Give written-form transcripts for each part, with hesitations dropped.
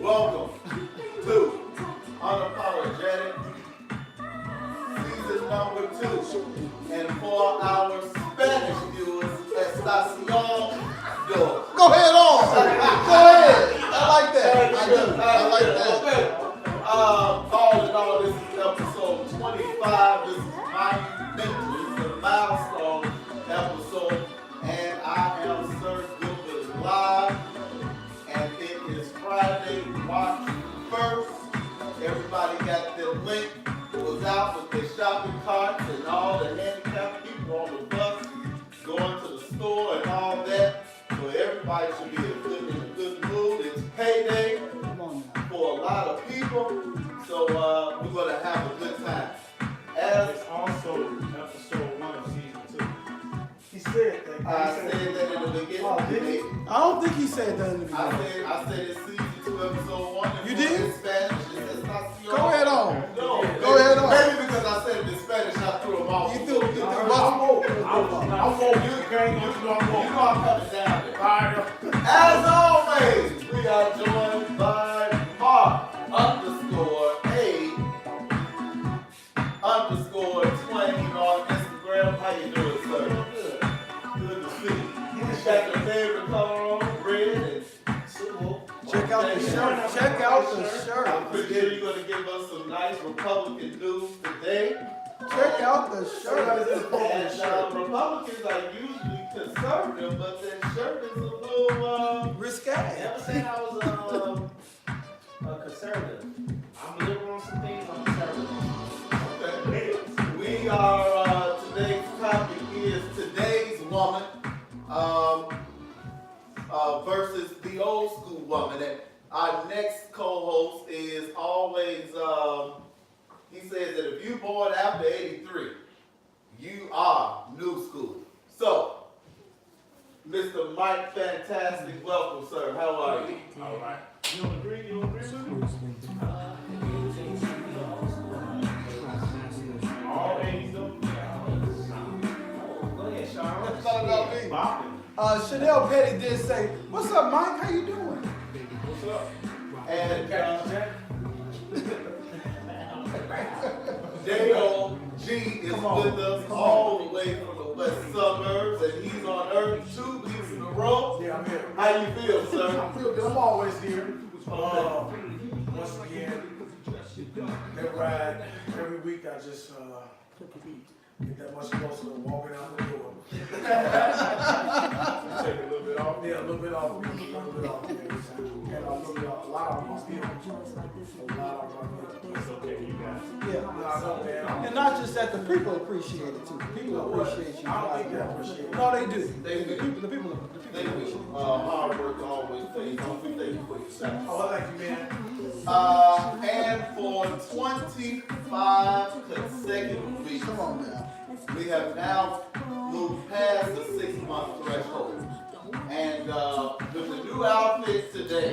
Welcome to Unapollagetic, season number 2. And for our Spanish viewers, Estacion Dos. Go ahead on. Go ahead. I like that. I do. I like that. Okay. All in all, this is episode 25. This is monumental. This is a milestone episode. And I am Sir Gilbert live. And it is Friday, March 1st. Everybody got their link. Was out with their shopping carts and all the handicapped people on the bus going to the store and all that. So everybody should be in a good mood. It's payday for a lot of people. So we're going to have a good time. It's also episode 1 of season 2. He said that. I said that in the beginning. Oh, did he? I don't think he said that in the beginning. I said it's season 2, episode 1. You did? In Spanish, it's Estacion. Go ahead on. No, Go ahead on. Maybe because I said it in Spanish, I threw them off. You threw You them know off. I'm woke. You can't. You know I'm woke. I'm coming down there. Fired up. As always, we are joined by Mark _A_Twain on Instagram. How you doing, sir? Good to see you. You got your favorite color on, red and silver. Check out the shirt. Check out the shirt. I'm pretty sure you're going to give us some nice Republican news today. Check out the shirt. And Republicans are usually conservative, but that shirt is a little Risque. Never said I was a conservative. I'm liberal on some things, I'm conservative on okay. We are today's topic is today's woman versus the old school woman. And our next co-host is always he says that if you born after 83, you are new school. So, Mr. Mike Fantastic, welcome, sir. How are you? All right. You don't agree? You don't agree with me? All 80s don't. Go ahead, Sean. That's not about me. Bopping. Chanel Petty did say, "What's up, Mike? How you doing?" What's up? And Jack? J.O.G. is with us all the way from the west suburbs, and he's on Earth 2 weeks in a row. Yeah, I'm here. How you feel, sir? I feel good. I'm always here. Once again, that ride every week, I just get that much closer to walking out the door. Take a little bit off. Yeah, a little bit off. And a little bit off. A lot of them still. A lot of them. It's okay, you guys. Yeah. I know, man. And not just that, the people appreciate it too. People appreciate you. I don't think they appreciate it. No, they do. They do. The people Thank appreciate you. you. Hard work always pays off. We thank you for your service. Oh, I like you, man. And for 25 consecutive weeks, Come on now. we have now moved past the 6-month threshold. And with the new outfit today,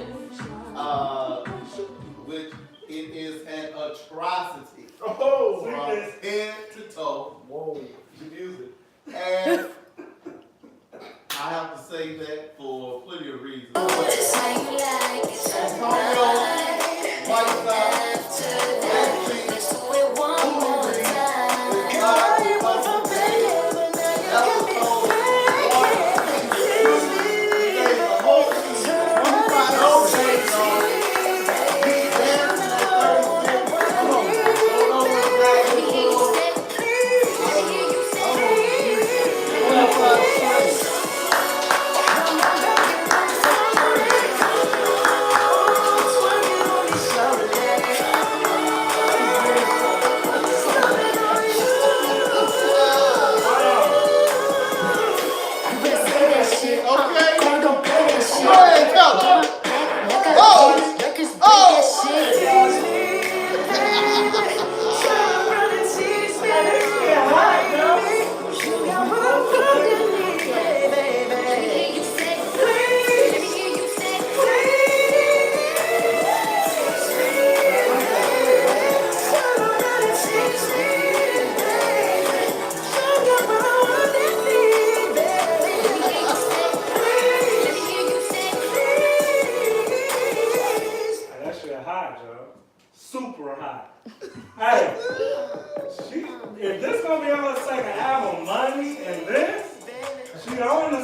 which it is an atrocity Oh, from head to toe. whoa. The music. And I have to say that for plenty of reasons. Antonio, Whiteside, actually,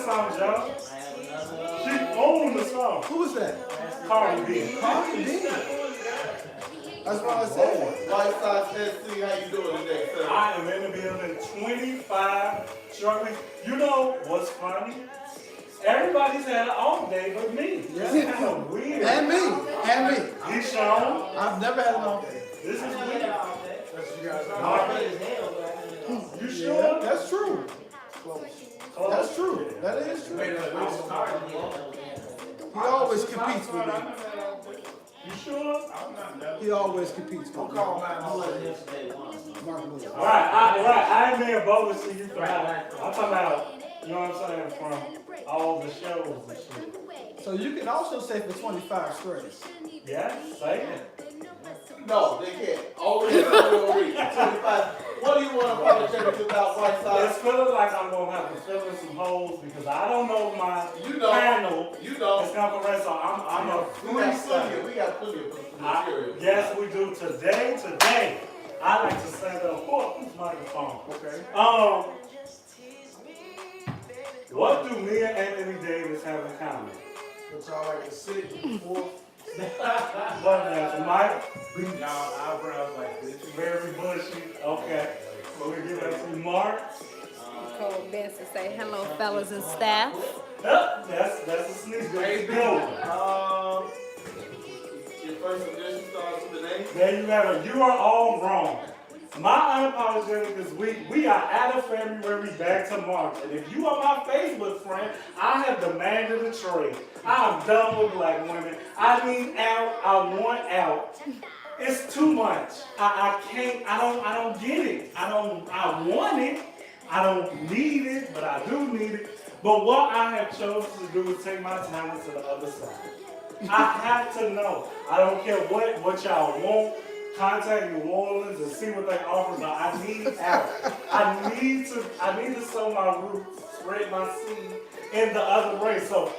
song, Joe. I have another. She owned the song. Who was that? Cardi B. Cardi B. That's what I said. White Sox SC, how you doing today, sir? I am in the building 25 short weeks. You know what's funny? Everybody's had an off day but me. Yeah. This is kind of weird. And me. He's shown. I've never had an off day. This is I weird. had all day. That's what you guys I'm are. big as hell, but I had all day. You Yeah, sure? that's true. Oh, That's true. That is true. Wait, I was tired of it. He always competes with me. You sure? He always competes with Don't me. call I mine. wasn't here for day one. Mark Lewis. Right. I ain't being bogus to you for that. I'm talking about, you know what I'm saying, from all the shows and shit. So you can also say for 25 straight. Yeah, say it. No, they can't. Always read. 25. What do you want to apologize about White It's Sox? feeling like I'm going to have to fill in some holes because I don't know if my You don't. panel You is don't. correct, so I'm a We got plenty. freestyle. We got plenty of material. Yes, we do. Today, I like to stand up for this microphone. Okay. What do me and Anthony Davis have in common? But y'all like to sit before. What is Mike? Y'all eyebrows like this. Very bushy. Okay. So we give that to Mark. Nicole Benson say hello, fellas and staff. Yep, that's a sneak peek. Good. Your first edition starts with the name. There you have it. You are all wrong. My unapologetic this week, we are out of February back to March. And if you are my Facebook friend, I have demanded a trade. I'm done with black women. I need out. I want out. It's too much. I can't, I don't get it. I want it. I don't need it, but I do need it. But what I have chosen to do is take my talents to the other side. I have to know. I don't care what y'all want. Contact New Orleans and see what they offer, but I need out. I need to sow my roots, spread my seed in the other way. So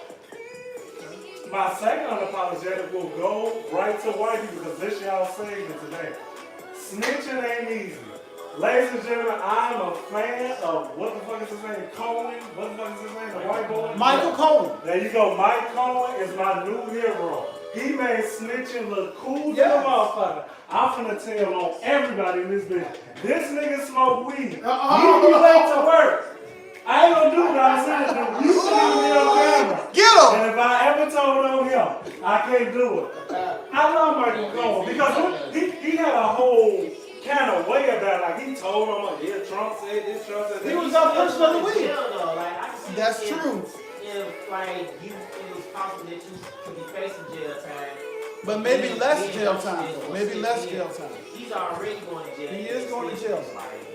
my second unapologetic will go right to Whitey because this y'all segment today. Snitching ain't easy. Ladies and gentlemen, I'm a fan of what the fuck is his name? Cohen? What the fuck is his name? The white boy? Michael Cohen. There you go. Mike Cohen is my new hero. He made snitching look cool to Yes. the motherfucker. I'm finna tell on everybody in this bitch. This nigga smoke weed. He be late to work. I ain't gonna do what I said. You see me on camera. Get him! And if I ever told on him, I can't do it. I love Michael Cohen because he had a whole kind of way about it. Like he told him, like, yeah, Trump said this, Trump said that. He was our person of the week. Jail, though. Like, I can see That's if- true. If like it was possible that you could be facing jail time. But maybe then less being jail hosted time. or Maybe less sitting jail in, time. He's already going to jail. He is going to jail.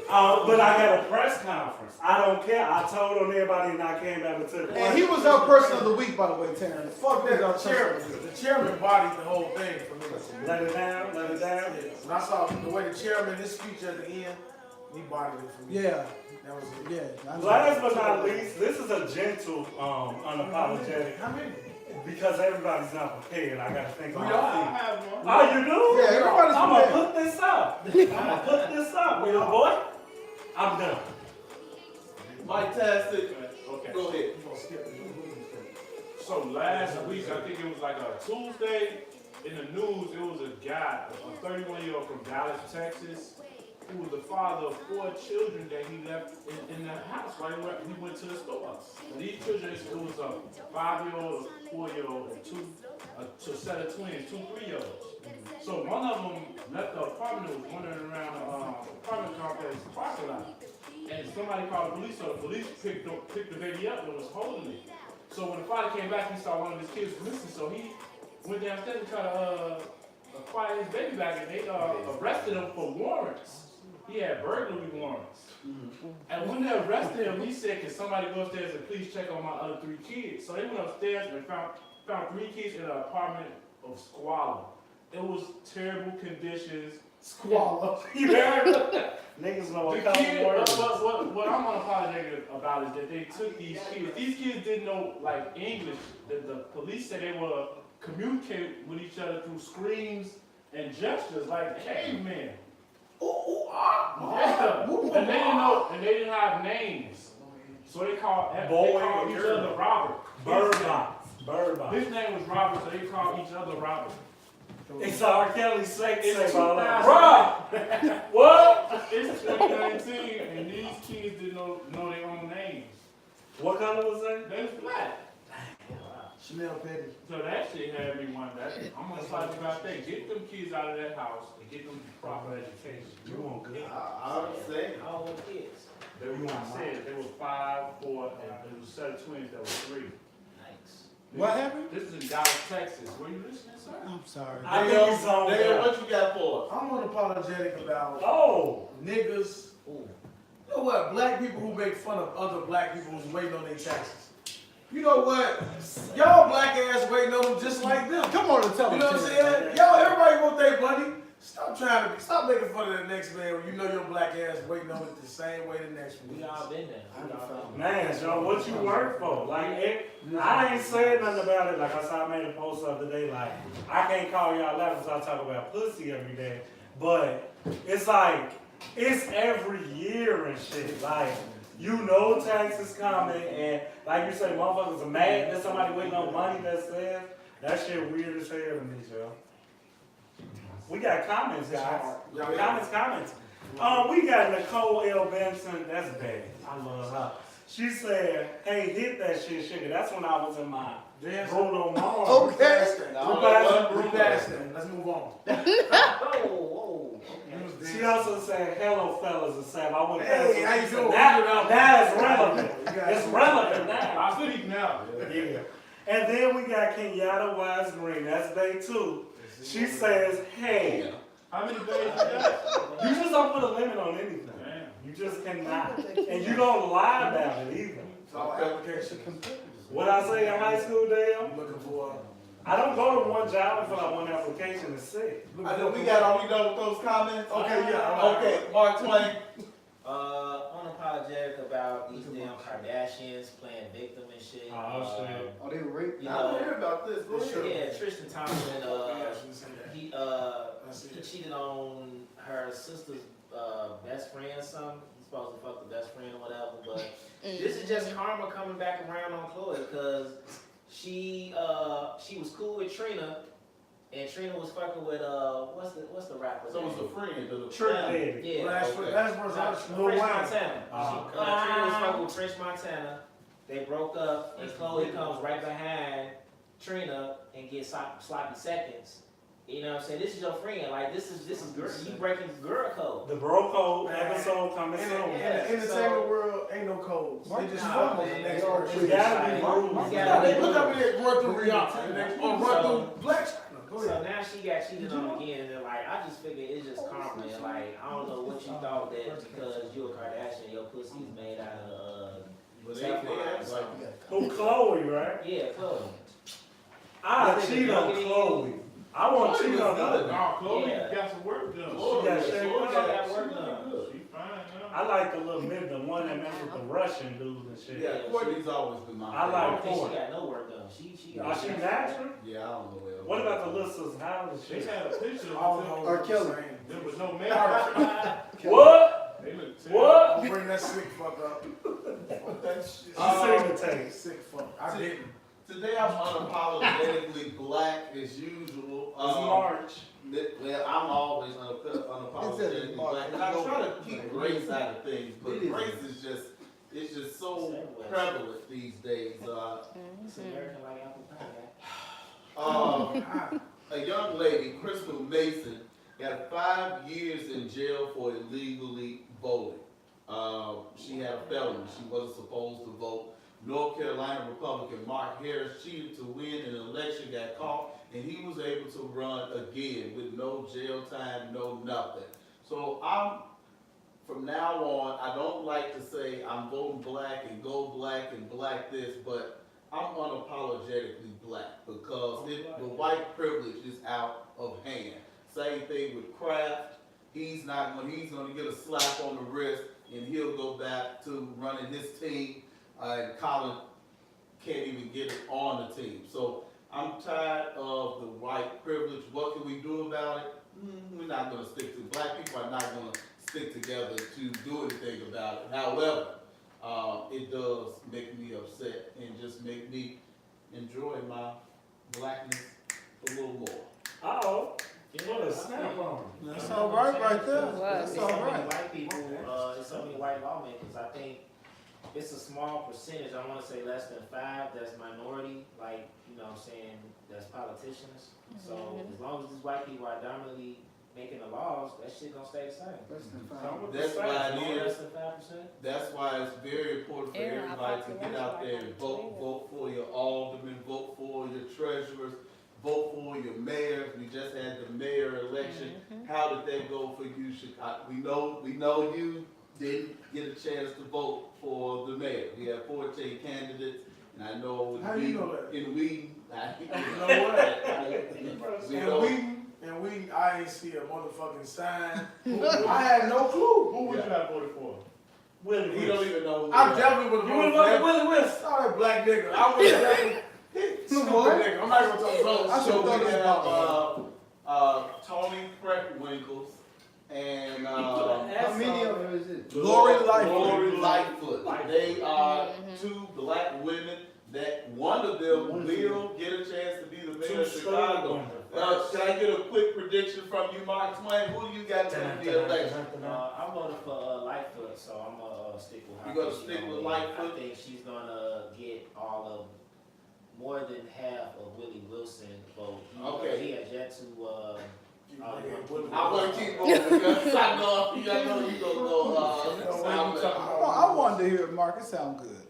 But I got a press conference. I don't care. I told on everybody and I came back and took it. And he was our person of the week, by the way, Terrence. Fuck The that, our person of chairman, the week. the chairman bodied the whole thing for me. Let it down, let it down. When I saw the way the chairman, his speech at the end, he bodied it for me. Yeah, That was it. yeah. Last but not least, this is a gentle, unapologetic. How many? Because everybody's not prepared, I gotta think We about all it. have one. Oh, you do? Yeah, everybody's I'm gonna prepared. put this up. I'm gonna put this up, little boy. I'm done. Mike Tastic. Okay. Go ahead. You gonna skip it. So last week, I think it was like a Tuesday, in the news, it was a guy, a 31-year-old from Dallas, Texas, who was the father of 4 children that he left in the house right where he went to the store. And these children, it was a 5-year-old, a 4-year-old, and a set of twins, 2 3-year-olds. So one of them left the apartment and was wandering around the apartment complex parking lot. And somebody called the police, so the police picked the baby up and was holding it. So when the father came back, he saw one of his kids missing, so he went downstairs and tried to acquire his baby back, and they arrested him for warrants. He had burglary warrants. And when they arrested him, he said, can somebody go upstairs and please check on my other 3 kids? So they went upstairs and found 3 kids in an apartment of squalor. It was terrible conditions. Squalor. You heard? Niggas know The what kind kid, of words. what I'm unapologetic about is that they took these kids. These kids didn't know like English. The police said they were communicating with each other through screams and gestures like cavemen. Yeah. And they didn't know, and they didn't have names. So they call Boy each and girl. other Robert. Bird box. Bird box. His name was Robert, so they call each other Robert. It's R. Kelly sex It's tape all that. 2000. Bruh! What? It's 2019, and these kids didn't know their own names. What color was that? They was black. Chanel Petty. So that shit had me wonder. I'm excited about that. Get them kids out of that house and get them proper education. You want good? I understand. How old the kids? They were, like I said, they were 5, 4, and there was a set of twins that were 3. Nice. What happened? This is in Dallas, Texas. Were you listening, sir? I'm sorry. I think he's on Dale, there. what you got for us? I'm unapologetic about Oh! niggas. Ooh. You know what? Black people who make fun of other black people who's waiting on their taxes. You know what? Y'all black ass waiting on them just like them. Come on and tell You me. know what I'm saying? Y'all, everybody want their money. Stop making fun of the next man when you know your black ass waiting on it the same way the next one. We all been there. We all been Man, Joe, what you work for? Like, I ain't saying nothing about it. Like I said, I made a post the other day. Like, I can't call y'all laughing because I talk about pussy every day. But it's like, it's every year and shit. Like, you know taxes coming, and like you say, motherfuckers are mad that somebody waiting on money that says. That shit weird as hell to me, Joe. We got comments, guys. Comments. We got Nicole L. Benson. That's bad. I love her. She said, hey, hit that shit, sugar. That's when I was in my Bruno Mars. Okay. We passed that. Let's move on. Whoa. She also said, hello, fellas, and Sam. I went Hey, how you doing? Now it's relevant. It's relevant now. I sleep now. Yeah. And then we got Kenyatta Wise Green. That's day 2. She says, hey, How many days you got? you just don't put a limit on anything. Damn. You just cannot. And you don't lie about it either. Our application. What I say in high school, Dale? Looking for. I don't go to one job and fill out one application and sit. I know we are we done with those comments? Okay, yeah. Okay, Mark Twain. Unapologetic about these damn Kardashians playing victim and shit. Oh, shit. Oh, they were raped? You I didn't know, hear about this. Go ahead. yeah, Tristan Thompson, he That's it. cheated on her sister's best friend or something. He's supposed to fuck the best friend or whatever, but this is just karma coming back around on Chloe because she was cool with Trina, and Trina was fucking with what's the rapper? So it's a friend of the Trick Daddy. Yeah. Last Okay. verse, Lil French Wayne. Montana. Uh-huh. Trina was fucking with French Montana. They broke up, and Chloe comes right behind Trina and gets sloppy seconds. You know what I'm saying? This is your friend. Like this is girl. You breaking girl code. The bro code episode coming In soon. the entertainment world, ain't no codes. They just fuck on the man. next They all person. It gotta be rules. Look up here, run through Rihanna, or run through Black China. Go So ahead. now she got cheated on again, and like I just figured it's just karma. And like I don't know what you thought that because you a Kardashian, your pussy's made out of But they act like Who, Chloe, right? yeah, Chloe. I cheat on Chloe. I want to cheat on her. No, Chloe Yeah. got some work done. Chloe, got Chloe shaped got up. that work done. She fine now. I like the little mid, the one that messed with the Russian dude and shit. Yeah, Courtney's always been my I I like don't think Chloe. she got no work done. She Oh, she natural? Yeah, I don't know where. What about the little sister? How is They she? had a picture All of them. hoes R. are the Kelly. same. There was no makeup. What? They look What? Don't bring that sick fuck up. Fuck that shit. She seen the taste. Sick fuck. I didn't. Today I'm unapologetically black as usual. It's March. Well, I'm always unapologetically black, and I try to keep race out of things, but race is just so prevalent these days. It's American like apple pie. A young lady, Crystal Mason, got 5 years in jail for illegally voting. She had a felony. She wasn't supposed to vote. North Carolina Republican Mark Harris cheated to win an election, got caught, and he was able to run again with no jail time, no nothing. So from now on, I don't like to say I'm voting black and go black and black this, but I'm unapologetically black because the white privilege is out of hand. Same thing with Kraft. He's gonna get a slap on the wrist and he'll go back to running his team. And Colin can't even get it on the team. So I'm tired of the white privilege. What can we do about it? We're not gonna stick to, black people are not gonna stick together to do anything about it. However, it does make me upset and just make me enjoy my blackness a little more. Uh-oh. What a snap on. That's all right right there. What? That's It's all so many right. white people, it's so many white lawmakers. I think it's a small percentage. I want to say less than 5. That's minority, like you know, what I'm saying that's politicians. So as long as these white people are dominantly making the laws, that shit gonna stay the same. That's why it Less is. than 5%. That's why it's very important for Yeah, everybody to get out there and vote for your aldermen, vote for your treasurers, vote for your mayors. We just had the mayor election. How did that go for you, Chicago? We know you didn't get a chance to vote for the mayor. We have 14 candidates, and I know How you know that? in Wheaton, You know what? we And know. I ain't see a motherfucking sign. I had no clue. Who would you have voted for? Willie We don't Wilson. even know who I they are. definitely would You have would voted have for voted that. Willie Wilson. Sorry, black nigga. I would have definitely. Stupid nigga. I'm not gonna talk about I So should've thought we it was have Tony Freckwinkles and How many of them is it? Lori Lori Lightfoot. They are two black women that one of them will get a chance to be the mayor of Chicago. Can I get a quick prediction from you, Mark Twain? Who do you got to the election? I voted for Lightfoot, so I'm gonna stick with her. You gonna She's stick with win. Lightfoot? I think she's gonna get more than half of Willie Wilson vote. Okay. He has yet to. I want to keep moving because I know you gonna go. I wanted to hear it, Mark. It sounds good.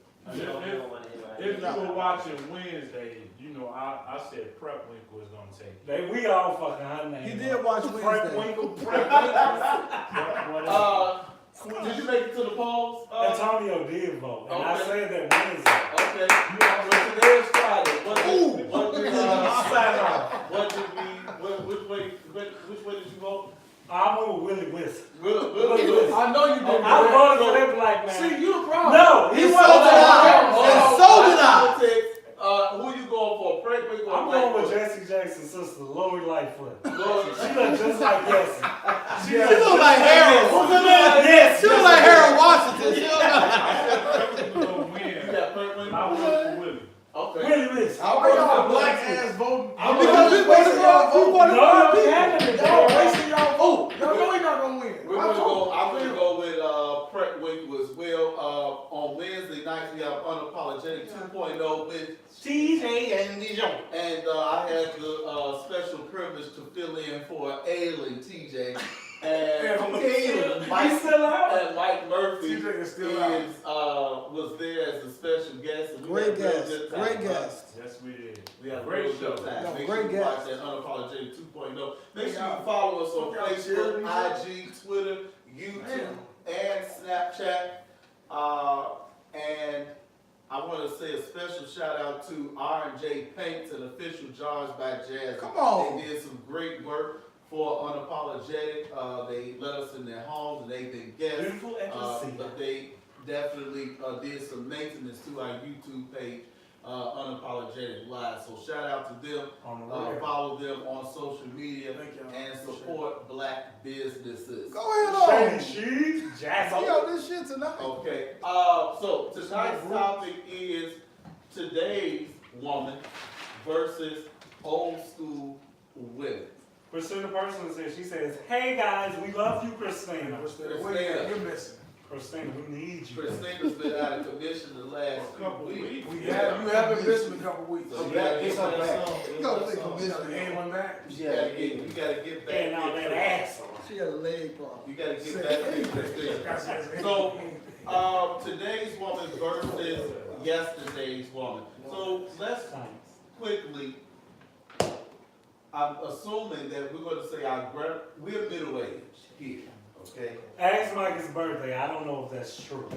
If you were watching Wednesday, you know I said Prepwinkle was gonna take it. We all fucking her name. He did watch Frank Wednesday. Winkle. Did you make it to the polls? Antonio did vote, and I Okay. said that Wednesday. Okay. Well, today's Friday. Which way did you vote? I went with Willie Wilson. I know you did. I voted for that black man. See, you the problem. No, he He wasn't. sold it out. And so did I. Who you going for? Freckwinkle or I'm going with Lightfoot? Jesse Jackson's sister, Lori Lightfoot. Lori. She looks just like Jesse. She look like Harold. Yes. She look like Harold Washington. She look like- Freckwinkle gonna You win. got Freckwinkle? I voted for Willie. Okay. Willie Wilson. Why y'all black ass voting? Because we voted for our No, people. candidate. Y'all wasting y'all vote. Y'all know he not gonna win. I'm gonna go with Freckwinkle as well. On Wednesday nights we have Unapollagetic 2.0 with TJ and Dijon. and I had the special privilege to fill in for ailing TJ and He's still out. and Mike Murphy TJ is still out. was there as a special guest. And we Great had a real guest. good time. Great guest. Yes, we did. We had a Great real show. good time. No, Make great sure you watch guest. that Unapollagetic 2.0. Make sure you follow us on Facebook, IG, Twitter, YouTube, and Snapchat. And I want to say a special shout out to R&J Paints and Official Jars by Jazz. Come on. They did some great work for Unapollagetic. They let us in their homes and they've been guests. Beautiful and to see. But they definitely did some maintenance to our YouTube page, Unapologetic Live. So shout out to them. On the rear. Follow them on social media Thank y'all. and support black businesses. Go ahead on. She, Jazz. See all this shit tonight. Okay. So tonight's topic is today's woman versus old school women. Christina Person says, she says, hey guys, we love you, Christina. You're missing. Christina, we need you. Christina's been out of commission the last couple weeks. You haven't missed in a couple weeks. So you gotta get back. You gotta take commission. Ain't one back. You gotta get back. And all that ass. She got a leg problem. You gotta get back to Christina. So today's woman versus yesterday's woman. So let's quickly. I'm assuming that we're going to say we're middle aged here, okay? Ask Mike his birthday. I don't know if that's true.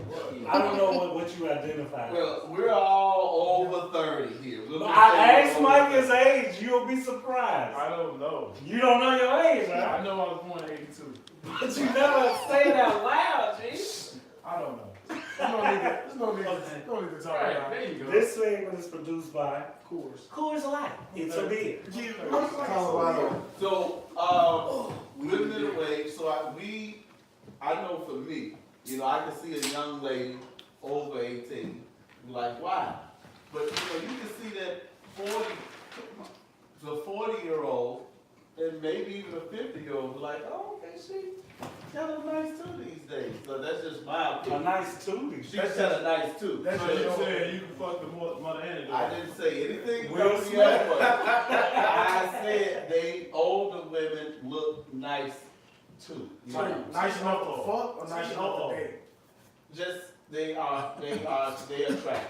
I don't know what you identify. Well, we're all over 30 here. I asked Mike his age. You'll be surprised. I don't know. You don't know your age, right? I know I was born in 82. But you never say it out loud, G. I don't know. There's no need to talk about it. There you go. This segment is produced by Coors. Coors Light. It's a beer. Colorado. So, we're middle aged, so I know for me, I can see a young lady over 18. Like, why? But you know, you can see that 40-year-old and maybe even a 50-year-old like, oh, okay, she got a nice too these days. So that's just my A opinion. nice tootie. She's got a nice too. That's So just you your said you can fuck the mother and the I daughter. didn't say anything. Will about the Smith. other one. I said they older women look nice too. You So, know? nice enough to fuck or nice enough to date? Just they attract.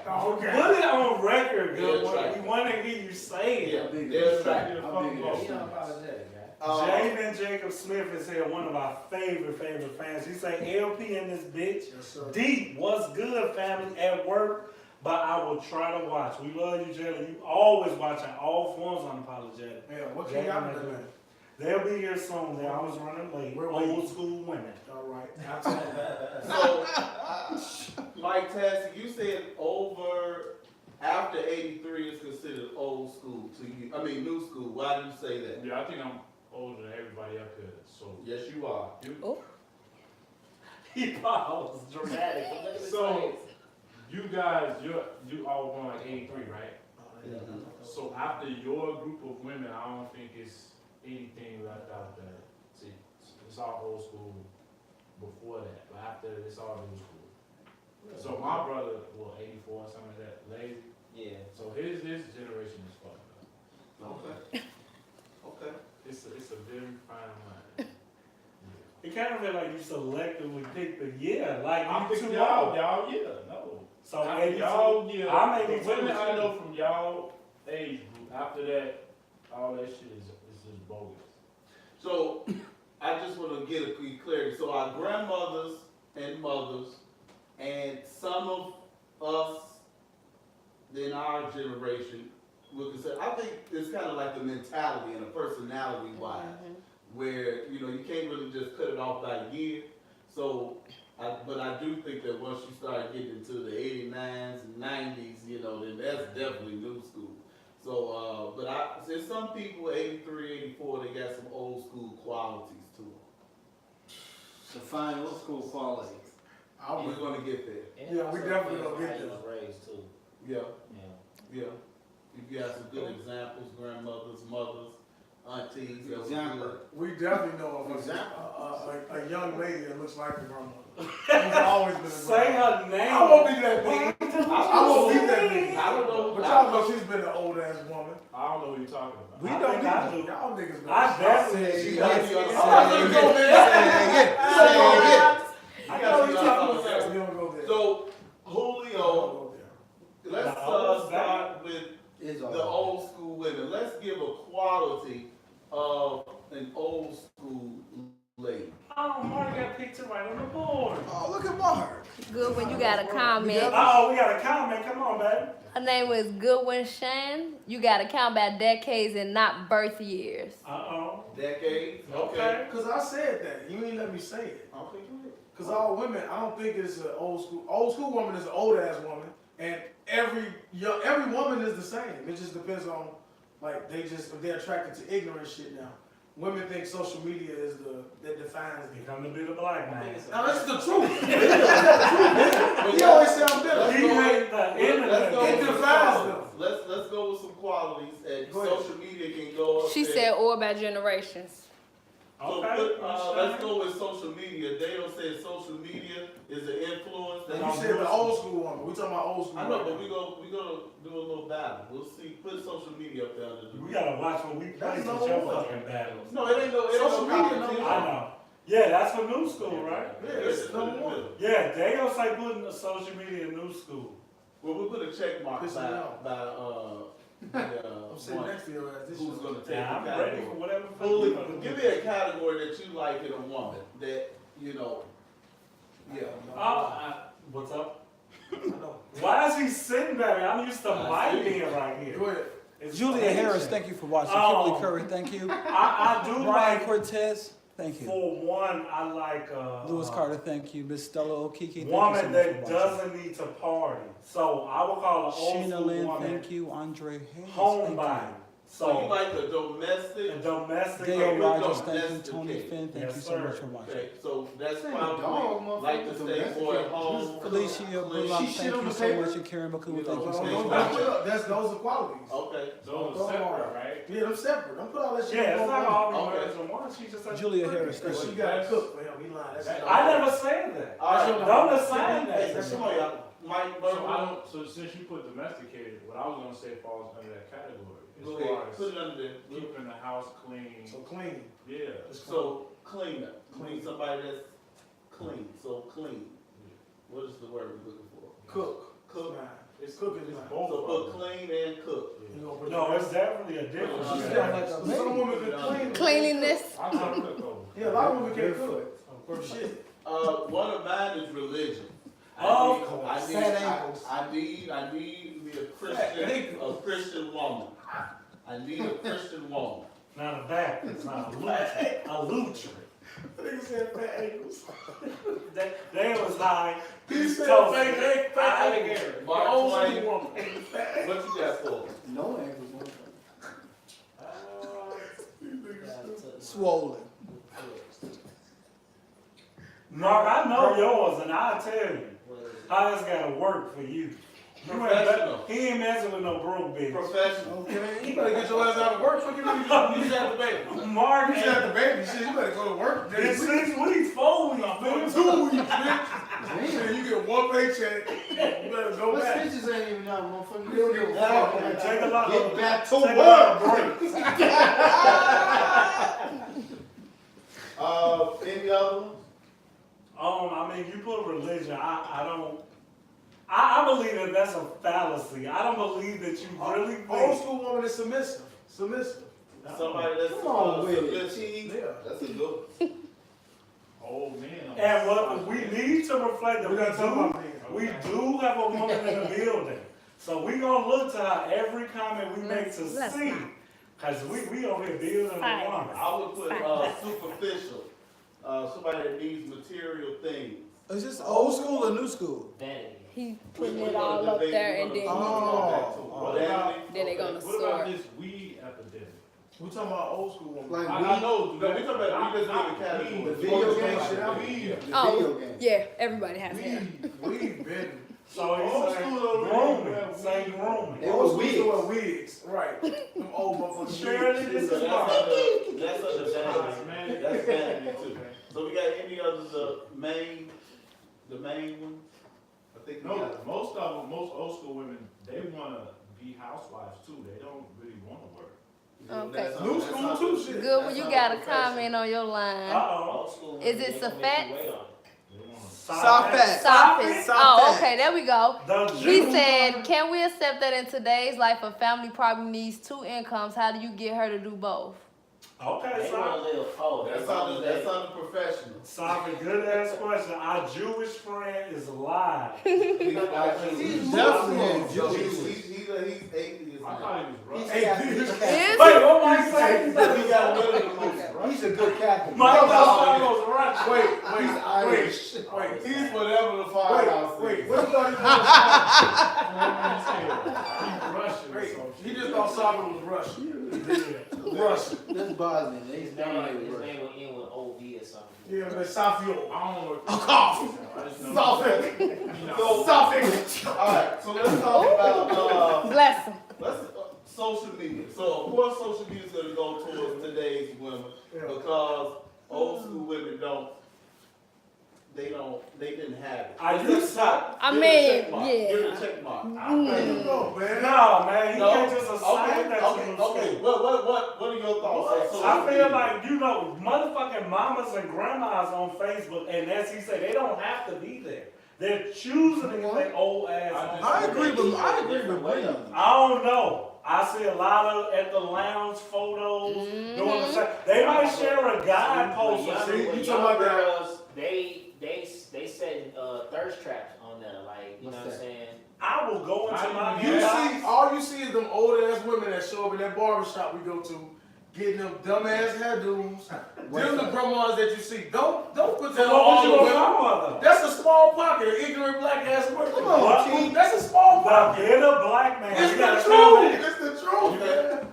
Oh, okay. Put it on record, good Yeah, one. right. We want to hear you say Yeah, it. they're attractive. Yeah, I'm fuck digging both. He unapologetic, guy. Jaden Jacob Smith is here, one of our favorite fans. He say, LP in this bitch. Yes, sir. Deep, what's good, family, at work, but I will try to watch. We love you, Jalen. You always watching all forms Unapologetic. Yeah, what can y'all be doing? They'll be here soon. They're always running late. We're Old waiting. school women. All right. So, Mike Tassie, you said over after 83 is considered old school to you. I mean, new school. Why do you say that? Yeah, I think I'm older than everybody up here. So Yes, you are. He paused. Dramatic. Look at his So- face. you guys, you all born like 83, right? Mhm. So after your group of women, I don't think it's anything left out there. See, it's all old school before that, but after it's all new school. So my brother, 84 or something like that, lazy. Yeah. So his generation is fucked up. Okay. Okay. It's a very fine line. It kind of feel like you selectively picked the year. Like I'm you thinking too y'all, old. yeah, no. So After 82. y'all, yeah. I'm The 82. women I know from y'all age group, after that, all that shit is just bogus. So, I just want to get a clarity. So, our grandmothers and mothers, and some of us in our generation, would consider, I think it's kind of like the mentality and a personality wise, where you know you can't really just cut it off by year. So, but I do think that once you start getting into the 89s and 90s, you know, then that's definitely new school. So, but there's some people 83, 84, they got some old school qualities to them. Define old school quality. We're gonna get there. And Yeah, we also definitely depends gonna on get how you there. was raised too. Yeah, Yeah. yeah. You got some good examples, grandmothers, mothers, aunties. that was Example. good. We definitely know of Example. a young lady that looks like a grandmother. She's always been a Say grandmother. her name. I won't be that big. I won't be that big. I don't know. But y'all know she's been an old ass woman. I don't know what you're talking about. We I don't think I need do. y'all niggas know. I definitely. She She got does. you on I'm the not gonna side. go there. I I got know you you on talking the about side. we don't go there. So, We Julio, don't go there. let's start with the old school women. Let's give a quality of an old school lady. Oh, Marty got a picture right on the board. Oh, look at Mark. Goodwin, you got a comment. Oh, we got a comment. Come on, baby. Her name was Goodwin Shan. You got to count by decades and not birth years. Uh-oh. Decades? Okay. Cause I said that. You ain't let me say it. Okay, go ahead. Cause all women, I don't think it's an old school woman is an old ass woman, and every woman is the same. It just depends on like if they're attracted to ignorant shit now. Women think social media is that defines He them. come to be the black I man. think it's a- Now that's the truth. He always say I'm bitter. He hate the Let's internet. go It with some defines qualities. Let's go with some qualities, and Go ahead. social media can go up She there. said, or by generations. So Okay. let's go with social media. Dale said social media is an influence. You That said the old school woman. We talking about old school. I know, woman. but we gonna do a little battle. We'll see. Put social media up there under the. We gotta watch what we play That's for no your one. fucking battles. No, it ain't no. Social media, competition. I know. Yeah, that's for new school, right? Yeah, it's number one. Yeah, they gonna say putting the social media in new school. Well, we'll put a check mark Piss me off. by I'm sitting one. next to your ass. This Who's shit. gonna take Yeah, I'm the ready category? for whatever. Fully, fuck you give gonna me do. a category that you like in a woman that you know. Yeah. What's up? I know. Why is he sitting back there? I'm used to I Mike see. being right here. Go ahead. It's Julia crazy. Harris, thank you for watching. Oh. Kimberly Curry, thank you. I do Brian like. Cortez, thank you. For one, I like Lewis Carter, thank you. Miss Stella Okiki, thank you so woman much for that watching. doesn't need to party. So I would call an old Sheena school Lynn, woman thank you. Andre Hayes, thank homebody. you. So you like the domestic? The domestic. Dale Dale Rogers, Rogers, thank you. domestic Tony cake. Finn, thank Yes, you so sir. much for watching. Okay, so that's Dang, probably dog, like to stay motherfucker, more at domestic. home. Felicia clean. Bullock, She thank shit on you the so paper? much. And Karen Baku, thank you so Don't much. put up. Those are qualities. Okay. Those are separate, right? Yeah, them separate. Don't put all that shit Yeah, in it's one not all Okay. marriage in one. She just said. Julia Harris, thank Cause you. she got to cook for him. He lying. That's That- I never said that. All right. Don't assign Hey, that. come on, y'all. Mike, So since you put domesticated, what I was gonna say falls under that category. As go far ahead. as Put it under there. keeping the house clean. So clean. Yeah. So clean. Clean somebody that's clean. So clean. What is the word we're looking for? Cook. Cook. It's Cooking is both So of put them. clean and cook. You gonna put No, it's definitely a difference. She's Yeah, got like some women can clean. Cleanliness. I can cook though. Yeah, a lot of women can't cook. Shit. One of mine is religion. Of I need, Fat I, ankles. I need to be a Christian woman. I need a Christian woman. Not a Baptist, not a Lutheran. A Lutheran. Nigga said fat ankles. They was high. He said told fat me. ankles. Fat ankles. Mark My old Twain. woman. What you got for? No ankles, Swollen. Mark, I know yours, and I'll tell you how it's gotta work for you. Professional. He ain't messing with no broke bitch. Professional. Okay. You better get your ass out of work. Fuck you. You just had the baby. Mark, You just had the baby. Shit, you better go to work. it's 6 weeks, 4 weeks, man. 2 weeks, bitch. Shit, you get one paycheck. You better go What back. stitches ain't even out, motherfucker? You don't give a fuck. Take a lot Get of back to take a lot work. of breaks. Any other ones? I mean, you put religion. I don't. I believe that that's a fallacy. I don't believe that you really Old think. school woman is submissive. Submissive. Somebody that's Come on with submissive. Yeah. That's a good one. Old man. And what we need to reflect that We gotta talk about men. we do have a woman in the building. So we gonna look to her every comment we make to Let's see. not. Cause we over here building a Fine. woman. I would put superficial. Somebody that needs material things. Is this old school or new school? Vanity. He putting it all up there and then What about? then they gonna What about sort. this weed epidemic? We talking about old school woman. Like I know. No, we talking about. We just need a category. The video game shit. I mean, Oh, Video game. yeah, everybody has hair. weed, baby. So Old he's saying school over grooming, there. saying grooming. They Old was school wigs. doing wigs. Right. Them old motherfuckers. Shirley, this So is that's Mark. under vanity. That's vanity too. So we got any other the main one? I think we No, got. most of them, most old school women, they wanna be housewives too. They don't really wanna work. Okay. That's New under- school that's too, under- shit. Good when you that's got a under profession. comment on your line. Uh-oh. Old school. Is women, it they gonna make Safat? you wait on it. They wanna. Soft Sophist. Soft Oh, fat. okay, there we go. The He Jews- said, can we accept that in today's life a family probably needs 2 incomes? How do you get her to do both? Okay, They wanna so live cold. That's under professional. Simon, good ass question. Our Jewish friend is live. He's definitely He's atheist. I thought he was He's Russian. Is Wait, what am I saying? He got rid of the most. He's a good captain. My thought was Russian. Wait, Irish. wait. He's whatever the firehouse Wait, is. what you thought He's Russian. Wait, So he just thought Solomon was Russian. Russian. This Bosnian. He's His dominated name Russia. would end with OV or something. Yeah, man, Safio. I don't know. I just know. Soft So, Soft English. all right. So let's talk about bless him. social media. So of course, social media is going to go towards today's women because old school women they didn't have it. Are you stop? I Give it a mean, check mark. yeah. Give it a check mark. There you go, man. No, man, you No. can't just assign that to Okay. them. Okay. What are your thoughts on social I media? feel like, motherfucking mamas and grandmas on Facebook, and as he said, they don't have to be there. They're choosing to get their old ass on. I agree with Brandon. I don't know. I see a lot of at the lounge photos doing the same. They might share a guide post or Young- something. you young talking about that? girls, they set thirst traps on there, like, you know what I'm saying? I will go into my All you see is them old ass women that show up in that barbershop we go to, getting them dumb ass hairdos. Them the grandmas that you see. Don't put that on So what all you the gonna women. talk about? That's a small pocket of ignorant black ass women. Come on, Keith. That's a small But pocket. get a black man. It's You gotta the come with truth. it. It's the truth, man.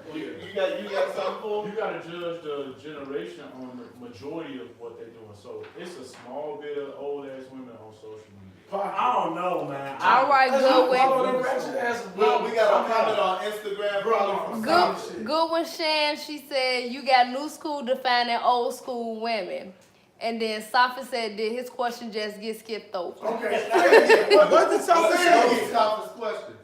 You got something for You me? gotta judge the generation on the majority of what they're doing. So it's a small bit of old ass women on social media. I don't know, man. All right, good one. Well, we got a comment on Instagram, probably from South. Good one, Shan. She said you got new school defining old school women. And then Safi said, did his question just get skipped over? Okay. What did South say? That's South's question.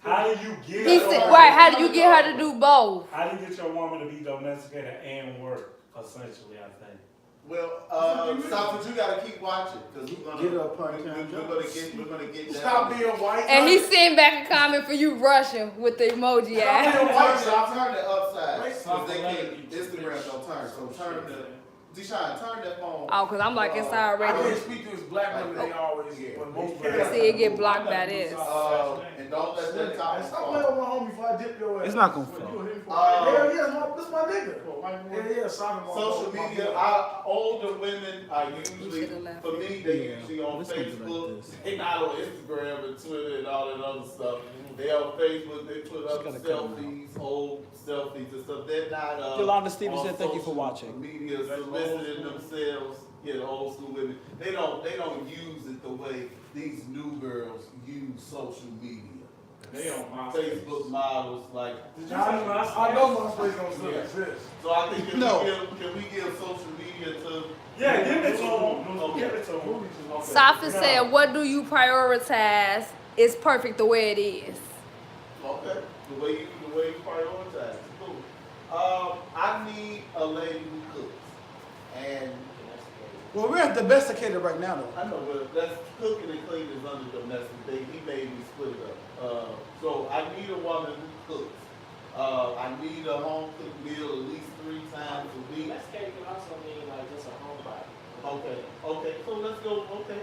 How do you get He said, right, how do you get her to do both? How do you get your woman to be domesticated and work, essentially, I think? Well, South, you gotta keep watching, cause we're gonna Get a part-time we're gonna get down. Stop being white. And he sent back a comment for you Russian with the emoji eye. Turn it upside, Wait, cause they can't, Instagram don't turn, so turn the, Deshaun, turn that phone. Oh, cause I'm like, it's I already. can't speak to his black women, they always, but most See, it get blocked by this. And don't let that top Stop fall. playing with my homie before I dip your ass. It's not gonna What fall. you hit for? Yeah, this my nigga. Yeah, Simon. Social media, older women are usually, for me, they usually on Facebook. They not on Instagram and Twitter and all that other stuff. They on Facebook, they put up selfies, old selfies and stuff. They're not, Yolanda Stevenson, on thank you for social watching. Media soliciting themselves, the old school women. They don't use it the way these new girls use social media. They on my Facebook models, like. I know my space don't still Yeah. exist. So I think can No. we give social media to? Yeah, give it to him. Okay. Give it to him. Okay. Safi said, what do you prioritize? It's perfect the way it is. Okay, the way you prioritize, cool. I need a lady who cooks, and Well, we're domesticated right now, though. I know, but that's cooking and cleaning is under domestic. He made me split it up. So I need a woman who cooks. I need a home cooked meal at least 3 times a week. Domesticated can also mean like just a homebody. Okay, so let's go, okay.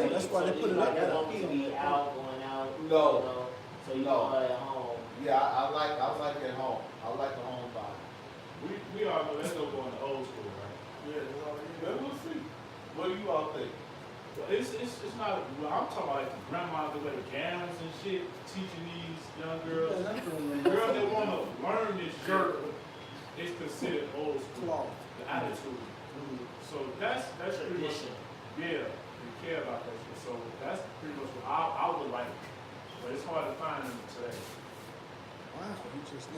That's why they put it up Like, there. don't be out, going out. No. You know, so you No. know at home. Yeah, I like at home. I like a home body. We all know that's gonna go in the old school, right? Yeah, that's all it Well, is. we'll see. What do you all think? But it's not. Well, I'm talking about like the grandmas that wear the gowns and shit, teaching these young girls. Girls that want to learn this shit is considered old school. The attitude. So that's pretty much. Tradition. Yeah, you care about that shit. So that's pretty much what I would like. But it's hard to find them today.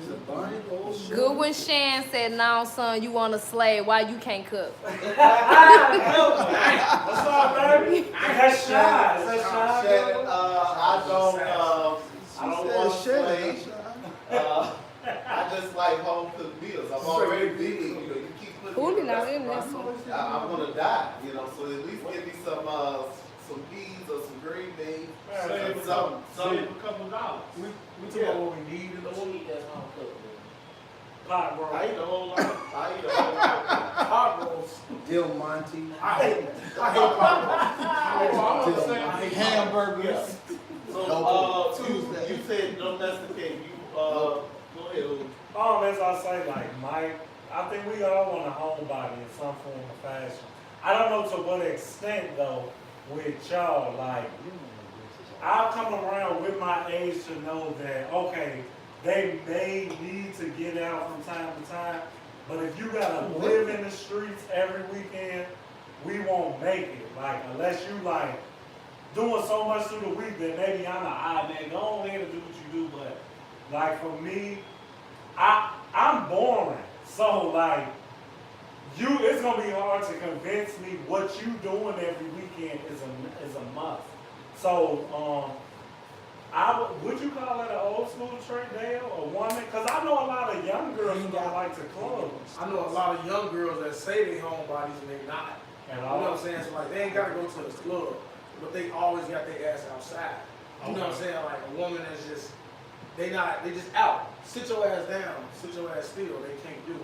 Is it Barney old shit? Good one, Shan said, now son, you want a slave. Why you can't cook? What's up, baby? That's shy. That's shy. Shannon, I don't want to Said slave. I just like home cooked meals. I'm already big. You know, you keep putting. Who me not in in the this restaurant, one? I'm gonna die. You know, so at least give me some peas or some green beans. Save a couple dollars. We talk about what we need in the What you eat that's home cooked? Pot, bro. I eat a whole lot. I eat a whole lot. hot rolls. Del Monte. I hate hot rolls. Hamburgers. So, you said domesticate. Go ahead. Lou. As I say, like Mike, I think we all want a homebody in some form or fashion. I don't know to what extent though with y'all. Like, I've come around with my age to know that okay, they may need to get out from time to time, but if you gotta live in the streets every weekend, we won't make it. Like, unless you like doing so much through the week that maybe I'm man, go on there to do what you do, but like for me, I'm boring. So like it's gonna be hard to convince me what you doing every weekend is a must. So would you call it an old school trait, Dale, or woman? Because I know a lot of young girls who don't like to club. I know a lot of young girls that say they homebodies and they not. And You know what I'm saying? So like they ain't gotta go to the club, but they always got their ass outside. You know what I'm saying? Like a woman that's just they just out. Sit your ass down, sit your ass still. They can't do it.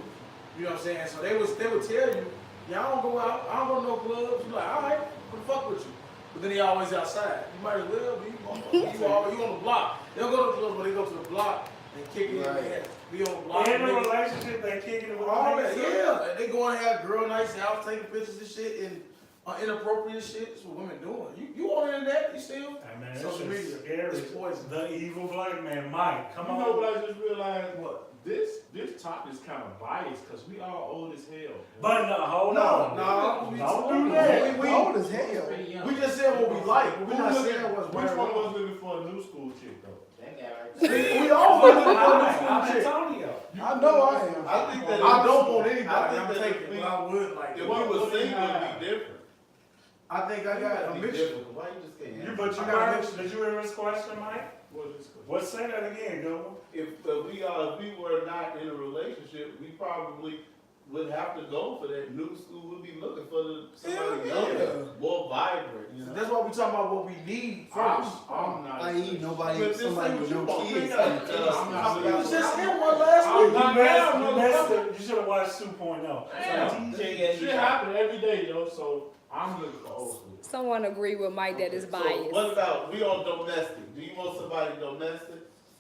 You know what I'm saying? So they would tell you, yeah, I don't go out, I don't go to no clubs. You like, all right, what the fuck with you? But then they always outside. You might as well be. You on the block. They don't go to the clubs, but they go to the block and kick it in the ass. Be on the block. In a relationship, they kicking it with All that, niggas. yeah. And they go and have girl nights out, taking pictures and shit, and inappropriate shit. That's what women doing. You on the internet, you still? Hey man, Social this media. is scary. It's poison. The evil black man, Mike. Come You on. know what I just realized? What? This topic is kind of biased because we all old as hell. But no, hold on. No, Don't do that. we Old as hell. Pretty young. We just said what we like. We're not saying what's Which right. one was looking for a new school chick though? That guy right there. We all looking for I'm this shit. Antonio. I know I am. I think that I don't want anybody. I think I'm that taking if it, we- but I would like if it. we were single, it'd be different. I think I got a It'd be mixture. different. Why you just can't? But you I got a heard, mixture. did you hear his question, Mike? What is this question? What, say that again, go. If we were not in a relationship, we probably would have to go for that new school. We'd be looking for somebody Yeah. younger, more vibrant. You know? That's why we talking about what we need first. I'm not. I ain't nobody, But this somebody ain't with what no you want. kids. I'm not You was just saying- in one last I'm week. not now, You should have watched 2.0. Shit happen every day, yo. So I'm looking for old school. Someone agree with Mike that is So biased. what about we on domestic? Do you want somebody domestic?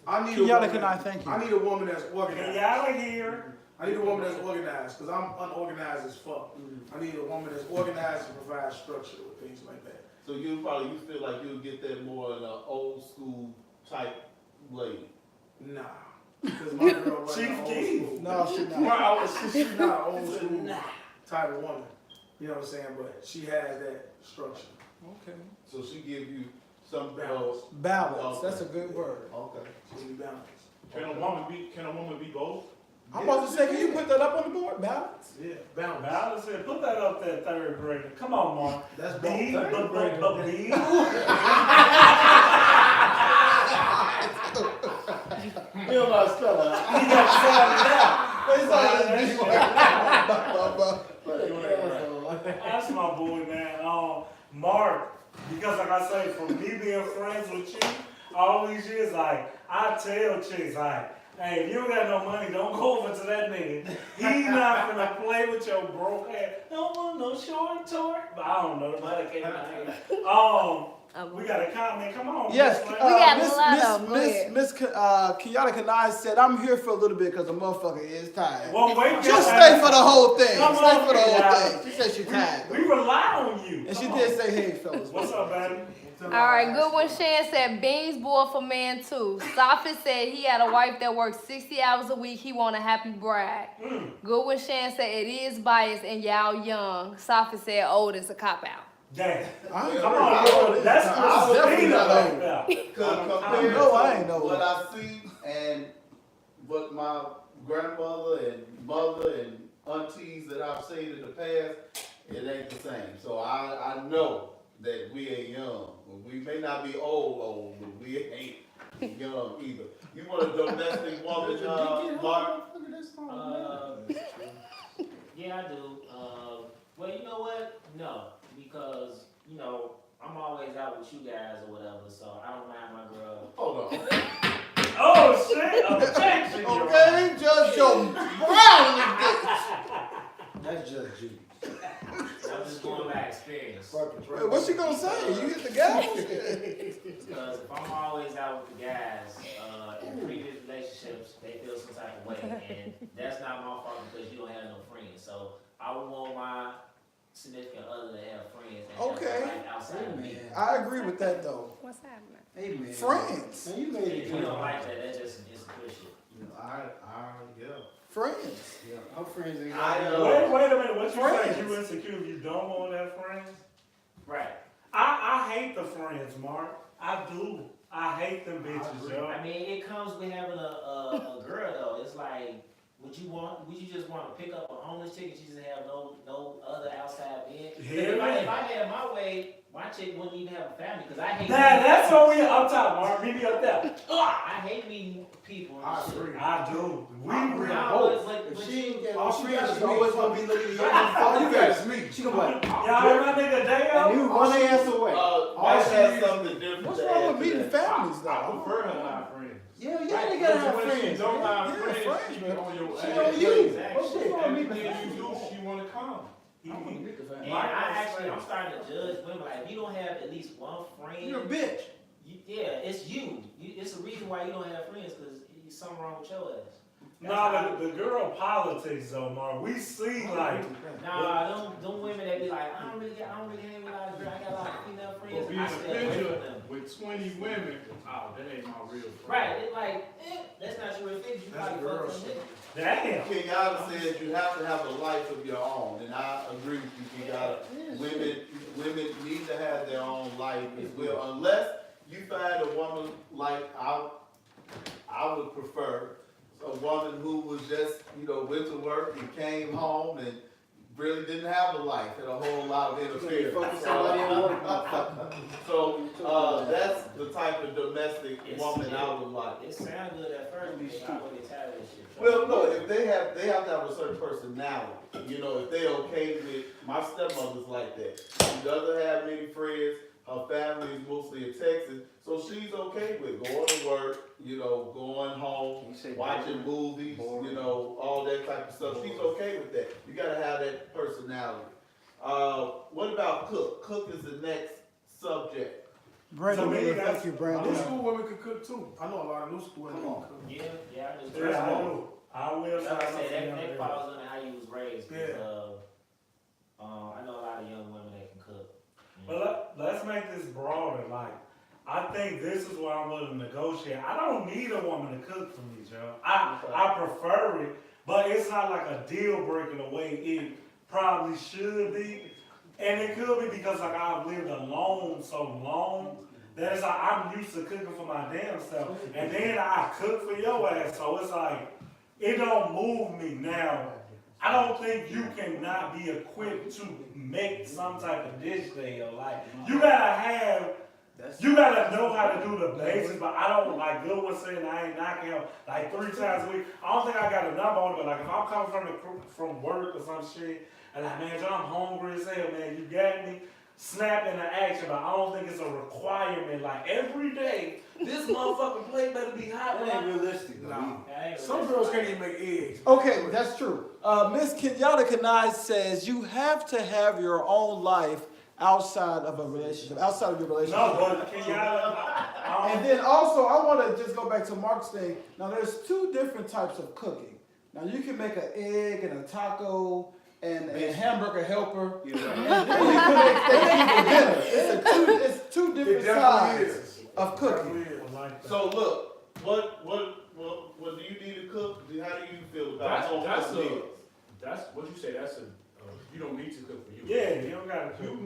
I need a Kenyatta, woman. can I thank you? I need a woman that's Get organized. out of here. I need a woman that's organized because I'm unorganized as fuck. I need a woman that's organized and provides structure with things like that. So you feel like you'll get that more in an old school type lady. Nah, because my girl right Chief now old Keef. school. No, she not. Well, she's not an old school type of woman. You know what I'm saying? But she has that structure. Okay. So she give you some Balance. Balance, that's a good word. Okay. She'll be balanced. Can a woman be both? I'm about to say, can you put that up on the board? Balance? Yeah, balance. Balance it. Put that up there, third grader. Come on, Mark. That's B, both. B. You know how to spell it. He got That's my boy, man. Mark, because like I say, from me being friends with you all these years, like, I tell chicks, like, hey, if you don't got no money, don't go over to that nigga. He not gonna play with your broke ass. Don't want no short torque. But I don't know, nobody came out here. We got a comment, come on. Yes, Miss We got a Miss- lot Miss- of them. Go Miss ahead. Miss Kenyatta Kanai said, I'm here for a little bit because the motherfucker is tired. Well, wait, She'll stay for the whole thing. Come Stay on, for the whole Kenyatta. thing. She said she's tired. We rely on you. And she Come did on. say, hey, fellas. What's up, baby? All right, good one. Shan said Beans boy for man too. Sophie said he had a wife that works 60 hours a week. He want a happy bride. Good one. Shan said it is biased and y'all young. Sophie said old is a cop out. Damn. I Come on, bro. That's I'm definitely Christina not right old. there. Compared know I to ain't know. what I see and what my grandmother and mother and aunties that I've seen in the past, it ain't the same. So I know that we ain't young. We may not be old, but we ain't young either. You want a domestic woman, Mark? Yeah, I do. Well, you know what? No, because, you know, I'm always out with you guys or whatever, so I don't mind my girl. Hold on. Oh, shit. Objection, Your Honor. Okay, Judge Joe Brown is this. That's just Judy. I'm just going by experience. Wait, what's she gonna say? You hit the gavel? Because if I'm always out with the guys, in previous relationships, they feel some type of way, and that's not my fault because you don't have no friends. So I would want my significant other to have friends and Okay. have life outside of me. I agree with that though. What's happening? Hey, man. Friends. Man, you made it If you don't like that, that's just it's bullshit. Yeah. Friends. Yeah, our friends ain't Wait a minute. What you Friends. say? You insecure if you don't want to have friends? Right. I hate the friends, Mark. I do. I hate them bitches, yo. I mean, it comes with having a girl though. It's like, would you just want to pick up a homeless chick and she just have no other outside men? If I had my way, my chick wouldn't even have a family because I hate. Nah, that's what we up top, Mark. Meet me up there. I hate meeting people. And I shit. agree. I do. We agree. No, but If she ain't got All no she friends, got she is me. always gonna be looking at All you got you. is me. She gonna be like, Y'all heard my nigga Dale? and you run their ass away. Mike has something different. What's to wrong add with to meeting that. families I though? prefer her not friends. Yeah, they gotta have When she friends. don't man. have Yeah, friends, friends, she man. on your She ass. on you. Exactly. What's wrong with me? Everything you do, she wanna come. I wanna meet the And family. I'm starting to judge women. Like, if you don't have at least one friend, You're a bitch. yeah, it's you. It's a reason why you don't have friends because something wrong with your ass. No, the girl politics though, Mark. We see like Nah, them women that be like, I don't really hang with a lot of girls. I got a lot of female But friends. being I a stay away picture from them. with 20 women, oh, that ain't my real friend. Right, it's like, that's not your real picture. You That's probably a girl fuck them shit. niggas. damn. Kenyatta says you have to have a life of your own, and I agree with you, Kenyatta. Women need to have their own life as well, unless you find a woman like I would prefer a woman who was just, went to work and came home and really didn't have a life, had a whole lot of interference. So that's the type of domestic woman I would like. It sounds good at first, but you're not really tired of that shit. Well, no, if they have to have a certain personality. If they're okay with, my stepmother's like that. She doesn't have many friends. Her family is mostly in Texas, so she's okay with going to work, going home, watching movies, all that type of stuff. She's okay with that. You gotta have that personality. What about cook? Cook is the next subject. Brandon, To me, thank you, New Brandon. school women can cook too. I know a lot of new school women can cook. Yeah, I just Yeah, I do. I will Like I say said, something. that falls under how you was raised. 'Cause, Yeah. I know a lot of young women that can cook. But let's make this broader. Like, I think this is where I'm willing to negotiate. I don't need a woman to cook for me, Joe. I prefer it, but it's not like a deal breaker the way it probably should be. And it could be because like I've lived alone so long that it's like I'm used to cooking for my damn self. And then I cook for your ass. So it's like, it don't move me now. I don't think you cannot be equipped to make some type of dish there. Like, you gotta know how to do the basics, but I don't, like Good was saying, I ain't knocking out like 3 times a week. I don't think I got a number on it, but like if I'm coming from work or some shit, and like, man, John, I'm hungry as hell, man, you got me, snap into action, but I don't think it's a requirement, like every day, this motherfucking plate better be hot. That ain't realistic. Nah. Yeah, Some girls can't even make eggs. Okay, that's true. Miss Kenyatta Kanai says you have to have your own life outside of a relationship, outside of your relationship. No, but can y'all, And then also, I want to just go back to Mark's thing. Now, there's 2 different types of cooking. Now, you can make an egg and a taco and a hamburger helper. You're right. And then you can make steak for dinner. It's 2 It different definitely sides is. of cooking. I like that. So look, what do you need to cook? How do you feel about home cooked meals? That's what you say. That's you don't need to cook for you. Yeah, you don't gotta You cook.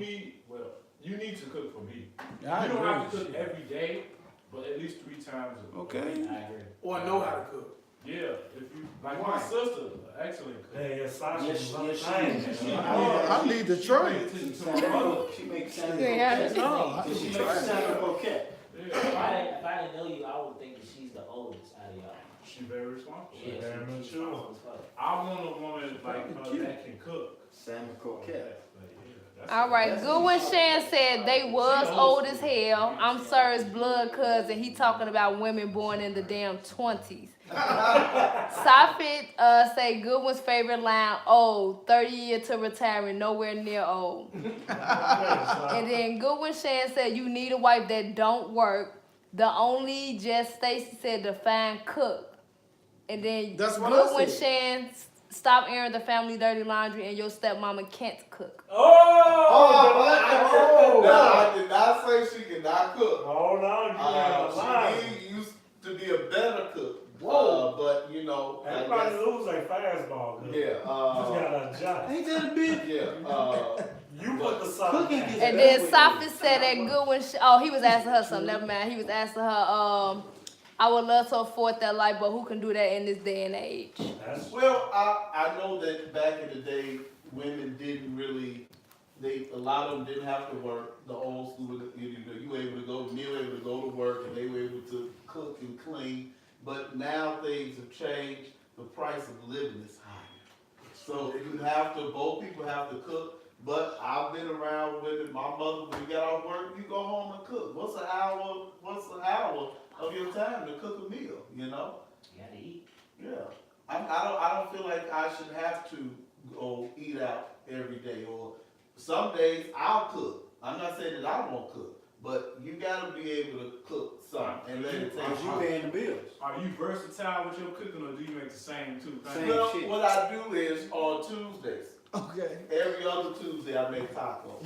you need to cook for me. Yeah, I You don't have to agree. cook every day, but at least 3 times a week. Okay. I agree. Or know how to cook. Yeah, if you like my sister, excellent cook. Yeah, Sasha Yes, is yes, unchanged. she is. I need to try it. She makes salmon Yeah, croquette. No, I She should makes try it. salmon croquette. Yeah, If I didn't know you, I would think that she's the oldest out of y'all. she very responsible. Yeah, very she's mature. responsible as fuck. I want a woman like her that can cook. Salmon croquette. All right, good one. Shan said they was old as hell. I'm Sir's blood cousin. He talking about women born in the damn 20s. Safit say Goodwin's favorite line, old, 30 years to retiring, nowhere near old. And then Goodwin Shan said you need a wife that don't work. The only Jess Stacy said define cook. And then That's what I Goodwin said. Shan stop airing the family dirty laundry and your stepmama can't cook. No, I did not say she cannot cook. Hold on, you got a lie. She used to be a better cook. Whoa. But you know, I Everybody guess- lose a fastball. Good. yeah, Just gotta adjust. Ain't that a bit? yeah, You put the sauce. Cooking is And then Sophie said that Goodwin, he was asking her something, never mind. He was asking her, I would love to afford that life, but who can do that in this day and age? That's Well, I know that back in the day, women didn't really, a lot of them didn't have to work. The old school, you were able to go, men were able to go to work and they were able to cook and clean. But now things have changed. The price of living is higher. So both people have to cook. But I've been around women, my mother, when you get off work, you go home and cook. What's an hour of your time to cook a meal, you know? You gotta eat. Yeah, I don't feel like I should have to go eat out every day, or some days I'll cook. I'm not saying that I won't cook, but you gotta be able to cook something and let it Cause taste you good. paying the bills. Are you versatile with your cooking, or do you make the same two things? Same. Well, shit. what I do is on Tuesdays, Okay. every other Tuesday I make tacos.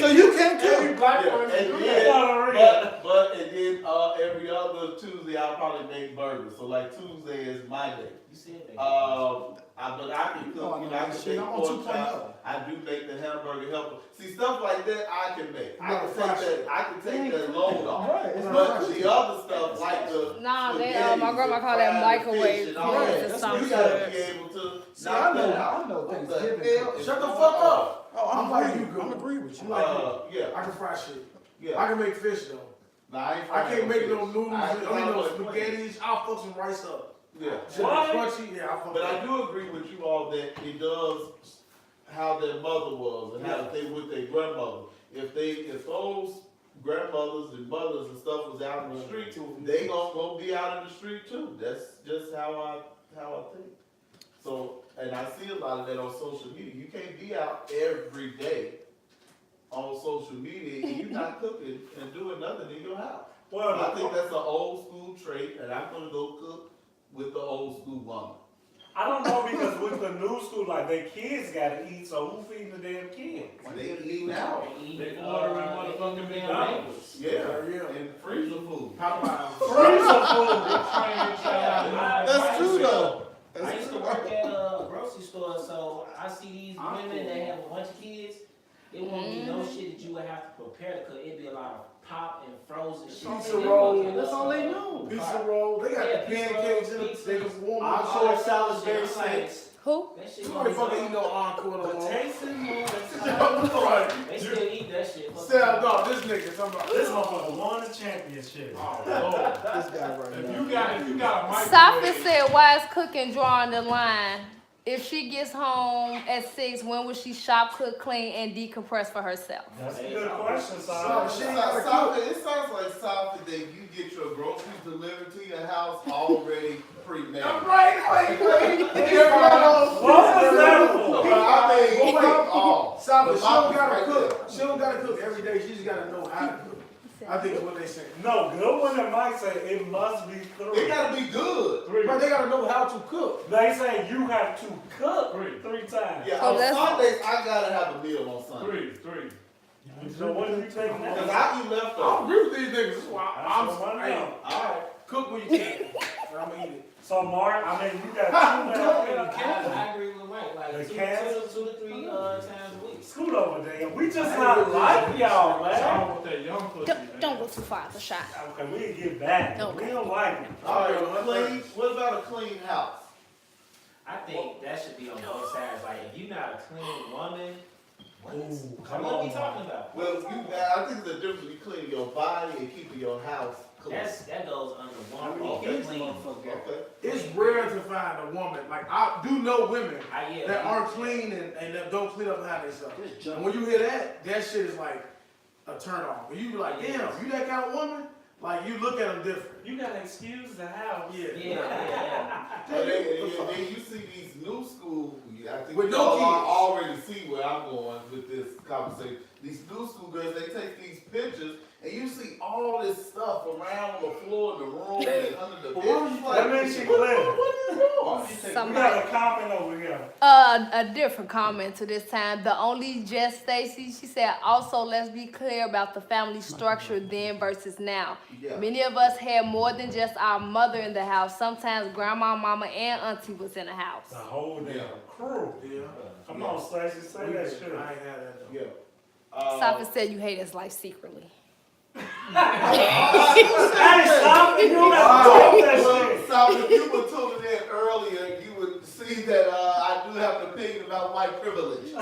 So you can't Every cook. black Yeah, person and do then- that. And then every other Tuesday I'll probably make burgers. So like Tuesday is my day. You said that. But I can cook. Oh, I You know know, I that can shit. make I'm on pork 2.0. chops. I do make the hamburger helper. See, stuff like that I can make. I can take Right. that. I can take that load off. Right. It's not But cooking. the other stuff like the Nah, they spaghettis my grandma and call that fried microwave fish and all food that, or that's something. you gotta be able to See, knock I know, that out. I know What the Thanksgiving. hell cooking. is Shut the going fuck on? up. Oh, I'm I'm agree. good. I'm agree with you. Yeah. I can fry shit. Yeah. I can make fish though. Nah, ain't I can't frying make no fish. noodles. I I mean, fry no with plain. spaghettis. I'll fuck some rice up. Yeah. Shit What? crunchy. Yeah, I'll fuck But it I up. do agree with you all that it does how their mother was and how they with their grandmother. If those grandmothers and mothers and stuff was out in the street, they gonna be out in the street too. That's just how I think. So, and I see a lot of that on social media. You can't be out every day on social media and you're not cooking and doing nothing in your house. Well, I think that's an old school trait, and I'm gonna go cook with the old school woman. I don't know, because with the new school, like, their kids gotta eat, so who feeding the damn kids? They eat out. They ordering motherfucking McDonald's. Yeah, Yeah. and freezer food. Popeyes. Freezer food. That's true though. I That's used to true. work at a grocery store, so I see these women that have a bunch of kids. It won't be no shit that you would have to prepare to cook. It'd be a lot of pop and frozen shit. Pizza roll. That's all they know. Pizza roll. They got Yeah, pizza pancakes roll, in pizza. it. They can warm I'm up. sure salads Shit, very I'm like, sick. Who? that shit Somebody gonna be fucking eat no encore no The more. tasting more Right. They still eat that shit. Still, no, this nigga talking about This motherfucker won the championship. Oh, Lord. This guy right If now. you got a microwave. Sophie said, why is cooking drawing the line? If she gets home at 6, when will she shop, cook, clean, and decompress for herself? That's a good question, So, son. she ain't gotta cook. It sounds like something that you get your groceries delivered to your house already pre-made. Wait. What was that for? I mean, Stop it. She don't gotta Right cook. She don't gotta cook every day. She just gotta know how to cook. I think that's what they say. No, good one that Mike said it must be It three. gotta be good. But they gotta know how to cook. They say you have to cook Three. 3 times. Yeah, So on that's- Sundays I gotta have a meal on Sunday. Three. So what do you think Cause now? I eat I leftovers. agree with these niggas. That's why That's what I hey, know. Alright. cook when you can. And I'm gonna eat it. So Mark, I mean, you got two now. I agree with Mike. Like The two cans? to 3 times a week. Scoot over there. We just not like y'all, man. Y'all want that young pussy, man. Don't go too far, the shot. Okay, we get back. Okay. We don't like it. Alright, clean. What about a clean house? I think that should be on both sides. Like, if you're not a clean woman, Come what are we on, talking about? Well, I think there's a difference between cleaning your body and keeping your house clean. That goes under one I roof. mean, Clean. Okay. It's rare to find a woman. Like I do know women Yeah. that aren't clean and that don't clean up behind themselves. Just And jump. when you hear that shit is like a turn off. When you be like, damn, you that kind of woman? Like you look at them different. You got to excuse the house. Yeah. But then you see these new school, I think With you no all kids. already see where I'm going with this conversation. These new school girls, they take these pictures and you see all this stuff around the floor in the room and under the bed. That means she what clean. is wrong? We Somebody, got a comment over here. a different comment to this time. The only Jess Stacy, she said, also let's be clear about the family structure then versus now. Yeah. Many of us had more than just our mother in the house. Sometimes grandma, mama, and auntie was in the house. The whole damn Yeah. crew. Yeah. Come on, Stacey, say that shit. I ain't had that though. Yeah. Sophie said you hate his life secretly. Hey, stop it. You don't have to talk that Well, shit. so if you were tuning in earlier, you would see that I do have an opinion about white privilege. So,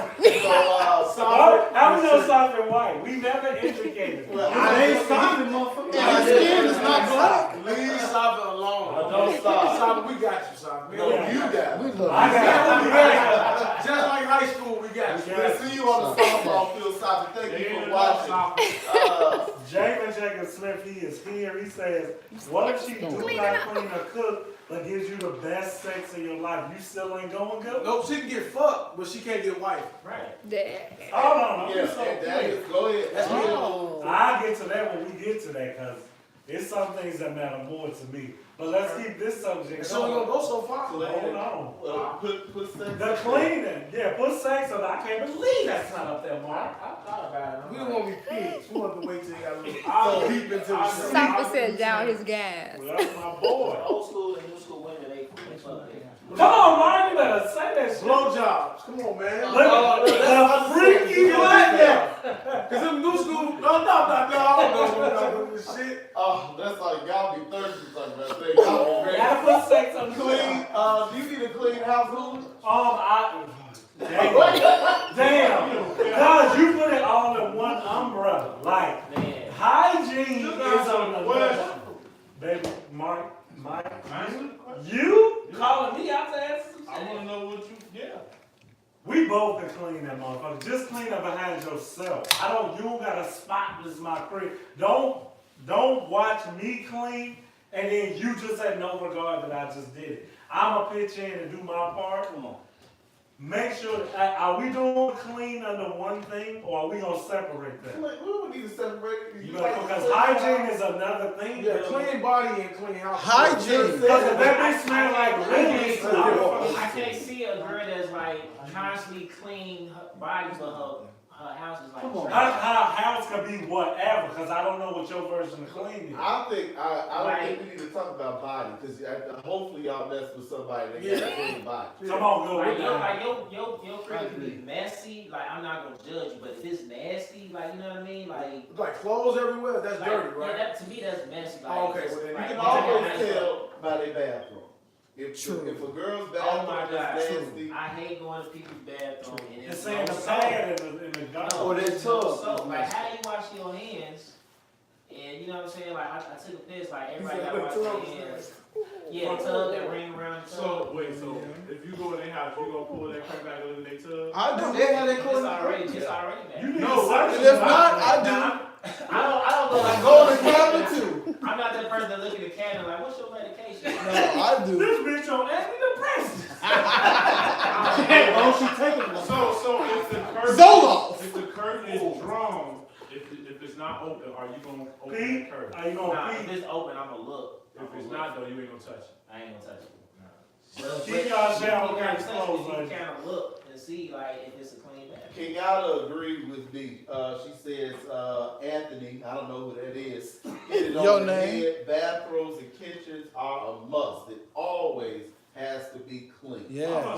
How we know something white? We never indicated. well, I ain't stopping, motherfucker. Yeah, his skin is not black. Leave Saba alone. Don't stop. Saba, we got you, Saba. No, you got it. We love I got Just like high school, we got you. We'll see you on the softball field, Sophie. Thank you for watching. Jamin Jacob Smith, he is here. He says, what if she do not clean or cook, but gives you the best sex in your life? You still ain't going good? Nope, she can get fucked, but she can't get wife. Right. Hold on, Yeah, that is, go ahead. That's I'll get to that when we get to that, because there's some things that matter more to me. But let's keep this subject So we going. gonna go so far. Hold on. Put sex. The cleaning. Yeah, put sex on. I can't believe that's not up there, Mark. I thought about it. We don't want to be pigs. We want to wait till you got a little deep into the shit. Sophie said down his gas. Well, that's my boy. Old school and new school women, they fuck it. Come on, Mark, you better say that shit. Blowjobs. Come on, man. Look, the freaky black. Cause in new school, no, I don't know this shit. Oh, that's like y'all be thirsty talking about that. Y'all be ready. Gotta put sex on the Clean. Do you need a clean house, Hulu? Damn. God, you put it all in one umbrella. Like, Man. hygiene is on the left. Baby, Mike, you calling me out to answer some I shit? want to know what you, yeah. We both can clean that motherfucker. Just clean up behind yourself. You don't got a spot, this is my crib. Don't watch me clean and then you just had no regard that I just did it. I'ma pitch in and do my part. Come on. Make sure, are we doing clean under one thing or are we gonna separate that? We don't need to separate it. Because hygiene is another thing. Yeah, clean body and clean house. Hygiene. Because if that bitch smell like liquid, I can't see a girl that's like constantly clean her body, but her house is like. Her house could be whatever, because I don't know what your version of clean is. I don't think we need to talk about body because hopefully y'all mess with somebody that got a clean body. Come on, go with Like that. your crib can be messy. Like I'm not gonna judge you, but if it's nasty, like you know what I mean, Like clothes everywhere, that's like, dirty, right? Yeah, to me that's messy. Like, Oh, okay, well then You like, can like, always like, tell by their bathroom. If a girl's Oh my bathroom God! is nasty, I hate going to people's bathroom and It's it's saying no the soap. pad in the gun. Or that there's no tub. soap. Like how do you wash your hands? And you know what I'm saying? Like I took a piss. Like everybody got to wash their hands. Yeah, the tub that ring around the tub. So, wait, so if you go in their house, you gonna pull that crap back in their tub? I do. They have that It's clean. already You bad. need No, to search And it if not, out. I do. I don't go I like go in the cabinet too. I'm not that person that look at the cabinet like, what's your medication? No, I do. This bitch on antidepressants. Oh, she taking one. So if the curtain, Zoloft. if the curtain is drawn, if it's not open, are you gonna open the Pete, curtain? are you Nah, gonna if pee? it's open, I'm gonna look. If it's not though, you ain't gonna touch it. I ain't gonna touch it. Keep y'all down You with gotta these touch it, clothes, you like. kind of look and see like if it's a clean bathroom. Kenyatta agreed with me. She says, Anthony, I don't know who that is. Hit it on Your the name? head. Bathrooms and kitchens are a must. It always has to be clean. Yeah.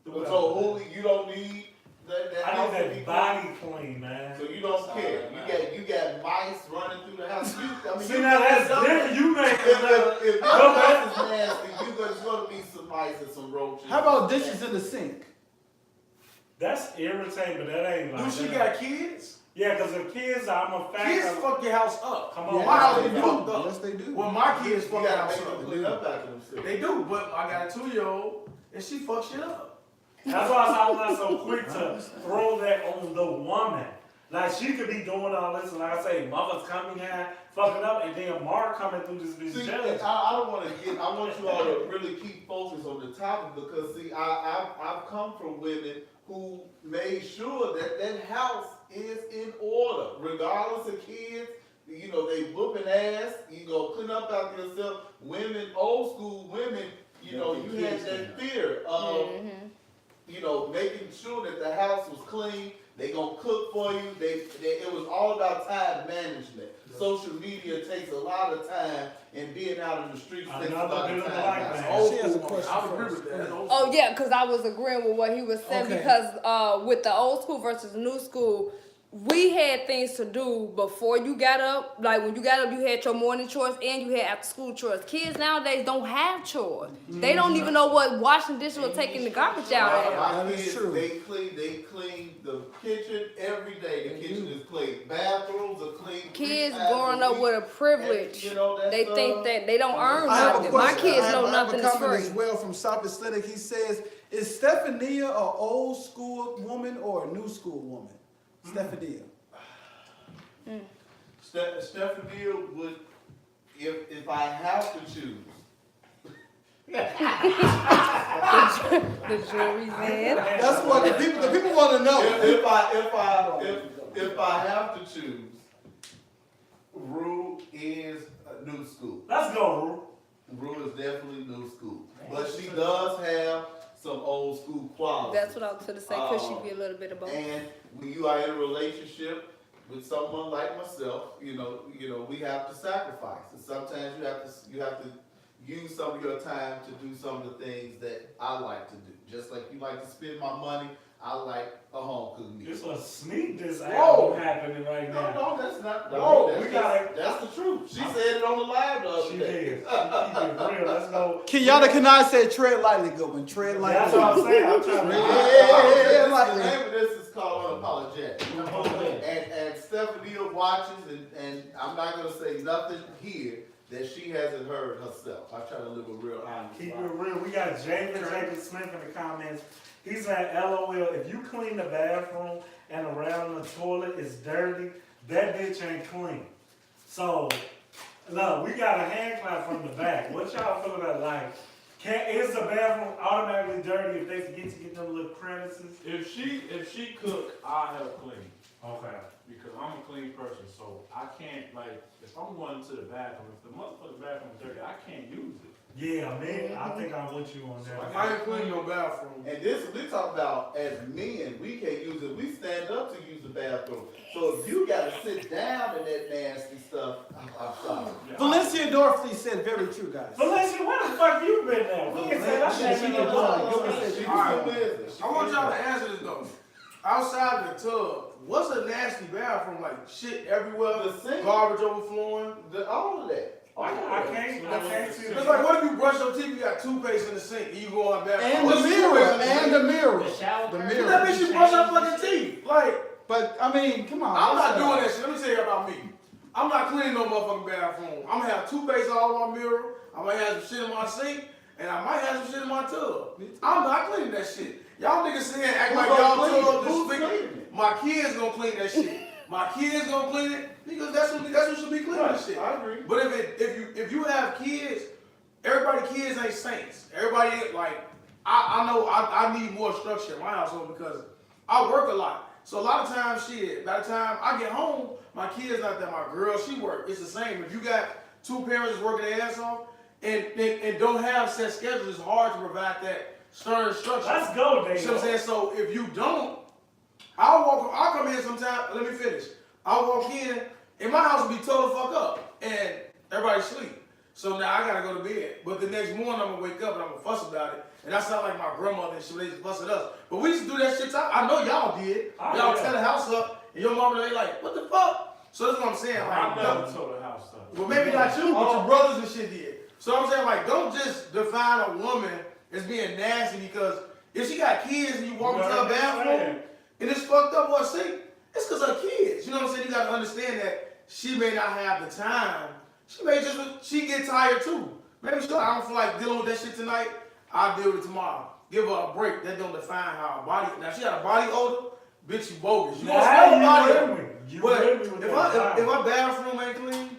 So Holy, you don't need that I house need to be that body clean, man. So you don't care. You got mice running through the house. See, now that's different. You make If your Go back. house is nasty, there's going to be some mice and some roaches. How about dishes in the sink? That's irritating, but that ain't like Do she that. got kids? Yeah, because if kids, I'm a Kids factor. fuck your house up. Come Yeah, on, My house they is do. fucked up. Yes, they do. Well, my kids You fuck your got house to make them up. clean up after themselves. They do, but I got a 2-year-old and she fucks shit up. That's why I'm not so quick to throw that on the woman. Like, she could be doing all this, and like I say, mother's coming here, fucking up, and then Mark coming through this bitch See, jealous. I don't want to get. I want you all to really keep focused on the topic because see, I've come from women who made sure that that house is in order, regardless of kids. You know, they whooping ass. You go clean up after yourself. Women, old school women. You know, you had that fear of, you know, making sure that the house was clean. They gonna cook for you. It was all about time management. Social media takes a lot of time, and being out in the streets takes a lot of time. She has a question I would agree first. with that. Oh yeah, because I was agreeing with what he was saying Okay. because with the old school versus the new school, we had things to do before you got up. Like when you got up, you had your morning chores and you had after school chores. Kids nowadays don't have chores. They don't even know what washing dishes or taking the garbage out is. My That is kids, true. they clean the kitchen every day. The kitchen is clean. Bathrooms are clean. Kids 3 times growing a up week. with a privilege. And, you know, that's, They think that they don't earn I have a nothing. My question. kids I know have a nothing is comment free. as well from South Aesthetic. He says, Is Stephania an old school woman or a new school woman? Stephania. Stephanie would, if I have to choose. The jury's in. That's what the people want to know. If I have to choose, Rue is a new school. Let's go, Rue. Rue is definitely new school, but she does have some old school qualities. That's what I was gonna say. Could she be a little bit of both? And when you are in a relationship with someone like myself, you know, we have to sacrifice. And sometimes you have to use some of your time to do some of the things that I like to do. Just like you like to spend my money, I like a home cooked meal. It's a sneak this Whoa. album happening right now. No, that's not. Whoa, That's the truth. She said it on the live the other She day. did. She keep it real. Let's go. Kenyatta Kanai said tread lightly, good one. Tread lightly. That's what I'm saying. I'm trying to. Yeah, The lightly. name of this is called Unapollagetic. And Stephanie watches, and I'm not gonna say nothing here that she hasn't heard herself. I try to live a real honest Keep life. it real. We got Jacob Smith in the comments. He said, LOL, if you clean the bathroom and around the toilet is dirty, that bitch ain't clean. So, look, we got a hand clap from the back. What y'all feel about like? Is the bathroom automatically dirty if they forget to get them little crevices? If she cook, I help clean. Okay. Because I'm a clean person, so I can't, like, if I'm going to the bathroom, if the motherfucking bathroom is dirty, I can't use it. Yeah, man, I think I'm with you on that. I ain't clean your bathroom. And this, we talk about as men, we can't use it. We stand up to use the bathroom. So if you gotta sit down in that nasty stuff, I'm sorry. Yeah, Valencia Dorothy said very true, guys. Valencia, where the fuck you been at? We ain't said that She shit. been in the doing book. it. She Alright. was business. I want y'all to answer this though. Outside the tub, what's a nasty bathroom? Like shit everywhere, The sink. garbage overflowing. All of that. I can't see It's that. like, what if you brush your teeth, you got toothpaste in the sink, and you go on the bathroom? And the What's mirror. toothpaste in the And sink? the mirror. The shower The curtain. mirror. That makes you brush up fucking teeth. Like, But I mean, come on. I'm not let's, doing that shit. Let me tell you about me. I'm not cleaning no motherfucking bathroom. I'm gonna have toothpaste all over my mirror. I might have some shit in my sink, and I might have some shit in my tub. I'm not cleaning that shit. Y'all niggas sit here and act Who's like gonna y'all clean it? tub Who's this cleaning big. it? My kids gonna clean that shit. My kids gonna clean it because that's who should be cleaning this shit. I agree. But if you have kids, everybody kids ain't saints. Everybody like I know I need more structure in my household because I work a lot. So a lot of times shit, by the time I get home, my kid's not there. My girl, she work. It's the same. If you got two parents working their ass off and don't have set schedules, it's hard to provide that stern structure. Let's go, You Dave. see what I'm saying? So if you don't, I'll come in sometime, let me finish. I'll walk in, and my house will be total fuck up, and everybody sleep. So now I gotta go to bed. But the next morning I'm gonna wake up and I'm gonna fuss about it. And I sound like my grandmother and she used to fuss at us. But we used to do that shit. I know y'all did. Oh, Y'all yeah. tear the house up, and your mama they like, what the fuck? So that's what I'm saying. I Like, never told the house stuff. well, maybe not you, but your brothers and shit did. So I'm saying, like, don't just define a woman as being nasty because if she got kids and you walk into her bathroom and it's fucked up or sick, it's because her kids. You know what I'm saying? You got to understand that she may not have the time. She get tired too. Maybe I don't feel like dealing with that shit tonight. I'll deal with it tomorrow. Give her a break. That don't define how her body. Now, she got a body odor, bitch, you bogus. You gonna smell a body odor. But if my bathroom ain't clean,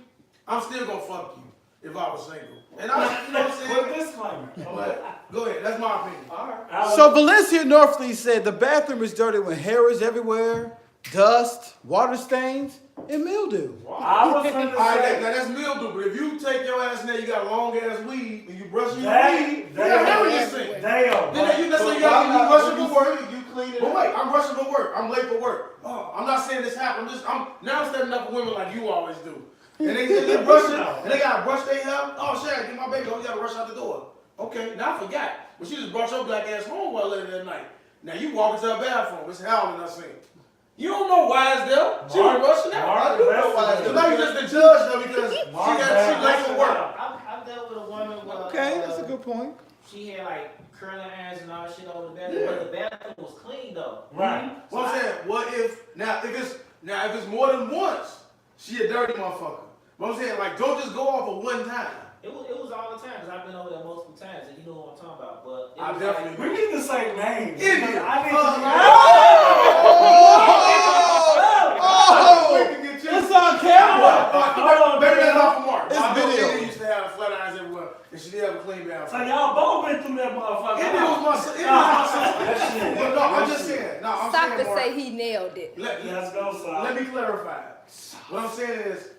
I'm still gonna fuck you if I was single. And I, you know what I'm saying? With disclaimer. But go ahead, that's my opinion. All right. So Valencia Northley said the bathroom is dirty when hair is everywhere, dust, water stains, and mildew. I was gonna All right, say now that's mildew, but if you take your ass in there, you got a long ass weed, and you brush your That- weed, you that- got hair in your sink. damn. Then you So you rushing for work. You clean it But up. wait, I'm rushing for work. I'm late for work. Oh, I'm not saying this happened. I'm now standing up for women like you always do. And they brushing, and they gotta brush their hair. Oh shit, I gotta get my baby. Oh, you gotta rush out the door. Okay, now I forgot. But she just brought your black ass home while later that night. Now you walk into her bathroom. It's howling. I seen. You don't know why it's there. She was rushing out. Mark I do know why it's there. Now you just the judge though because she late for work. I've dealt with a woman with Okay, that's a good point. she had like curling irons and all that shit over the bathroom, but the bathroom was clean though. Right. So What I'm saying, what if now if it's more than once, she a dirty motherfucker. But I'm saying, like, don't just go off of one time. It was all the time because I've been over there multiple times and you know what I'm talking about. But it I was definitely We need to say names. India. I need It's on camera. Maybe that's off of Mark. It's I know video. India used to have flat irons everywhere, and she did have a clean to. So bathroom. y'all both been through that motherfucker. India was my sister. That shit. But no, I'm just saying. No, I'm Stop saying, to Mark, say he nailed it. Let's go, son. let me clarify. What I'm saying is,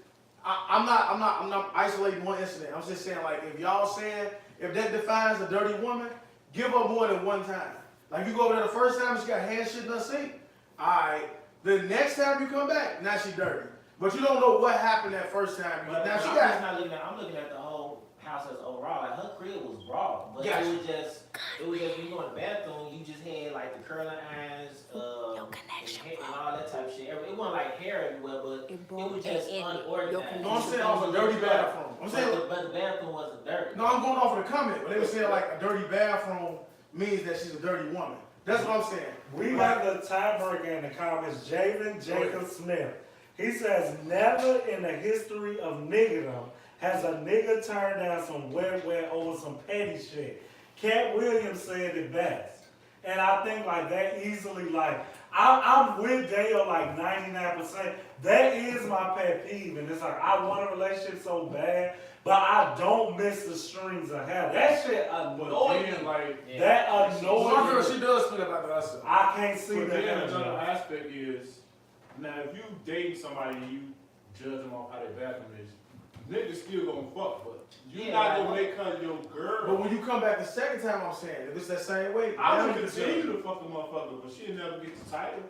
I'm not isolating one incident. I'm just saying, like, if y'all saying, if that defines a dirty woman, give her more than one time. Like, you go over there the first time, she got hand shit in her sink. All right. The next time you come back, now she dirty. But you don't know what happened that first time. But Now she I'm got. just not looking at. I'm looking at the whole house as overall. Like her crib was broad, but Yes. it was just when you go in the bathroom, you just had like the curling irons, and all that type of shit. It wasn't like hair everywhere, but it was just unorganized. No, I'm saying off a dirty bathroom. I'm saying, But the bathroom wasn't dirty. no, I'm going off of the comment. But they were saying like a dirty bathroom means that she's a dirty woman. That's what I'm saying. We got the tiebreaker in the comments, Javen Jacob Smith. He says, never in the history of niggerdom has a nigga turned down some wet over some petty shit. Cat Williams said it best. And I think like that easily, like, I'm with Dale like 99%. That is my pet peeve. And it's like, I want a relationship so bad, but I don't miss the strings of hair. That shit But annoys then, me. like, That My girl, annoys she me. does feel about the herself. I can't see but that. then another aspect is, now if you dating somebody and you judge them off how their bathroom is, niggas still gonna fuck, but you not gonna make her your girl. But when you come back the second time, I'm saying, if it's that same way, I now would you can continue tell. to fuck a motherfucker, but she'll never get the title.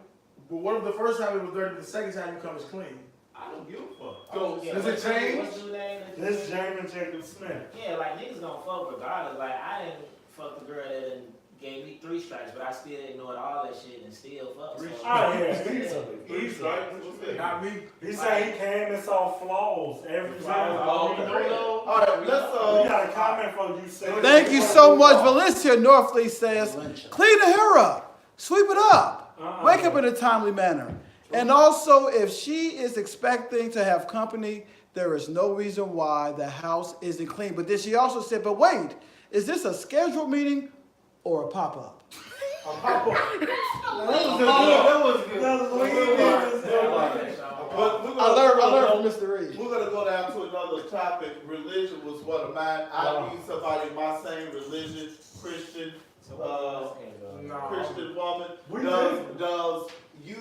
But what if the first time it was dirty, the second time you come is clean? I don't give a fuck. So, Yeah, does it change? What's the name? This Javen Jacob Smith. Yeah, like niggas gonna fuck regardless. Like I didn't fuck the girl that done gave me 3 strikes, but I still ignored all that shit and still fuck. Three So- Oh yeah, Three easily. strikes, what's that? Not me. He said he came and saw flaws every time. Oh, okay. All right, let's We got a comment from you saying. Thank you so much. Valencia Northley says, clean the hair up, sweep it up, wake up in a timely manner. And also, if she is expecting to have company, there is no reason why the house isn't clean. But then she also said, but wait, is this a scheduled meeting or a pop-up? But we're I learned gonna from Mr. Reed. We're gonna go down to another topic. Religion was one of mine. I need somebody in my same religion, Christian, Christian woman. Does you?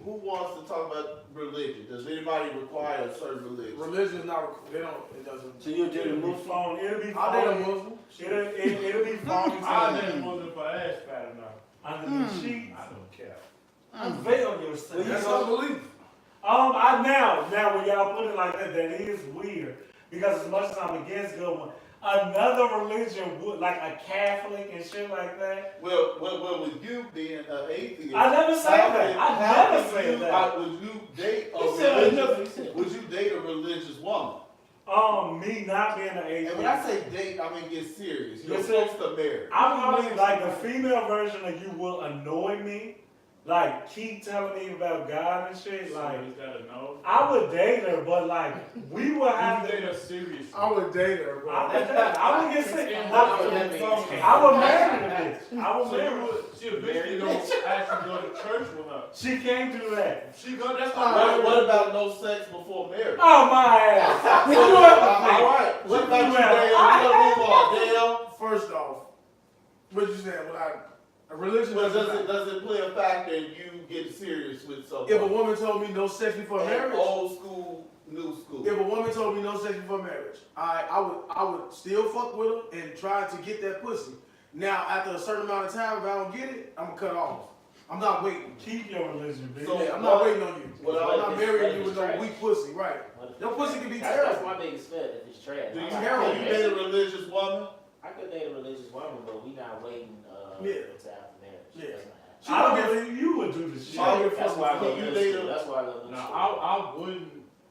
Who wants to talk about religion? Does anybody require a certain religion? Religion is not, they don't, it doesn't. So you did a It'll be move. phone. It'll be I date a phone. Muslim. It'll be phone. I didn't want if I asked fat enough. Under the sheet. I don't care. Unveil yourself. That's unbelief. Now when y'all put it like that, that is weird. Because as much as I'm against good one, another religion would, like a Catholic and shit like that. Well, with you being an atheist, I never say that. I never say that. Would you date a He said religious? Would you date a religious woman? Me not being an And atheist. when I say date, I mean get serious. You're Yes, supposed to marry. I'm honestly like the female version of you will annoy me. Like keep telling me about God and shit. Like You gotta know. I would date her, but like we would have You to. date her seriously. I would date her, bro. I would get sick. And I would marry the bitch. I would So marry you her. would, she eventually gonna actually go to church with her. She can't do that. She go, that's What about no sex before marriage? Oh my ass. All right. What about you, Dale? We're gonna move on. Dale, First off, what you saying? A religion well, doesn't. does it play a factor in you getting serious with someone? If a woman told me no sex before And marriage, old school, new school. if a woman told me no sex before marriage, I would still fuck with her and try to get that pussy. Now, after a certain amount of time, if I don't get it, I'm gonna cut off. I'm not waiting. Keep your religion, bitch. So- Yeah, I'm not waiting on you. Well, I'm not marrying you it's with no trash. weak pussy, right? Your pussy can be That's terrible. my biggest fear if it's trash. Do you, Harold, can you date a religious woman? I could date a religious woman, but we not waiting Yeah. until after marriage. Yeah. That's not happening. She I don't don't get believe you would do the shit. Oh, That's why I go Can you middle date school. a- That's why I go middle Now, school.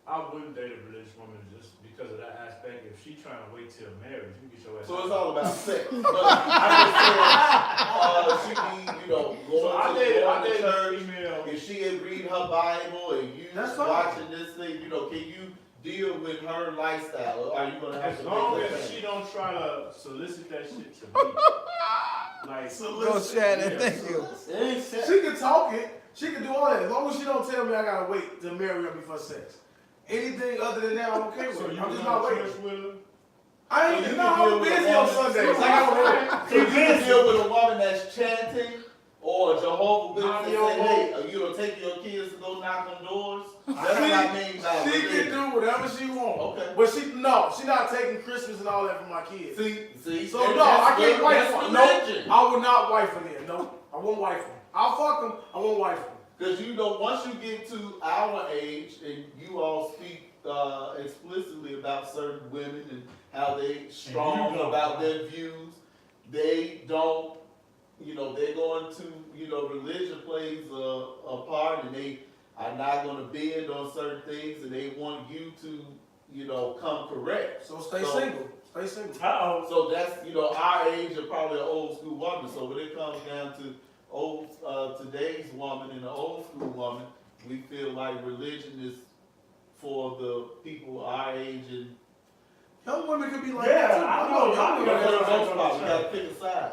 I wouldn't date a religious woman just because of that aspect. If she trying to wait till marriage, you get your ass. So it's all about sex. But I'm just saying, she be, going So I to dated going to a church. female. If she had read her Bible and you That's fine. watching this thing, can you deal with her lifestyle, or are you gonna have As to long make as that she don't try to solicit that shit to me. Like, Go Shannon, thank you. She can talk it. She can do all that. As long as she don't tell me I gotta wait to marry her before sex. Anything other than that, I'm okay with. so it. you I'm was just on not church waiting. with her? I So ain't you no, can deal I'm with a busy on woman- Sundays. I gotta work. So you can deal with a woman that's chanting or a Jehovah's Witness and say, hey, are you gonna take your kids to go knock on doors? That's what I mean by She religion. can do whatever she wants. Okay. But she not taking Christmas and all that from my kids. See, So and no, I that's can't good- wife that's her. No, religion. I will not wife her then. No, I won't wife her. I'll fuck them. I won't wife them. Because you know, once you get to our age and you all speak explicitly about certain women and how they strong don't. about their views, they don't, they're going to, religion plays a part, and they are not going to bend on certain things, and they want you to, come correct. So stay single. Stay single. Uh-oh. So that's, our age of probably an old school woman. So when it comes down to today's woman and the old school woman, we feel like religion is for the people our age and Young women could be like Yeah, that too. I know. Young for women the that's like most part, that. we gotta pick a side.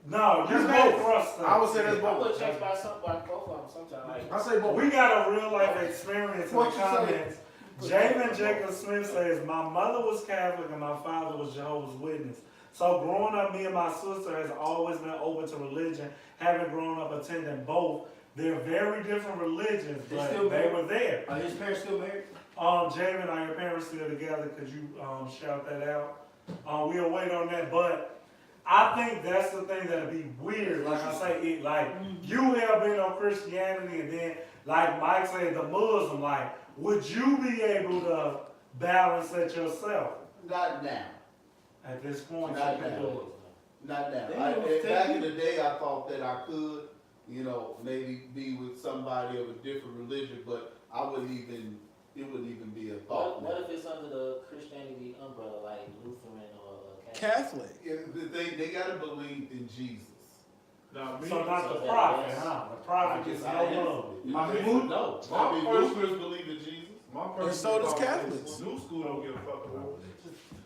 No, That's you both. both trust I would say that's I both. would change by both of them sometimes. Like, I say both. We got a real life experience in the What you say? comments. Jamin Jacob Smith says, my mother was Catholic and my father was Jehovah's Witness. So growing up, me and my sister has always been open to religion, having grown up attending both. They're very different religions, They but still they married? were there. Are his parents still married? Jamin, are your parents still together? Could you shout that out? We'll wait on that, but I think that's the thing that'll be weird. Like I say, you have been on Christianity, and then, like Mike said, the Muslim, like, would you be able to balance it yourself? Not now. At this point, Not you can now. do it. Not now. They I, don't and back take in the day, I thought that I could, maybe be with somebody of a different religion, but it wouldn't even be a thought. what if it's under the Christianity umbrella, like Lutheran or Catholic. Yeah, they gotta believe in Jesus. Now, me, So not So the that- prophet, yes. huh? The prophet is no love. No. My I mean, first- Lutherans believe in Jesus. my And so does personal Catholics. New school don't give a fuck about religion.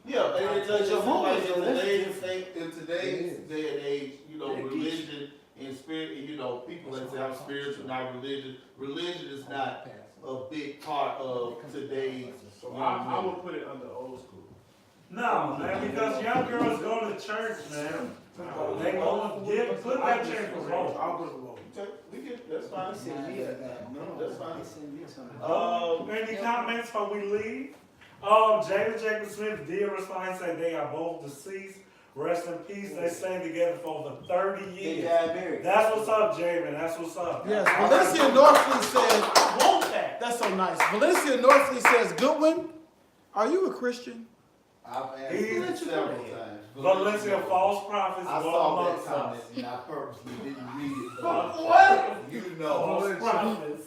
Yeah, and it does Your just home like is in religious. today's day and age, Yeah, religion and spirit, people that say I'm spiritual, not religious. Religion is not a big part of today's So young I men. would put it under old school. No, man, because young girls go to church, man. They go put that check for both. I'll put it both. Okay, we get, that's fine. That's fine. Any comments before we leave? Jamin Jacob Smith did respond and said they are both deceased. Rest in peace. They stayed together for over 30 They years. got married. That's what's up, Jamin. That's what's up. Yes, Valencia Northley said, Want that? that's so nice. Valencia Northley says, Goodwin, are you a Christian? I've asked He's- it several times. Valencia, false prophets, I dwell saw that amongst comment us. and I purposely didn't read it. but What? You know. False prophets.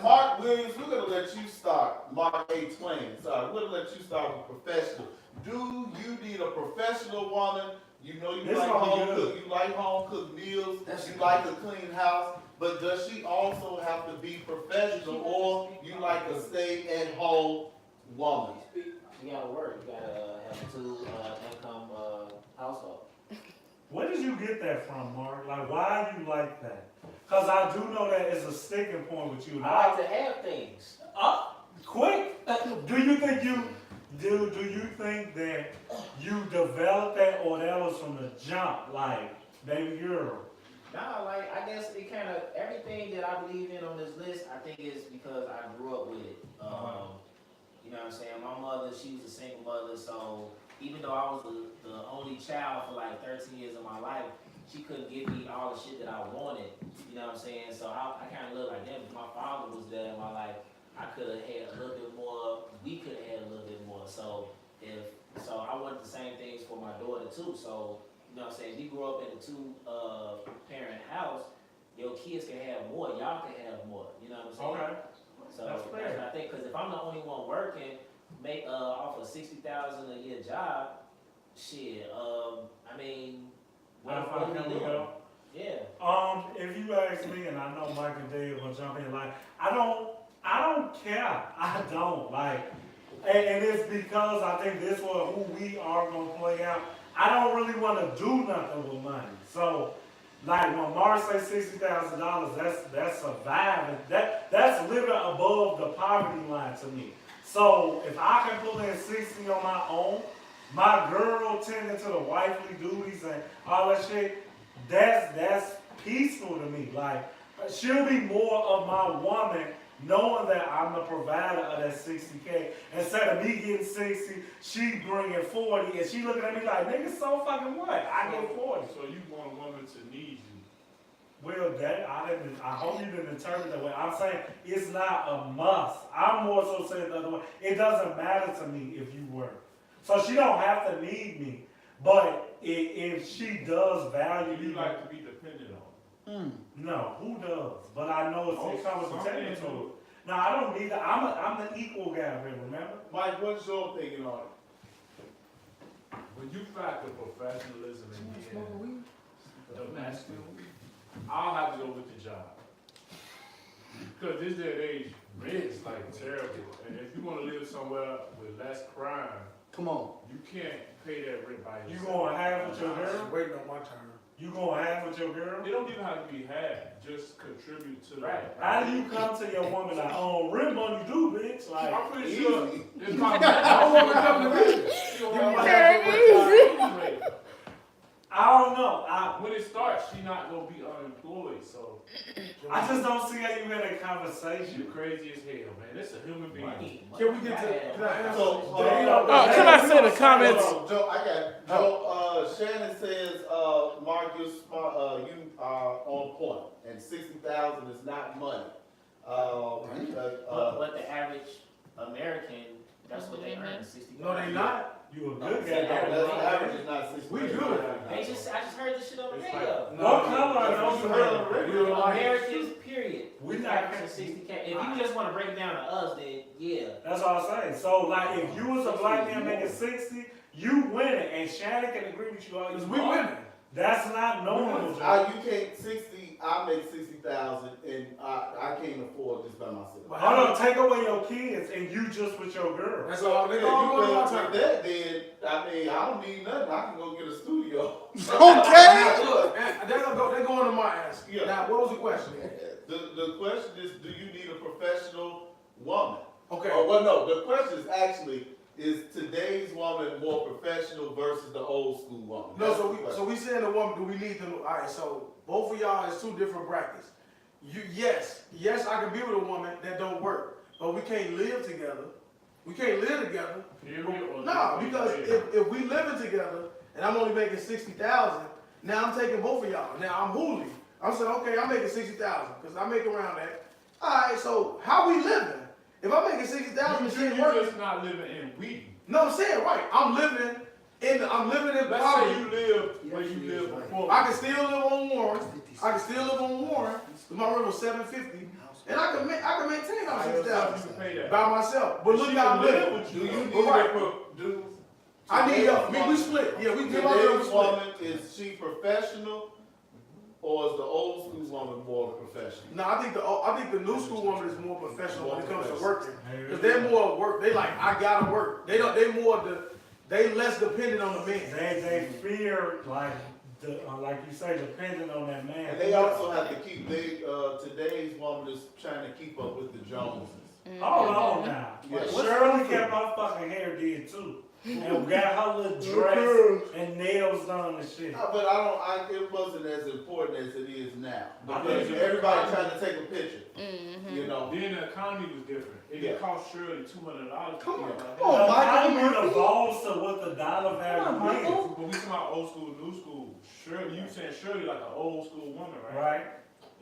Mark Williams, we're gonna let you start. Mark A. Twain, sorry, we're gonna let you start with professional. Do you need a professional woman? You know you This like gonna be home good. cook, you like home cooked meals, That's you good. like a clean house, but does she also have to be professional, or you like a stay-at-home woman? you gotta work, you gotta have a two-income household. Where did you get that from, Mark? Like, why you like that? Because I do know that it's a sticking point with you. I like to have things. Quick, do you think that you developed that, or that was from the jump, like, baby girl? Nah, like, I guess it kind of, everything that I believe in on this list, I think is because I grew up with it. You know what I'm saying? My mother, she was a single mother, so even though I was the only child for like 13 years of my life, she couldn't give me all the shit that I wanted. You know what I'm saying? So I kind of looked like that. If my father was there in my life, I could have had a little bit more. We could have had a little bit more. So I wanted the same things for my daughter too. So you know what I'm saying? We grew up in a two-parent house. Your kids can have more. Y'all can have more. You know what I'm saying? Okay. So That's that's fair. what I think. Because if I'm the only one working, make off a $60,000 a year job, shit. I mean, How what far are can we we doing? go? Yeah. If you ask me, and I know Mike and Dave will jump in, like, I I don't care. I don't like, and it's because I think this was who we are gonna play out. I don't really want to do nothing with money. So, like when Mars say $60,000, that's surviving. That's living above the poverty line to me. So if I can pull in 60 on my own, my girl tending to the wifely duties and all that shit, that's peaceful to me. Like she'll be more of my woman knowing that I'm the provider of that 60K. Instead of me getting 60, she bringing 40, and she looking at me like, nigga, so fucking what? I get 40. So you want a woman to need you? Well, I hope you didn't interpret that way. I'm saying it's not a must. I'm more so saying the other way. It doesn't matter to me if you work. So she don't have to need me. But if she does value You me, like to be dependent on? no, who does? But I know it comes with Some men technical. do. No, I don't need that. I'm the equal guy here, remember? Mike, what's your opinion on it? When you factor professionalism in the masculine, I'll have to go with the job. Because this day and age, rent's like terrible. And if you want to live somewhere with less crime, Come on. you can't pay that rent by You yourself. going half with your I'm girl? waiting on my turn. You going half with your girl? It don't even have to be half. Just contribute to Right. How do you come to your woman like, oh, rent money do, bitch? Like, I'm pretty sure Easy. it's my I want to come to me. I don't know. When it starts, she not gonna be unemployed. So I just don't see how you in a you conversation. crazy as hell, man. It's a human being. Money. Can we get to? Can I answer? Can I say the comments? Joe, I got Joe. Shannon says, Mark, you're smart. You are on point, and 60,000 is not money. But the average American, that's what they earn, 60. No, they not. You a No, good that's guy. average is not 60. We good. I just heard this shit on the It's radio. What color are That's those what you heard on the men? radio. Americans, period. We We not- averaging 60K. If you just want to break it down to us, then yeah. That's all I'm saying. So, like, if you was a black man making 60, you winning, and Shannon can agree with you all you Cause we want. winning. That's not normal, Joe. You can't 60. I make 60,000, and I can't afford this by myself. But Hold on, take away your kids, and you just with your girl. That's all. If They all you go to my with turn. that, then I don't need nothing. I can go get a studio. Okay. Look, and they're going to my ass. Yeah. Now, what was the question? The question is, do you need a professional woman? Okay. Well, no. The question is actually, is today's woman more professional versus the old school woman? No, That's so the we question. saying the woman. Do we need to? All right. So both of y'all is two different brackets. Yes, I can be with a woman that don't work, but we can't live together. We can't live together. No, because if we living together and I'm only making 60,000, now I'm taking both of y'all. Now I'm hooling. I'm saying, okay, I'm making 60,000 because I make around that. All right, so how we living? If I'm making 60,000 and she ain't You're working, just not living in Wheaton. no, I'm saying right. I'm living in Let's poverty. say you live where you lived before. I can still live on Warren. I can still live on Warren. My rent was $750, and I can maintain on You 6,000 can pay that. by myself. But look She how I'm can live living. with Do you. you need Right. do I need help. today's We split. Yeah, we give our Today's we split. woman, is she professional, or is the old school woman more professional? No, I think the new school woman is more professional when it comes to working. Cause they're more work. They like I gotta work. They less dependent on the man. They fear, like you say, depending on that man. And they also have to keep, today's woman is trying to keep up with the Joneses. Hold on now. Yeah. Shirley kept her fucking hair did too. And got her little dress and nails done and shit. But it wasn't as important as it is now. I Because think everybody trying to take a picture, Mm-hmm. you know? Then the economy was different. It Yeah. cost Shirley $200. Come on. Yeah. Come on, Michael Michael Murphy. evolves to what the dollar value is. But we talking about old school, new school. Shirley, you saying Shirley like an old school woman, right? Right?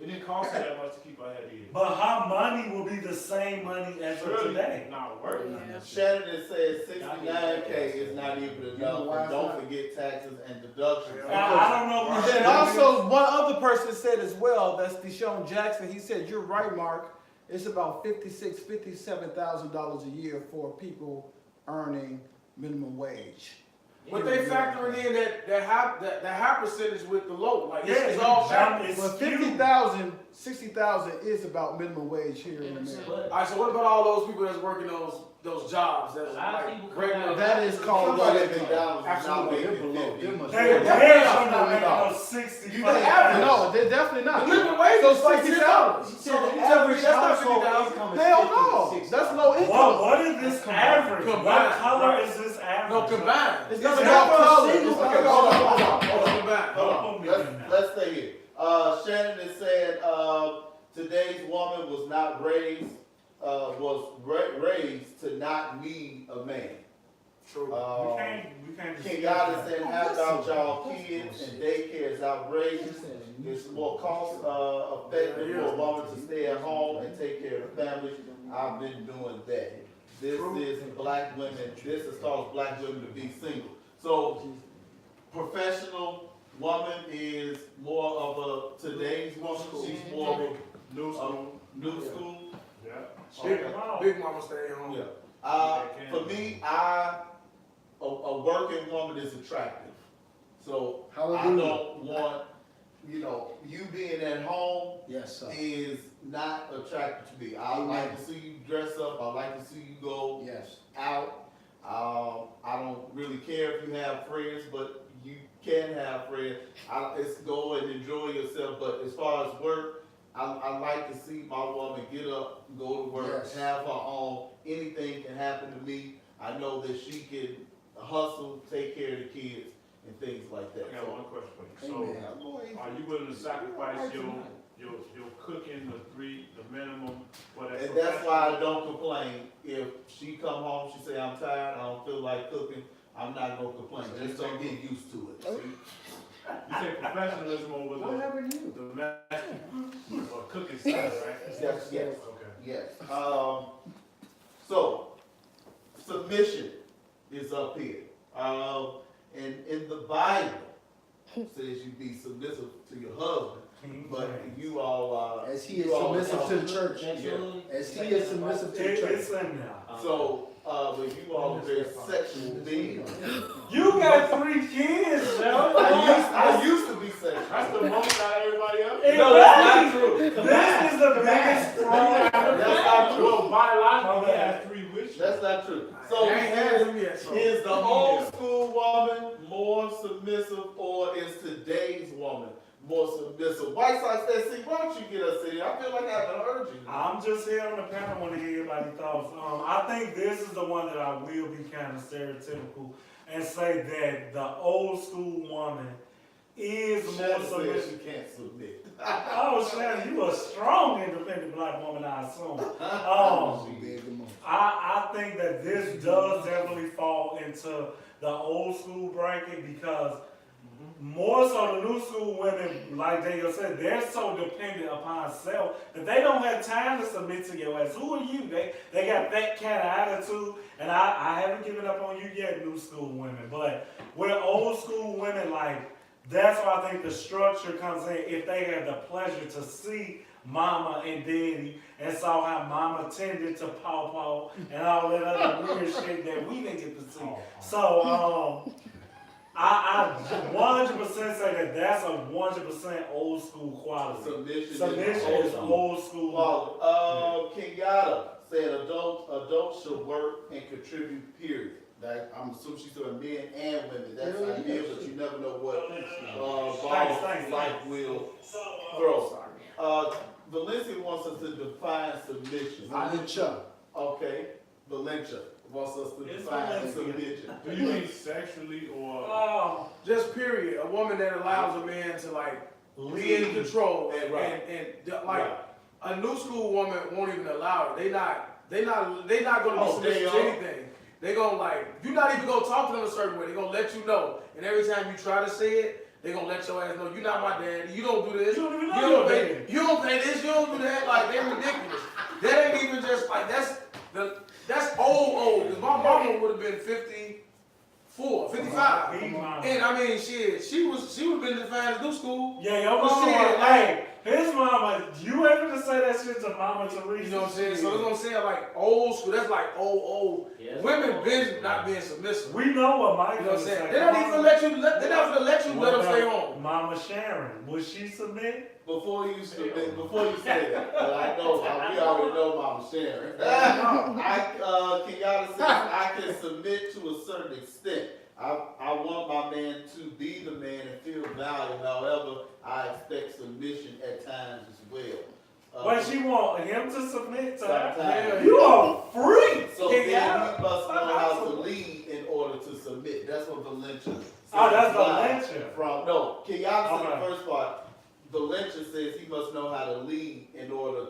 It didn't cost her that much to keep her head in. But her money will be the same money as of Shirley today. not working. Shannon has said 69K is not even enough, and don't forget taxes and deductions. I don't know And if then also, one other person said as well, that's Deshaun Jackson, he said, you're right, Mark, it's about $57,000 a year for people earning minimum wage. But they factoring in that high percentage with the low. Like Yeah, it's all factored. it's But few. 50,000, 60,000 is about minimum wage here in America. But All right, so what about all those people that's working those jobs? That's a lot of like people come regular. out. That is called Somebody what? at McDonald's is not Absolutely. making They're 50. below. They're Yeah, definitely yeah, making yeah. those 60. You the average. No, they're definitely not. The living wage is like $10. So the average that's not household $50,000. income is Hell 50 no, to 60. that's low income. What is this average? What Combined. color Right. is this average? No, combined. It's not about color. It's not Okay, about hold color. on. Combined. Hold on. Let's stay here. Shannon is saying today's woman was not raised raised to not need a man. True. We can't King God is saying, how about y'all kids and daycare is outrageous. It's more cost effective for a woman to stay at home and take care of the family. I've been doing that. This is black women. This has caused black women to be single. So professional woman is more of a today's woman. She's more of a New school. new school. Yeah. Big mama stay at home. Yeah. For me, a working woman is attractive. So I Hallelujah. don't want, you being at home Yes, sir. is not attractive to me. I like to see you dress up. I like to see you go Yes. out. I don't really care if you have friends, but you can have friends. It's go and enjoy yourself. But as far as work, I like to see my woman get up, go to work, Yes. have her own. Anything can happen to me. I know that she can hustle, take care of the kids, and things like that. I got So, one question for you. Amen. So, are you willing to sacrifice your cooking the minimum for that? and that's why I don't complain. If she come home, she say, I'm tired, I don't feel like cooking, I'm not gonna complain. Just don't get used to it. See? You say professionalism over What happened to you? the domestic or cooking side, right? Yes, yes, Okay. yes. So, submission is up here. And in the Bible, it says you be submissive to your husband, but you all As he is submissive to the church. Absolutely. As he is submissive to the church. It's in there. So, but you all are very sexual beings. You got 3 kids, Joe. I used to be sexual. That's the most out of everybody else. No, that's not true. This is the biggest problem. That's not true. Well, biologically, he has 3 wishes. That's not true. So, I ain't had them yet, so. is the old school woman more submissive, or is today's woman more submissive? White Sox said, see, why don't you get us in here? I feel like I haven't heard you. I'm just here on the panel. I want to hear everybody's thoughts. I think this is the one that I will be kind of stereotypical and say that the old school woman is more Shannon says submissive. she can't submit. Oh, Shannon, you a strong, independent black woman, I assume. I think that this does definitely fall into the old school bracket because more so the new school women, like Daniel said, they're so dependent upon self that they don't have time to submit to your ass. Who are you? They got that kind of attitude, and I haven't given up on you yet, new school women. But with old school women, like, that's why I think the structure comes in. If they had the pleasure to see mama and daddy and saw how mama tended to paw and all that other weird shit that we didn't get to see. So, I 100% say that that's a 100% old school quality. Submission is old school. Quality. Kenyatta said adults should work and contribute, period. I'm assuming she's doing men and women. That's the idea, but you never know what life will throw. Valencia wants us to define submission. Valencia. Okay, Valencia wants us to define submission. Do you mean sexually or? Just period. A woman that allows a man to be in control and a new school woman won't even allow it. They not gonna be submissive to anything. They gonna you're not even gonna talk to them a certain way. They gonna let you know. And every time you try to say it, they gonna let your ass know you're not my daddy. You don't do this. You don't even know your daddy. You don't pay this. You don't do that. They're ridiculous. That ain't even just that's old. Cause my mama would have been 54, 55. And I mean, she would have been defined as new school. Yeah, your But mama, shit, hey, His mama, you able to say that shit to Mama Teresa? You know what I'm saying? So that's what I'm saying, like old school, that's like old. Yeah, Women been not being submissive. We know what Mike You know what I'm is saying? saying. They're not even gonna let you, they're not gonna let you let them stay home. Mama Sharon, would she submit? Before you say that, well, I know, we already know Mama Sharon. Can y'all say I can submit to a certain extent. I want my man to be the man and feel valued. However, I expect submission at times as well. But she want him to submit to her? Sometimes. You a freak! So then you must know how to lead in order to submit. That's what Valencia says. Oh, that's Valencia. No, Kenyatta said Okay. the first part. Valencia says he must know how to lead in order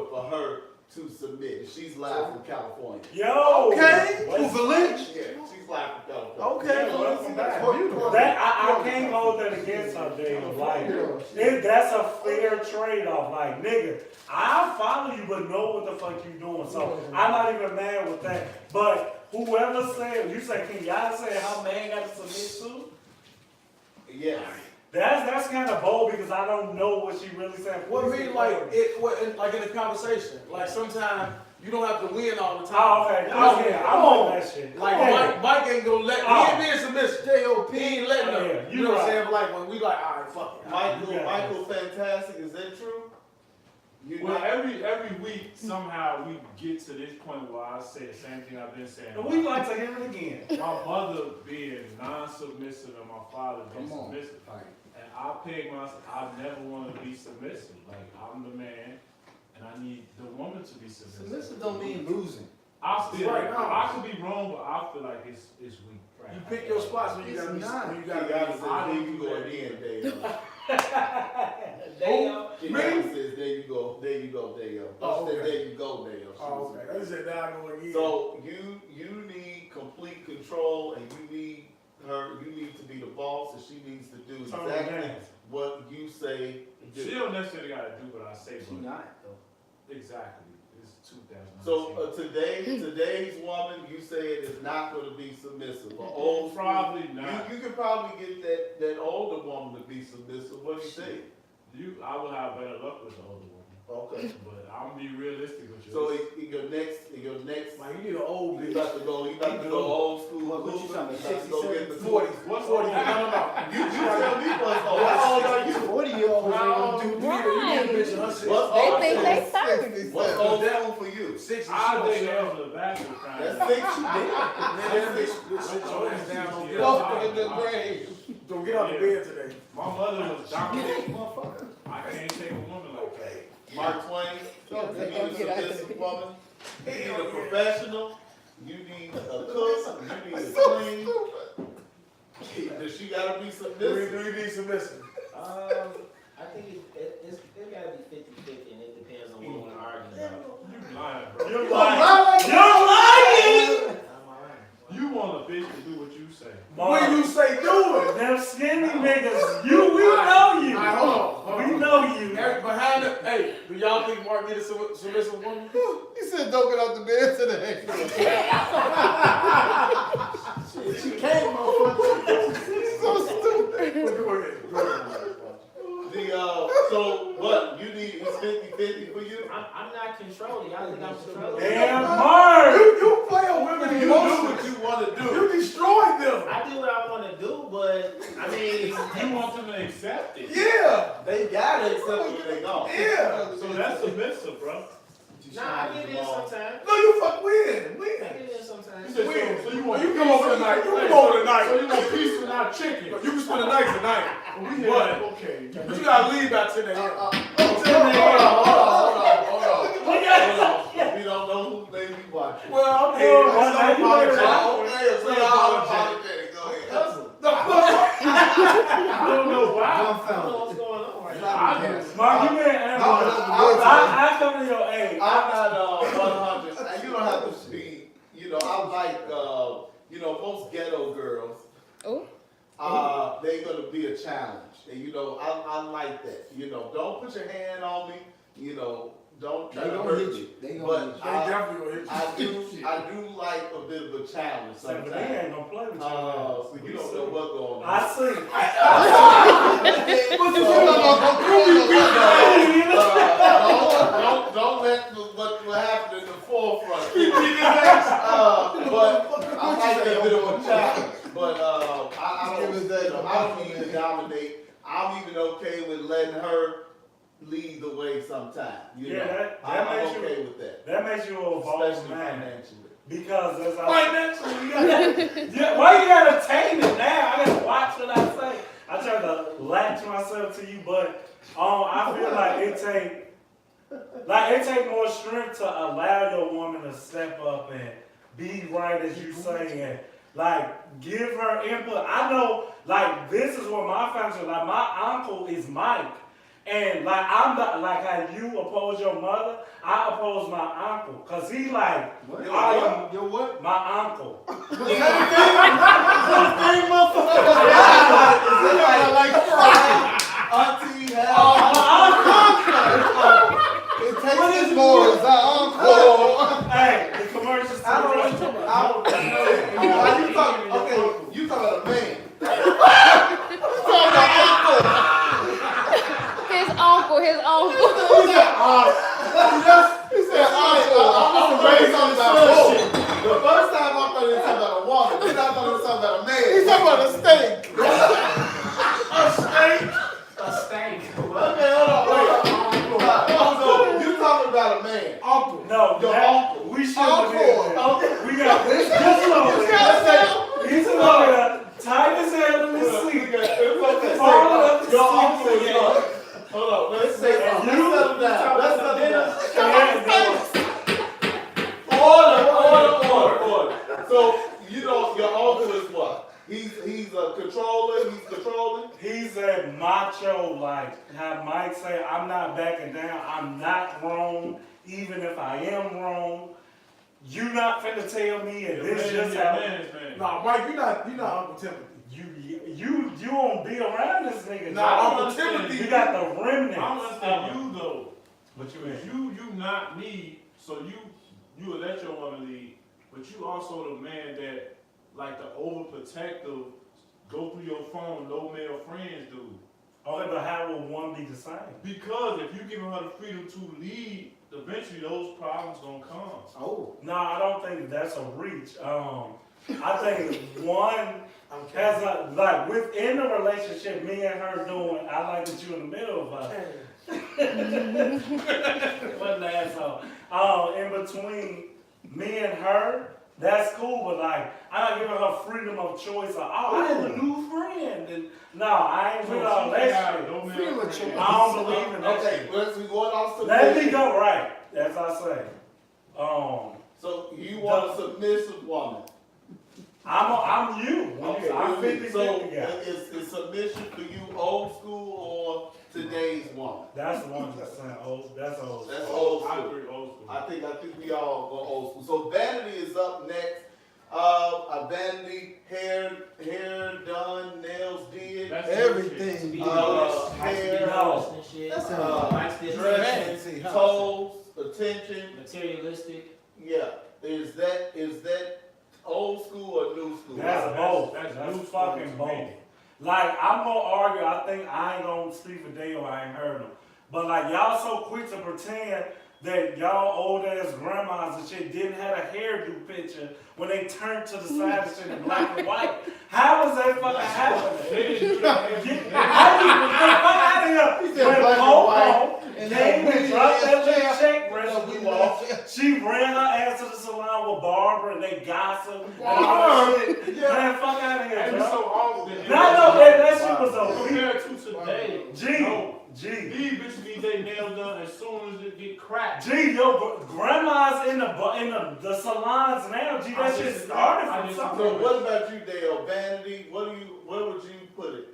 for her to submit. She's live from California. Yo! Okay. What's- Valencia. Yeah, she's live from California. Okay. Yeah, welcome back. Beautiful. That, I can't hold that against her, Dave. Like, that's a fair trade-off. Like, nigga, I'll follow you, but know what the fuck you doing. So, I'm not even mad with that. But whoever said, you say, can y'all say how man got to submit to? Yes. That's kind of bold because I don't know what she really said. What I mean, like like in a conversation, like sometimes you don't have to win all the time. Oh, okay. Oh, yeah, I'm with that shit. Like Yeah. Mike ain't gonna let he ain't being submissive. He ain't letting them. Yeah, You know what I'm saying? But like when we like, all right, fuck it. Michael Fantastic, is that true? Well, every week somehow we get to this point where I say the same thing I've been saying. And we like to hear it again. My mother being non-submissive and my father being submissive. And I peg myself, I never want to be submissive. Like, I'm the man, and I need the woman to be submissive. Submissive don't mean losing. I feel Right like, now. I could be wrong, but I feel like it's weak. Right? You pick your spots when you gotta be. When you gotta Kenyatta be. says, there you go again, Dave. Kenyatta says, there you go, Dave. Oh, okay. There you go, Dave. Oh, okay. I said now I go again. So you need complete control, and you need to be the boss, and she needs to do exactly what you say. She don't necessarily got to do what I say, She but not though. exactly. It's 2019. So today's woman, you say it is not going to be submissive. Or old Probably not. You could probably get that older woman to be submissive. What do you say? I will have better luck with the older woman. Okay. But I'm gonna be realistic with you. So in your next, like you need an old you bitch. got to go old school. What you Cougar. talking You got to go get the 40s. What's 40. old? No. You tell me what's old. How old are you? 40-year-olds ain't gonna do. You need a bitch in her 60s. What's They old? think they 30. What's old school for you? 60s. I think that was a bachelor kind. That's 6 you did. Man, bitch your ass down. Don't get Walk off in the grave. Don't get out of bed today. My mother was dominant. I can't take a woman like that. Mark Twain, you need a submissive woman. You need a professional. You need a cook. You need a clean. Does she gotta be Do submissive? you need submissive? I think it gotta be 50-50, and it depends on what we're arguing about. You lying, bro. You're lying. You're lying! I'm alright. You want a bitch to do what you say. When you say do it. Them skinny niggas, we know you. All right, hold on. We know you. Behind the, hey, do y'all think Mark need a submissive woman? He said, don't get out the bed today. She can't, motherfucker. So stupid. Go ahead. So what? You need it's 50-50 for you? I'm not controlling. I think I'm controlling. Damn, Mark. You play on women You do emotions. what you want to do. You destroyed them. I do what I want to do, but I mean, You want them to accept it. Yeah. They gotta accept what they go. Yeah. So that's submissive, bro. nah, I get in sometimes. No, you fuck win. I Win. get in sometimes. So you want You come over tonight. You come over tonight. So you want peace without chicken. You can spend the night tonight. We What? okay. But you gotta leave by 10 a.m. Hold on. We don't know who they be watching. Well, I'm Well, here. well, It's now apologetic. Say apologetic. Go ahead. I don't know why. I don't know what's going on right now. Mark, you been I come to your aid. I'm not 100. You don't have to speak. I like most ghetto girls. Oh. They're gonna be a challenge, and I like that. Don't put your hand on me. Don't try They to gonna hurt hit me. you. They gonna But hit you. They definitely gonna hit you. I do like a bit of a challenge But they sometimes. ain't gonna play with you. You don't know what going on. I see. Don't let what happened in the forefront. But I like that bit of a challenge. But I don't need to dominate. I'm even okay with letting her lead the way sometimes. You know, that I'm makes okay you, with that. that makes you a boss Especially man. financially. Because as financially, why you gotta tame it now? I gotta watch what I say. I try to latch myself to you, but I feel like it take more strength to allow your woman to step up and be right as you say and like give her input. I know like this is what my family like. My uncle is Mike. And like I'm not like how you oppose your mother, I oppose my uncle. Cause he like Your what? my uncle. Auntie, It takes his boys, uncle. Hey, the commercials to the restaurant. you talking about a man. His uncle. He said, I'm raised on the The first time I thought he was talking about a woman, then I thought he was talking about a man. He's talking about a steak. A stank. Okay, hold on. So, you talking about a man. Uncle. No, Your that- uncle. we should have been. Uncle. We got this over. He's over there, tight as hell in his seat. Falling up the Your uncle seat. is up. Hold on, let's settle down. Let's settle down. Order. So, you know, your uncle is what? He's a controller, he's controlling. He's a macho, like how Mike say, I'm not backing down. I'm not wrong, even if I am wrong. You not finna tell me and this just happened. Nah, Mike, you're not Uncle Timothy. You don't be around this nigga. Nah, John. Uncle Timothy. You got the remnants. I don't understand you though. What you mean? You not me, so you will let your woman lead, but you also the man that like the overprotective go through your phone, no male friends do. Okay, but how will one be the same? Because if you giving her the freedom to lead, eventually those problems gonna come. Oh. No, I don't think that's a reach. I think one has a, like within the relationship, me and her doing, I like that you in the middle of us. What an asshole. In between me and her, that's cool, but like, I'm not giving her freedom of choice. Or, I have a new friend. And no, I ain't with all that shit. No Freedom of male choice. friends. I don't believe in that Okay, shit. let's going off Let submission. me go right, as I say. So you want a submissive woman. I'm you. I'm 50-50 So guy. is submission for you old school or today's woman? That's the one that's saying old. That's old. That's old I school. agree, old school. I think we all go old school. So Vanity is up next. Vanity, hair done, nails did, That's Everything. hair, And shit. That's dress, fancy, huh? toes, attention. Materialistic. Yeah. Is that old school or new school? That's both. that's That's new fucking school to me. both. Like, I'm gonna argue, I think I ain't gonna speak for Dale, I ain't heard him. But like, y'all so quick to pretend that y'all old ass grandmas and shit didn't have a hairdo picture when they turned to the side and shit in black and white. How was that fucking happening? How you get fuck out of here? He said When black and Coco white. came and dropped that little check rest No, we we walked. lost. She ran her ass to the salon with Barbara and they gossiped and all that shit. Man, fuck out of here, And bro. so often. No, that shit was a Compared to today, G. these bitches need their nails done as soon as it get cracked. G, yo, grandma's in the salons now. G, that shit started from So somewhere. what about you, Dale? Vanity, where would you put it?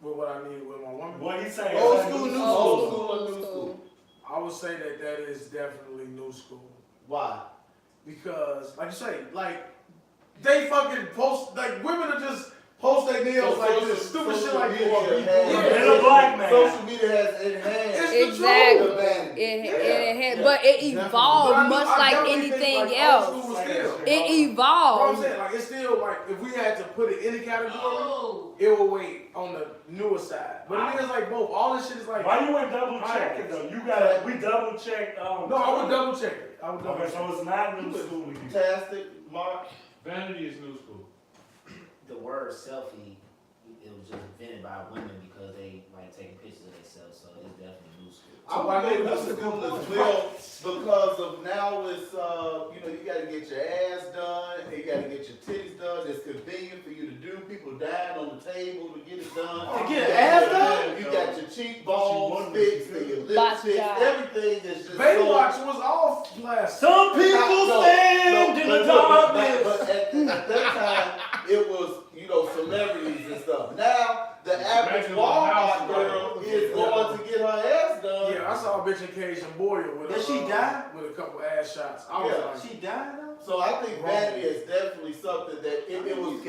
With what I need with my woman. What he saying? Old school, new Old school. school or new school? I would say that is definitely new school. Why? Because, like you say, like, they fucking post, like, women are just post their nails like this, stupid shit like this. And a black man. Social media has enhanced It's the Exactly. the vanity. But it evolved much like anything else. It I'm evolved. saying, like, it's still like, if we had to put it in the category, it will wait on the newer side. But it is like both. All this shit is like. Why you ain't double check it though? We double checked. No, I would double check it. Okay, so it's not new school again. Fantastic, Mark. Vanity is new school. The word selfie, it was just invented by women because they like taking pictures of themselves, so it's definitely new school. I would go new school as well because of now it's you got to get your ass done, and you got to get your titties done. It's convenient for you to do. People dying on the table to get it done. To get ass done? You got your cheekbones fixed and your lips fixed. Everything is just Baywatch was off last. Some people stand in the darkness. But at that time, it was celebrities and stuff. Now the average Walmart girl is going to get her ass done. Yeah, I saw a bitch in Cajun Boyer with Did she die? With a couple ass shots. I was like, She died though? So I think vanity is definitely something that it was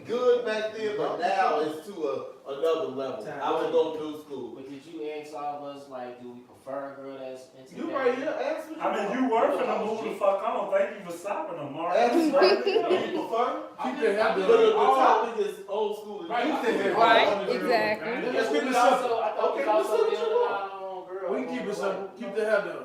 good back then, but now it's to another level. I would go new school. But did you ask all of us, like, do we prefer a girl that's into You that? right here, ask me. I mean, you were finna move the fuck on. Thank you for stopping them, Mark. Ask me. Do you prefer? keep the head But the topic is old school. Right, Right, exactly. Let's keep it I simple. thought Okay, we let's also see what did you on girl. We can keep it simple. Keep the hair done.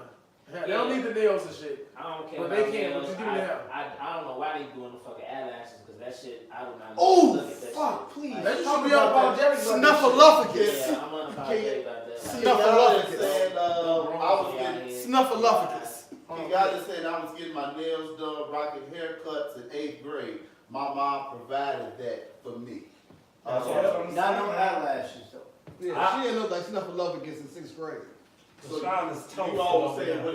They don't need the nails and shit. I don't care But about they can, nails. but you give me the hair. I don't know why they doing the fucking eyelashes, because that shit, I do not Oh, look at that fuck, shit. please. Like, Let's talk about that. Snuffleupagus. yeah, I'm unapologetic about that. Snuffleupagus. Said, I was getting. Snuffleupagus. Kigali said I was getting my nails done, rocking haircuts in 8th grade. My mom provided that for me. That's what I'm Not saying. no eyelashes though. Yeah, she didn't look like Snuffleupagus in 6th grade. So Sean is toasted you always over saying there. what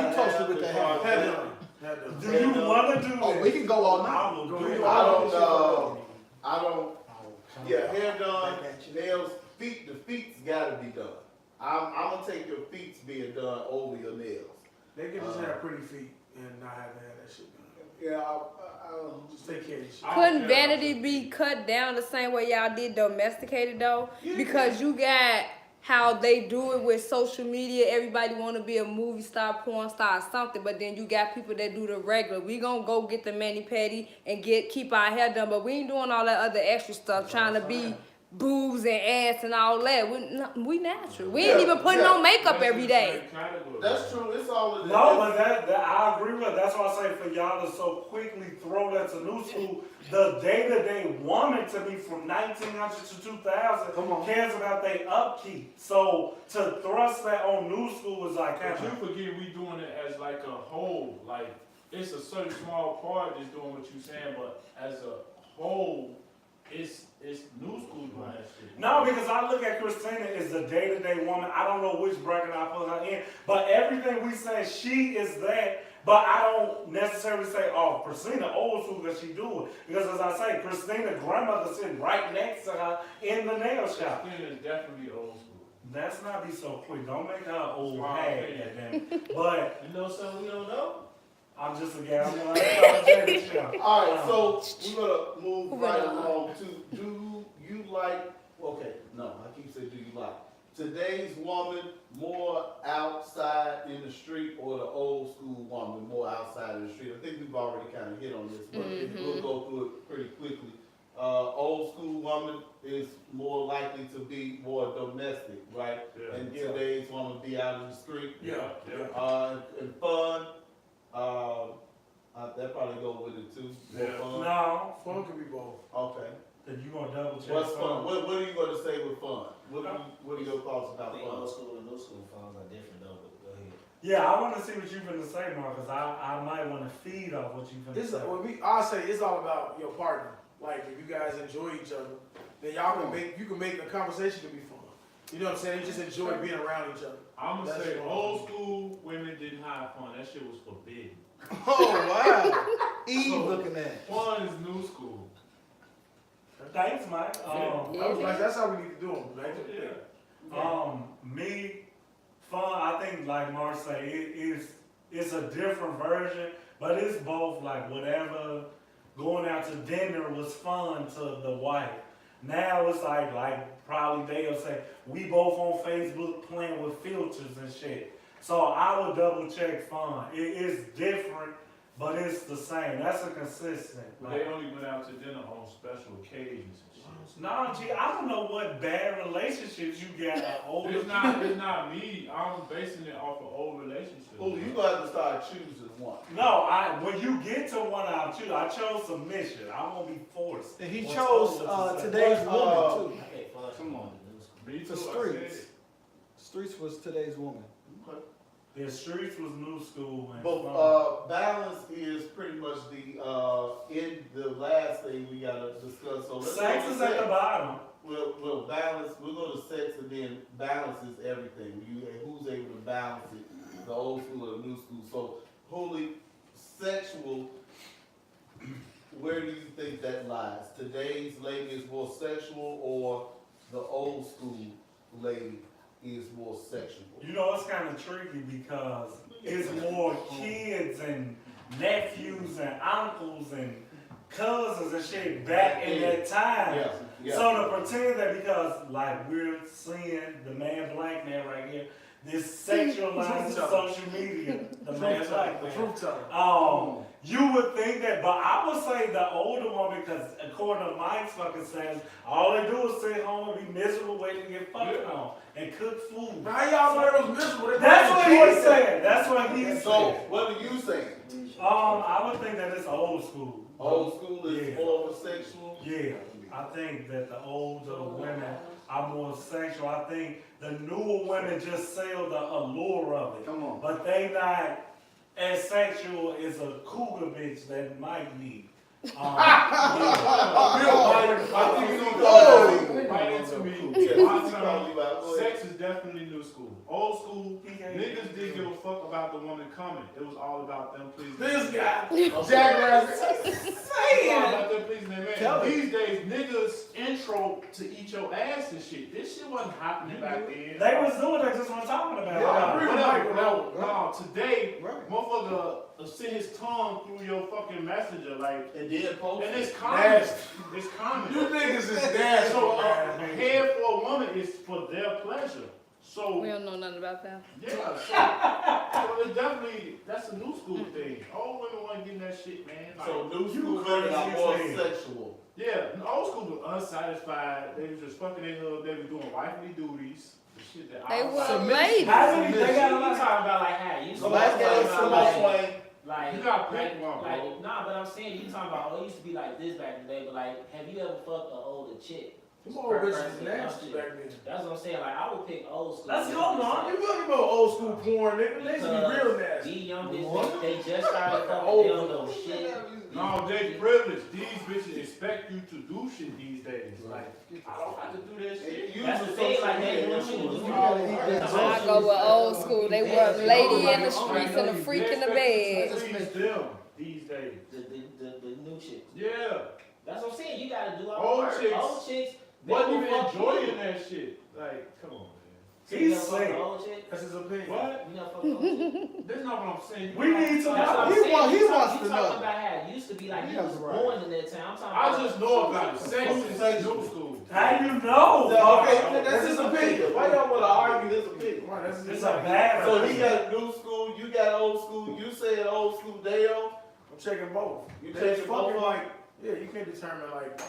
you you toasted with the hair. Head done. Head done. Do you want to do Oh, this? we can go all night. I will do it. I don't. Yeah, hair done, nails, feet. The feet's gotta be done. I'm gonna take your feet's being done over your nails. They can just have pretty feet and not have to have that shit done. Yeah, Just take care of your shit. Couldn't vanity be cut down the same way y'all did domesticated though? Because you got how they do it with social media. Everybody want to be a movie star, porn star, or something. But then you got people that do the regular. We gonna go get the mani-pedi and keep our hair done, but we ain't doing all that other extra stuff, trying to be boobs and ass and all that. We natural. We ain't even putting on makeup every day. That's true. It's all in No, but that I agree with. That's why I say for y'all to so quickly throw that to new school, the day-to-day woman to be from 1900 to 2000 cares about their upkeep. So to thrust that on new school is like, But you forget we doing it as like a whole. Like it's a certain small part that's doing what you're saying, but as a whole, it's new school doing that shit. No, because I look at Christina as the day-to-day woman. I don't know which bracket I put her in, but everything we say, she is that. But I don't necessarily say, oh, Christina old school because she do it. Because as I say, Christina grandmother sitting right next to her in the nail shop. Christina is definitely old school. That's not be so quick. Don't make her old Wow. hag. But You know something we don't know? I'm just a guy. I'm unapologetic show. All right, so we're gonna move Moving right on. along to do you like? Okay, no, I keep saying do you like today's woman more outside in the street or the old school woman more outside in the street? I think we've already kind of hit on this, but we'll go through it pretty quickly. Old school woman is more likely to be more domestic, right? Yeah. And today's woman be out in the street. Yeah. And fun. That probably go with it too. More Yeah. fun. No, Fun can be both. Okay. then you gonna double check. What's fun? something. What are you going to say with fun? What are your thoughts I about think fun? old school and new school phones are different though, but go ahead. Yeah, I want to see what you're gonna say, Mark, because I might want to feed off what you're gonna It's say. I say it's all about your partner. Like if you guys enjoy each other, then y'all can make the conversation to be fun. You know what I'm saying? You just enjoy being around each other. I'm gonna That's say true. old school women didn't have fun. That shit was forbidden. Oh, wow. Eve looking at. Fun is new school. Thanks, Mike. That's how we need to do them. Like, Yeah. Me, fun. I think like Mark say, it's a different version, but it's both like whatever. Going out to dinner was fun to the wife. Now it's like probably they'll say we both on Facebook playing with filters and shit. So I would double check fun. It is different, but it's the same. That's a consistent. But they only went out to dinner on special occasions and shit. No, G, I don't know what bad relationships you got at older It's not me. I'm basing it off of old relationships. Oh, you gonna have to start choosing one. No, when you get to one, I chose submission. I won't be forced. And he or chose told to say. today's woman too. Okay, fuck. Come on. Me too, The I streets. said. Streets was today's woman. The streets was new school. And But balance is pretty much in the last thing we gotta discuss. So let's sex go to is at the sex. bottom. Well, balance. We'll go to sex, and then balance is everything. Who's able to balance it, the old school or the new school. So, wholly sexual. Where do you think that lies? Today's lady is more sexual, or the old school lady is more sexual? You know, it's kind of tricky because it's more kids and nephews and uncles and cousins and shit back in that time. Yeah, yeah. So to pretend that because, like, we're seeing the man black man right here, this sexualized social media, the man black man. Truth teller. You would think that, but I would say the older woman, because according to Mike's fucking says, all they do is sit home and be miserable waiting to get fucked on and cook food. Now, how y'all know it was miserable? They That's what probably he's saying. That's what he's So, saying. what are you saying? I would think that it's old school. Old school is Yeah. more of a sexual? Yeah, I think that the older women are more sexual. I think the newer women just sell the allure of it. Come on. But they not as sexual as a cougar bitch that might be. I think you Oh, right into me. Yeah, My I turn. think I'll Sex is definitely new school. Old school, niggas didn't give a fuck about the woman coming. It was all about them pleasing. This guy, Jack Rabbit. It's all about them pleasing their Tell man. me. These days, niggas intro to eat your ass and shit. This shit wasn't happening back then. They was doing that just what I'm talking about. Yeah, I agree with Mike on that No, one. no, today, Right. motherfucker send his tongue through your fucking messenger, like, And then post and it. it's common. Nasty. It's common. You niggas is nasty, So a man. head for a woman is for their pleasure. So We don't know nothing about that. yeah, so it's definitely that's a new school thing. Old women wasn't getting that shit, man. Like, So new You school women are crazy more as hell. sexual. yeah, the old school was unsatisfied. They was just fucking their hub. They was doing wifely duties. The shit that They I were Submission. ladies. How many, they got a You lot talking about like how you So let's get like, some like, swing. like, You gotta pick one, like, bro. nah, but I'm saying you talking about, oh, it used to be like this back in the day, but like, have you ever fucked an older chick? Them old bitches nasty back then. That's what I'm saying. Like, I would pick old school. Let's go, man. You talking about old school porn, nigga? They used to be real nasty. These young bitches, they just started fucking, they don't know shit. No, they privileged. These bitches expect you to do shit these days. Like, I don't have to do that shit. That's the thing, like, they want you to do I go with old school. They want lady in the streets and a freak in the bed. Please them these days. the new chicks. Yeah. That's what I'm saying. You gotta do all Old the work. chicks Old chicks, they Wasn't will even fuck enjoying you. that shit. Like, come on, man. So you He's never fuck an sick. old chick? That's his opinion. What? You never fuck an old chick? That's not what I'm saying. We need to That's what I'm He saying. want- he You wants talk- to you know. talking about how it used to be like He you has was a right. born in that time. I'm talking I about just know about it. Sex is new school. How you know? Okay, that's his opinion. Why y'all want to argue his opinion? Right, that's his It's a opinion. bad So he got new school, you got old school, you said old school, Dale. I'm checking both. You They checking fucking both? like, yeah, you can't determine like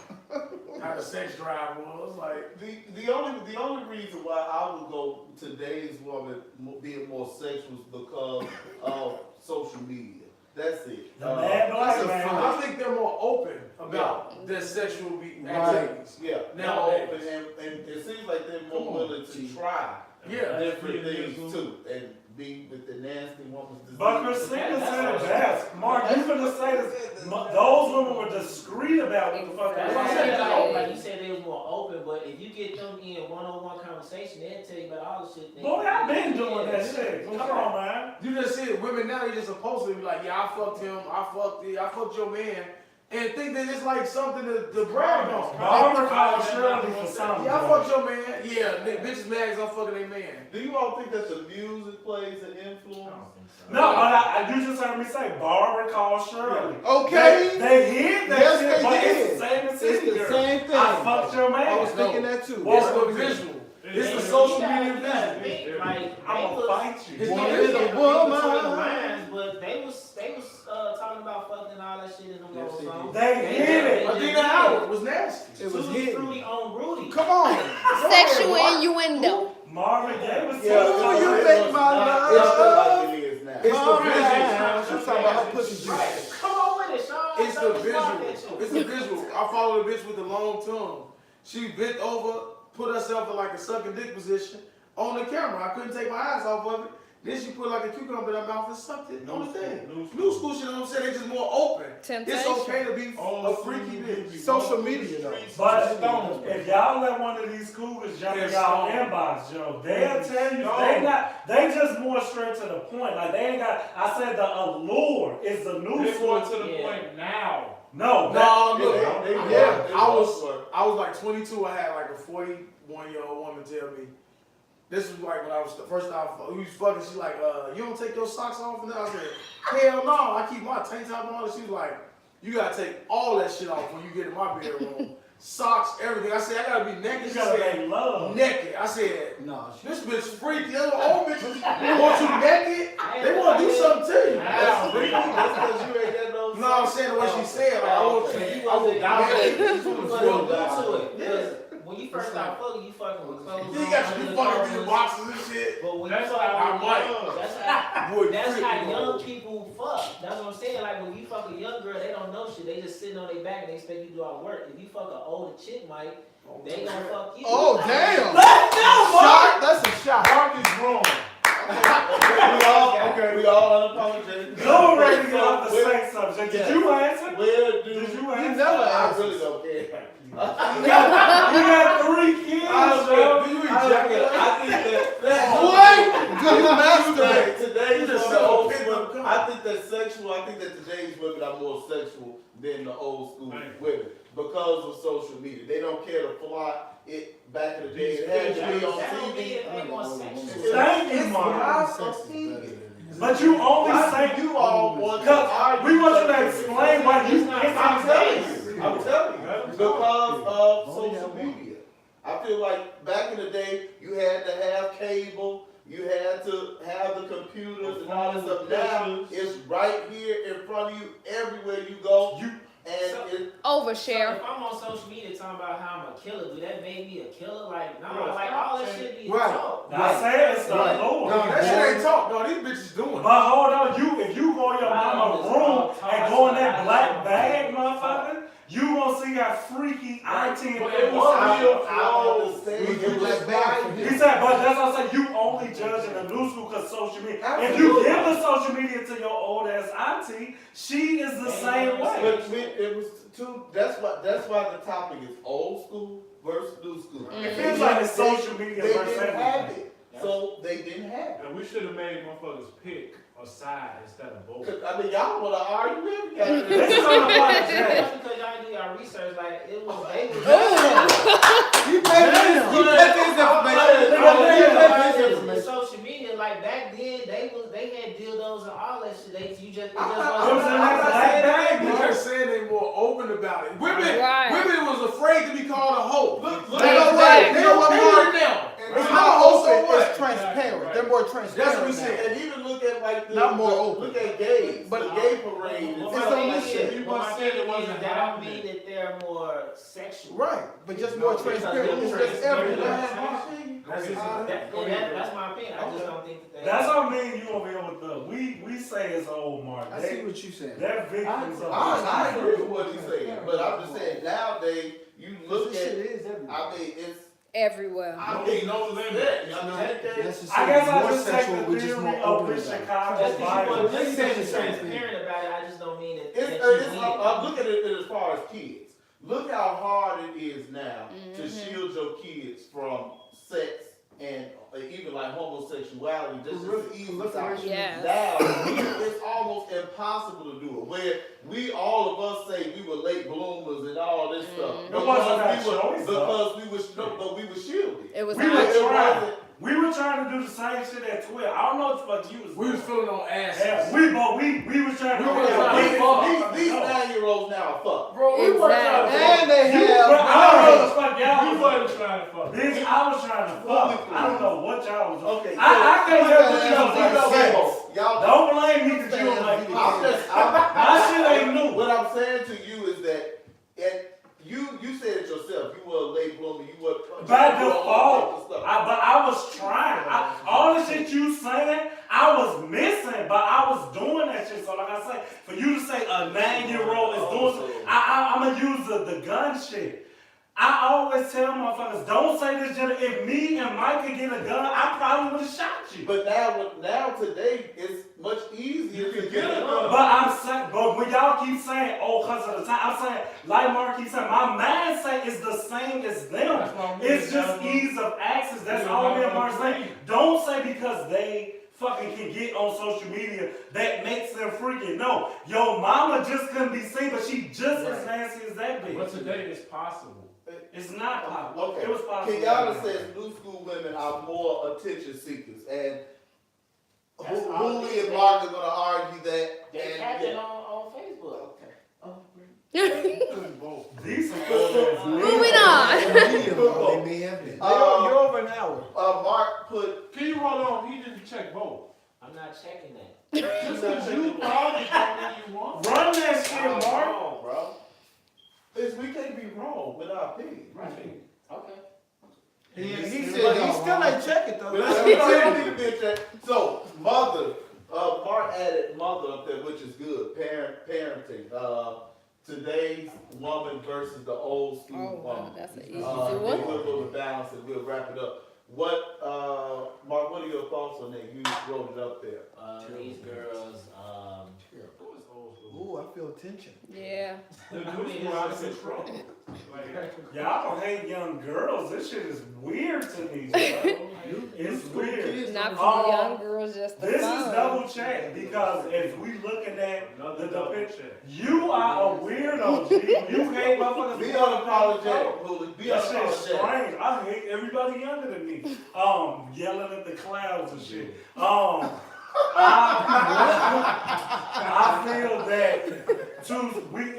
how the sex drive was. Like, The only reason why I would go today's woman being more sexual is because of social media. That's it. The mad black man. I think they're more open about their sexual activities. Yeah, now Nowadays. open and it seems like they're more Come on, willing to try Yeah. different things too and be with the nasty woman's disease. But Christina said it best. Mark, you couldn't say this. Those women were discreet about what the fuck they That's what I'm said. saying. Like you said, they was more open, but if you get them in one-on-one conversation, they'll tell you about all the shit. Boy, I've been doing that shit. Come on, man. You just see it. Women now, they just supposed to be like, yeah, I fucked him, I fucked your man, and think that it's like something to brag on. Barbara called Shirley for something. Yeah, I fucked your man. Yeah, bitches mad 'cause I'm fucking their man. Do you all think that the music plays an influence? No, but you just heard me say Barbara called Shirley. Okay. They hid that Yes, shit, they but did. it's the same as It's City the Girl. same thing. I fucked your man. I was thinking that too. It's the visual. It's the social media event. business. Like, I'm gonna fight you. It's Woman not is a woman. But they was talking about fucking and all that shit in the Yes, little they song. They hit it. Adina Howard was nasty. It was Tutti hidden. Frutti on Rudy. Come on. Sexual innuendo. Marvin Gaye was Yeah, Ooh, you make my love. like it is now. It's the Come visual. on. She's talking about her pussy juice. Right. Come on with it, Sean. It's the Don't visual. fuck at you. It's the visual. I follow the bitch with the long tongue. She bent over, put herself in like a sucking dick position on the camera. I couldn't take my eyes off of it. Then she put like a cucumber in her mouth and sucked it on the thing. New school shit, you know what I'm saying? They just more open. Temptation. It's okay to be a freaky bitch. Social media, though. But if y'all let one of these cougars jump in y'all inbox, yo, they'll tell you they just more straight to the point. Like they ain't got. I said the allure is the new They're school. going to the point now. No, No, look, Yeah, I was like 22. I had like a 41-year-old woman tell me. This was like when I was the first time we was fucking. She's like, you don't take your socks off? And then I said, hell no, I keep my tank top on. And she was like, you gotta take all that shit off when you get in my bedroom. Socks, everything. I said, I gotta be naked. you She gotta said, make love. naked. I said, No, this bitch freaky. The other old bitches want you naked. They want to do something to you. that's freaky. That's because you ain't got no. No, I'm saying the way she said. Like, I want you. I want naked. To it. Because when you first start fucking, you fucking with clothes. You got to be fucking through the boxes and shit. But when That's you how fuck, I that's how freaky, young boy. people fuck. That's what I'm saying. Like when you fuck a young girl, they don't know shit. They just sitting on their back and they expect you to do all the work. If you fuck an older chick, Mike, they gonna fuck you. Oh, damn. Let's go, Shot? That's a shot. Mark is wrong. We all unapologetic. Go ready to get off the sex subject. Did you answer? Where do Did you You answer? never I asked. really don't care. You got 3 kids, bro. Do you ejaculate? I think that What? Do you masturbate? today's just women, so pissed off. I think that today's women are more sexual than the old school women because of social media. They don't care to plot it. Back in the day, it had to be on That don't mean TV. it ain't more sexual. Thank you, It's Mark. not a thing. But you only Why say do you all want to because argue? we want you to explain why you. I'm telling you. I'm telling you. Because of social media. I feel like back in the day, you had to have cable. You had to have the computers and all this stuff. Now it's right here in front of you, everywhere you go. Overshare. If I'm on social media talking about how I'm a killer, do that make me a killer? Like, no, like all that shit be Right. talk. I say it's the Right. Lord. No, that shit ain't talk. No, these bitches doing it. But hold on, if you go in your mama's room and go in that black bag, motherfucker, you gonna see that freaky auntie. But it was real. I understand. You black bag for He said, but that's what I say. You only judging the new school because social media. If you give the social media to your old ass auntie, she is the same way. But it was too. That's why the topic is old school versus new school. It feels like it's social media They versus didn't have everything. it, so they didn't have it. And we should have made motherfuckers pick a side instead of both. 'Cause, I mean, y'all want to argue with me? This is unapologetic. That's because y'all do y'all research. Like it was, they was. You pay this information. Social media, like back then, they had dildos and all that shit. It just was in that I'm black bag, We bro. just saying they more open about it. Women Right. was afraid to be called a hoe. Look, They know what? They know what Mark? now. It's not open. It's transparent. They're more transparent. That's what we now. said. And even look at like Not more open. Look at gays, But- the gay parade. Well, and It's stuff on like this shit. that. You must say it wasn't that don't happening. mean that they're more sexual. Right, but just more transparent. It's just everywhere. That's my opinion. I just don't think that. That's what I mean. You over here with the we say it's old Mark. I see what you said. They're victims of. I agree with what he's saying, but I'm just saying nowadays you look This shit at. is everywhere. I mean, it's. Everywhere. I mean, no limit. I mean, That's just I guess I more just take sexual. the We're just theory more of open which about it. Chicago Just because you virus. want to saying be the same thing. transparent about it, I just don't mean that. It's, that it's you I'm looking at it as far as kids. Look how hard it is now to shield your kids from sex and even like homosexuality. Just as easy as out. Yes. Now it's almost impossible to do it. Where we all of us say we were late bloomers and all this stuff It wasn't that choice, because we were shielded. It was We not. were It trying. wasn't. We were trying to do the same shit at Twitter. I don't know what the fuck you was. We was feeling on ass. Yeah, we was trying to. We were trying to These No. 9-year-olds now are fucked. Bro, we weren't trying to And they You, have. but I don't know the fuck y'all. You was- wasn't trying trying to fuck. Bitch, I was trying to fuck. I don't know what y'all was doing. Okay, I can't help what y'all you know, like sex. y'all Don't blame me because you don't like pussy. My shit ain't new. What I'm saying to you is that, and you said it yourself. You were a late bloomer. You were By default, but I was trying. All the shit you saying, I was missing, but I was doing that shit. So like I say, for you to say a 9-year-old is doing, I'm gonna use the gun shit. I always tell motherfuckers, don't say this shit. If me and Mike could get a gun, I probably would have shot you. But now today it's much easier to get a gun. But I'm saying, but when y'all keep saying, oh, because of the time, I'm saying, like Mark keeps saying, my mindset is the same as them. It's just ease of access. That's all me and Mark saying. Don't say because they fucking can get on social media that makes them freaking. No, your mama just couldn't be seen, but she just as nasty as that bitch. But today it's possible. It's not possible. Okay. It was possible. Kenyatta says new school women are more attention seekers, and Hooley and Mark are going to argue that. They catch it on Facebook. Decent. Moving on. They may have been. You're over an hour. Mark put. Can you hold on? He didn't check both. I'm not checking that. Just because you probably don't you want. Run that shit, I'm Mark. wrong, bro. We can't be wrong with our opinion. Right. Okay. He still ain't check it though. But let's don't need to be a check. So, mother, Mark added mother up there, which is good. Parenting. Today's woman versus the old school woman. That's an easy We'll one. go to balance and we'll wrap it up. What, Mark, what are your thoughts on that? You wrote it up there. These girls, Ooh, I feel tension. Yeah. The news is out of control. Y'all don't hate young girls. This shit is weird to me, bro. It's weird. Not for young girls, just the This fun. is double check because if we looking at Another the double picture, check. you are a weirdo, G. You hate motherfuckers. Be unapologetic, Hooley. Be That shit's unapologetic. strange. I hate everybody younger than me. Yelling at the clouds and shit. I feel that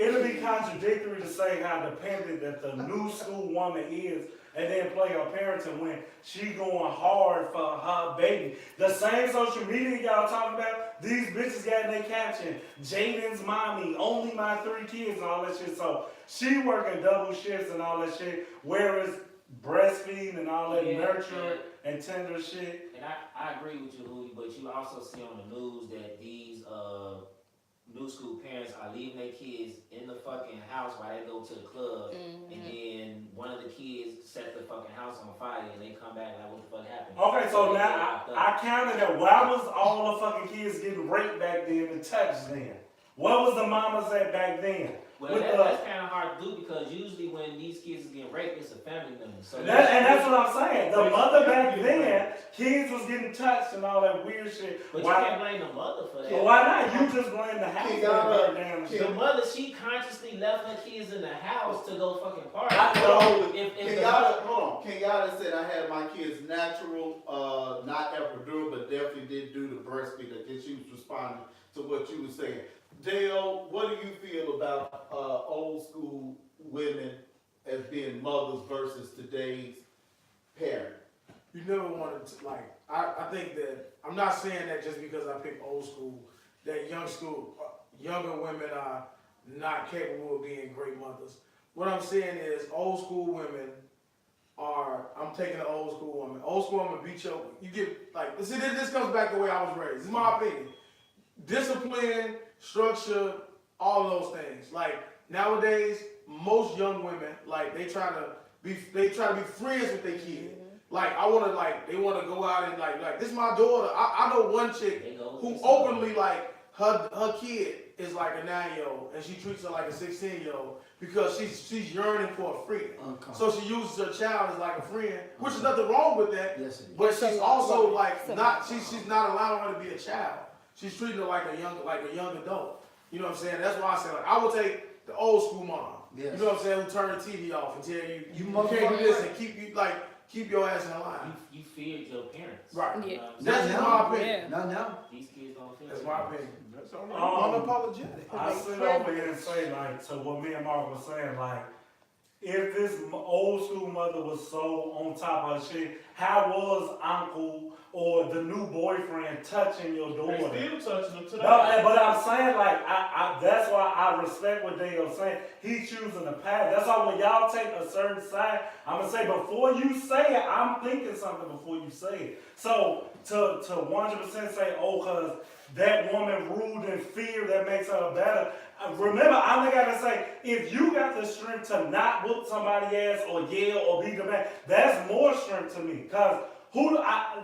it'll be contradictory to say how dependent that the new school woman is and then play her parenting when she going hard for her baby. The same social media y'all talking about, these bitches got in their caption, Jaden's mommy, only my 3 kids and all that shit. So she working double shifts and all that shit, whereas breastfeeding and all that nurturing and tender shit. and I agree with you, Louie, but you also see on the news that these new school parents are leaving their kids in the fucking house while they go to the club, and then one of the kids set the fucking house on fire, and they come back like, what the fuck happened? Okay, so now I counted that. Why was all the fucking kids getting raped back then and touched then? What was the mamas at back then? Well, that's kind of hard to do because usually when these kids are getting raped, it's a family member. So That's what I'm saying. The mother back then, kids was getting touched and all that weird shit. But you can't blame the mother for that. Well, why not? You just blame the house that burned down. The mother, she consciously left her kids in the house to go fucking party. Kenyatta said I had my kids natural, not epidural, but definitely did do the breastfeed. I guess she was responding to what you were saying. Dale, what do you feel about old school women as being mothers versus today's parent? You never wanted to, like, I think that, I'm not saying that just because I picked old school, that younger women are not capable of being great mothers. What I'm saying is old school women I'm taking an old school woman. Old school woman beat you get, like, see, this comes back the way I was raised. This is my opinion. Discipline, structure, all of those things. Like, nowadays, most young women, like, they try to be friends with their kid. Like, they want to go out and like this is my daughter. I know one chick who openly, like, her kid is like a 9-year-old and she treats her like a 16-year-old because she's yearning for a friend. So she uses her child as like a friend, which is nothing wrong with that. Yes, it is. But she's also like she's not allowing her to be a child. She's treating her like a young adult. You know what I'm saying? That's why I say, like, I would take the old school mom. Yes. You know what I'm saying? Who turn the TV off and tell you You can't do this and keep your ass in line. You feared your parents. Right. Yeah. That's just my opinion. Not now. These kids don't feel That's my opinion. That's all right. Unapologetic. I sit over here and say, like, to what me and Mark was saying, like, if this old school mother was so on top of her shit, how was uncle or the new boyfriend touching your daughter? They still touching them today. No, but I'm saying, like, that's why I respect what they are saying. He's choosing the path. That's why when y'all take a certain side, I'm gonna say before you say it, I'm thinking something before you say it. So to 100% say, oh, cause that woman ruled in fear, that makes her better. Remember, I only gotta say, if you got the strength to not whoop somebody ass or yell or be the man, that's more strength to me. Cause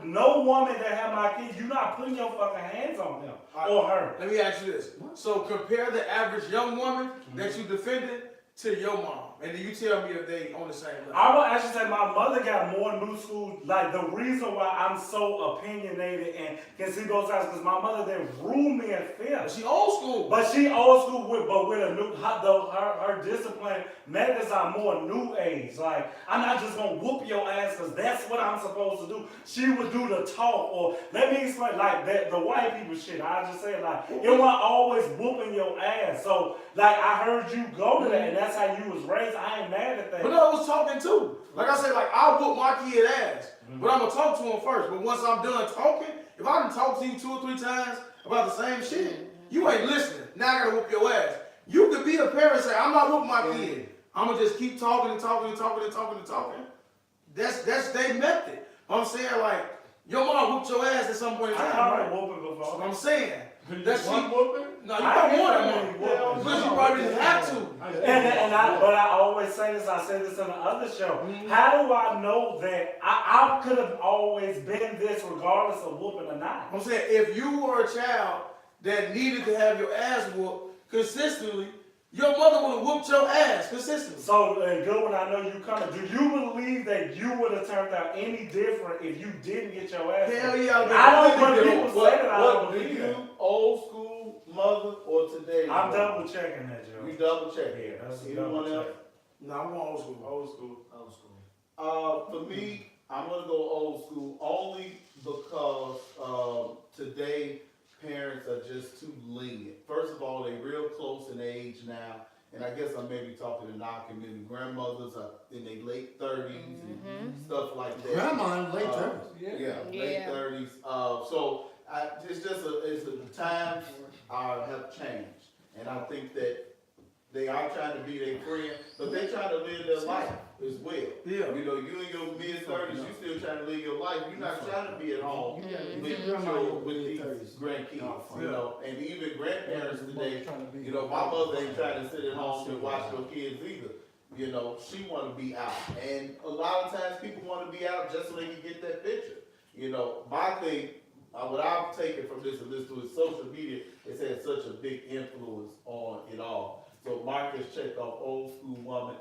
no woman that have my kids, you're not putting your fucking hands on him or her. Let me ask you this. So compare the average young woman that you defended to your mom. And then you tell me if they on the same level. I would actually say my mother got more new school. Like, the reason why I'm so opinionated and can see both sides, because my mother didn't rule me in fear. But she old school. But she old school with a new, her discipline methods are more new age. Like, I'm not just gonna whoop your ass because that's what I'm supposed to do. She would do the talk, or let me explain, like, that the white people shit. I just say, like, it wasn't always whooping your ass. So, like, I heard you go to that, and that's how you was raised. I ain't mad at that. But no, I was talking too. Like I said, like, I whoop my kid ass, but I'm gonna talk to him first. But once I'm done talking, if I done talk to you 2 or 3 times about the same shit, you ain't listening. Now I gotta whoop your ass. You could be a parent and say, I'm not whooping my kid. I'm gonna just keep talking and talking and talking and talking and talking. That's their method. I'm saying, like, your mom whooped your ass at some point in time. I Right? heard whooping before. That's what I'm saying. That's One whooping? No, you don't want that one. Yeah, Because you probably didn't have to. But I always say this, I said this in the other show. How do I know that I could have always been this regardless of whooping or not? I'm saying, if you were a child that needed to have your ass whooped consistently, your mother would have whooped your ass consistently. So, good when I know you coming. Do you believe that you would have turned out any different if you didn't get your ass Hell whooped? yeah. I don't What when people say that, I don't do believe you, that. old school mother or today's I'm mother? double checking that, Joe. We double check. Yeah, that's a Anyone double else? check. No, I'm old school. Old school. Old school. For me, I'm gonna go old school only because today parents are just too lenient. First of all, they're real close in age now, and I guess I'm maybe talking in our community. Grandmothers are in their late 30s and stuff like that. Grandma in late 30s. Yeah, late 30s. So it's the times have changed, and I think that they are trying to be their friend, but they trying to live their life as well. Yeah. You know, you in your mid-30s, you still trying to live your life. You're not trying to be at home with these grandkids, you know, and even grandparents today. You know, my mother ain't trying to sit at home and watch her kids either. You know, she want to be out, and a lot of times people want to be out just so they can get that picture. You know, my thing. What I've taken from this and this to is social media has had such a big influence on it all. So Marcus checked off old school woman.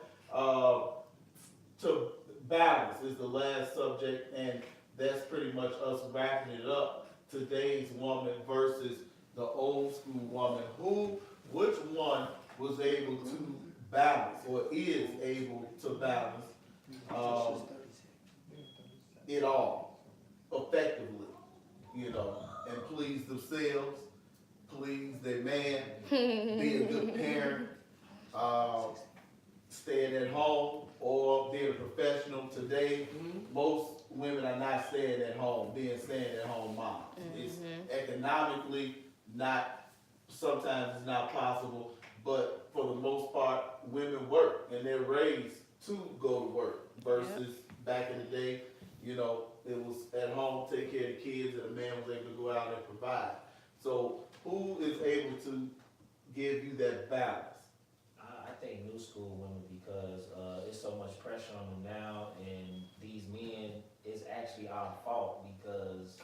To balance is the last subject, and that's pretty much us wrapping it up. Today's woman versus the old school woman. Which one was able to balance or is able to balance it all effectively, you know, and please themselves, please their man, be a good parent, staying at home or being a professional. Today, most women are not staying at home, being staying at home moms. It's economically sometimes it's not possible, but for the most part, women work and they're raised to go to work versus back in the day, you know, it was at home, take care of the kids, and the man was able to go out and provide. So who is able to give you that balance? I think new school women, because there's so much pressure on them now, and these men, it's actually our fault because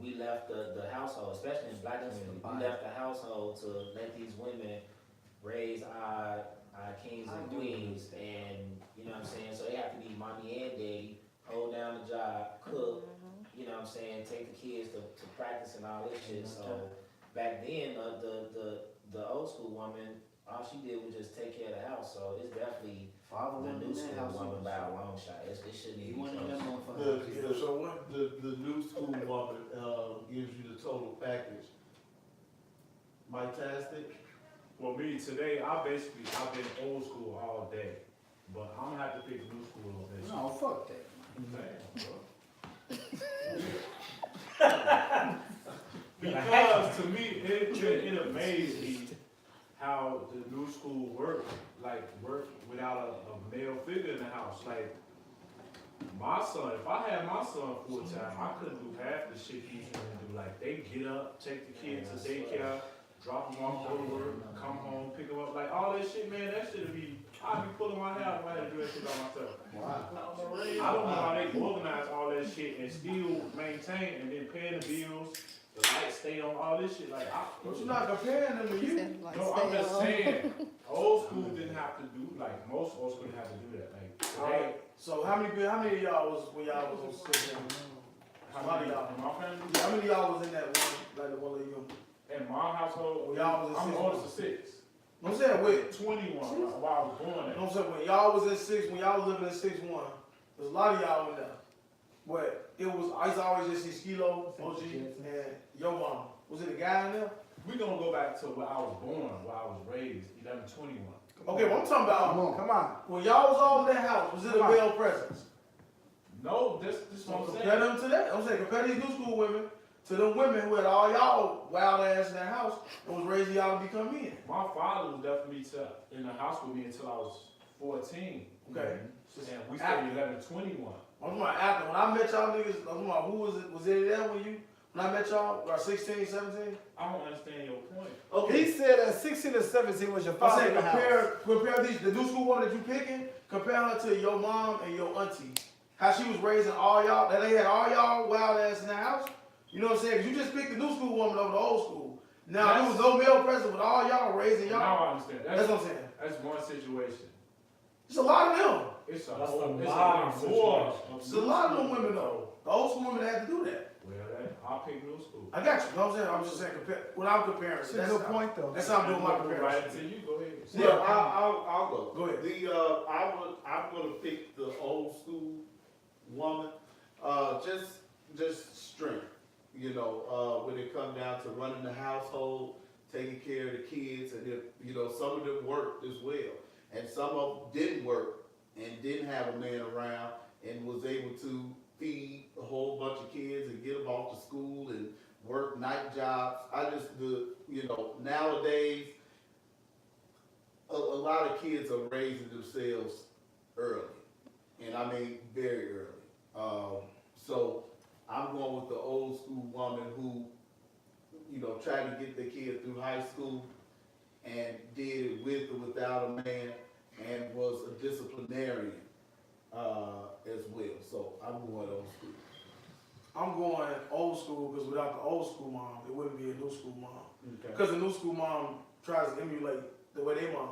we left the household, especially in black community, we left the household to let these women raise our kings and queens, and you know what I'm saying, so they have to be mommy and daddy, hold down the job, cook, you know what I'm saying, take the kids to practice and all this shit. So back then, the old school woman, all she did was just take care of the house. So it's definitely the new school woman by a long shot. It shouldn't even be close. The new school woman gives you the total package. Mike Tastic? For me today, I've been old school all day. But I'm gonna have to pick new school over there. No, fuck that. Because to me, it amazed me how the new school work without a male figure in the house. Like my son, if I had my son full time, I couldn't do half the shit he's gonna do. Like they get up, take the kids to daycare, drop them off, go to work, come home, pick them up, like all that shit, man. That shit would be. I'd be pulling my hair if I had to do that shit by myself. Wow. I don't know how they organize all that shit and still maintain and then paying the bills, the lights stay on, all this shit. Like, But you're not comparing them to you. no, I'm just saying, old school didn't have to do, like, most old school didn't have to do that. Like, today, So how many of y'all was when y'all was on six? how many of my family? Yeah, how many of y'all was in that one, like the one of you? In my household, When y'all was in I'm six. the oldest of six. I'm saying with. 21, while I was born You at. know what I'm saying? When y'all was in six, when y'all was living in 6-1, there's a lot of y'all in there. But it was, I used to always just see Skilo, OG, and your mom. Was it a guy in there? We gonna go back to where I was born, where I was raised, 1121. Okay, well I'm talking about, Come on. when y'all was all in that house, was it a Come on. male presence? No, this So what I'm compare saying. them to that. I'm saying compare these new school women to them women who had all y'all wild ass in that house and was raising y'all to become men. My father was definitely in the house with me until I was 14. Okay. And we stayed 1121. I'm talking about after, when I met y'all niggas, I'm talking about who was it, was it there when I met y'all, about 16, 17? I don't understand your point. Okay. He said at 16 or 17 was your I'm father saying in the house. compare these, the new school woman that you picking, compare her to your mom and your auntie. How she was raising all y'all, that they had all y'all wild ass in the house. You know what I'm saying? 'Cause you just picked the new school woman over the old school. Now there was no male present with all y'all raising Now y'all. I understand. That's what I'm saying. That's one situation. It's a lot of them. It's a That's whole, the it's a modern lot more. situation. It's a lot of them women though. The old school women had to do that. Well, I'll pick new school. I got you. You know what I'm saying? I'm just saying when I'm comparing. That's a good point though. That's how I'm doing my Right comparison. until you go ahead. Yeah, I'll go. Go ahead. I'm gonna pick the old school woman. Just strength. You know, when it comes down to running the household, taking care of the kids, and if you know some of them worked as well, and some of them didn't work and didn't have a man around, and was able to feed a whole bunch of kids and get them off to school and work night jobs. Nowadays, a lot of kids are raising themselves early, and I mean very early. So I'm going with the old school woman who, tried to get the kid through high school and did it with or without a man, and was a disciplinarian as well. So I'm going old school. I'm going old school because without the old school mom, it wouldn't be a new school mom. Okay. Because the new school mom tries to emulate the way their mom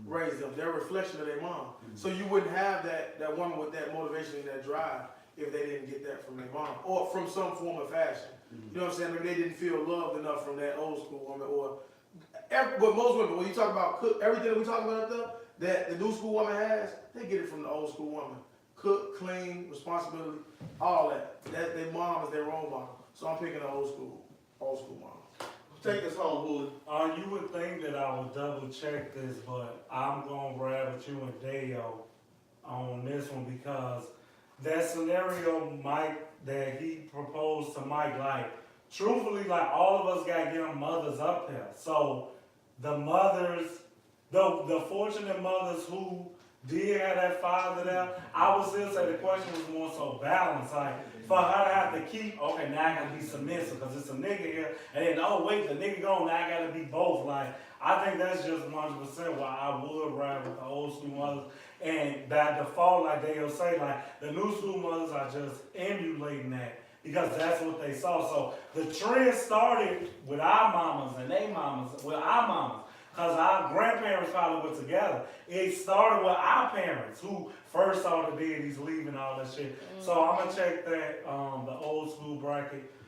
raised them. They're a reflection of their mom. So you wouldn't have that woman with that motivation and that drive if they didn't get that from their mom or from some form of fashion. You know what I'm saying? Maybe they didn't feel loved enough from that old school woman but most women, when you talk about everything that we talk about up there, that the new school woman has, they get it from the old school woman. Cook, clean, responsibility, all that. That their mom is their role model. So I'm picking the old school mom. Take us home, Wood. You would think that I would double check this, but I'm gonna ride with you and Deo on this one because that scenario, Mike, that he proposed to Mike, like, truthfully, like, all of us got young mothers up here. So the mothers, the fortunate mothers who did have that father there, I would still say the question was more so balanced. Like, for her to have to keep, okay, now I gotta be submissive because it's a nigga here, and then, oh wait, the nigga gone, now I gotta be both. Like, I think that's just 100% why I would ride with the old school mothers. And by default, like Dale say, like, the new school mothers are just emulating that because that's what they saw. So the trend started with our mamas and they mamas, with our mamas. Because our grandparents probably were together. It started with our parents who first saw the daddies leaving all that shit. So I'm going to check that, the old school bracket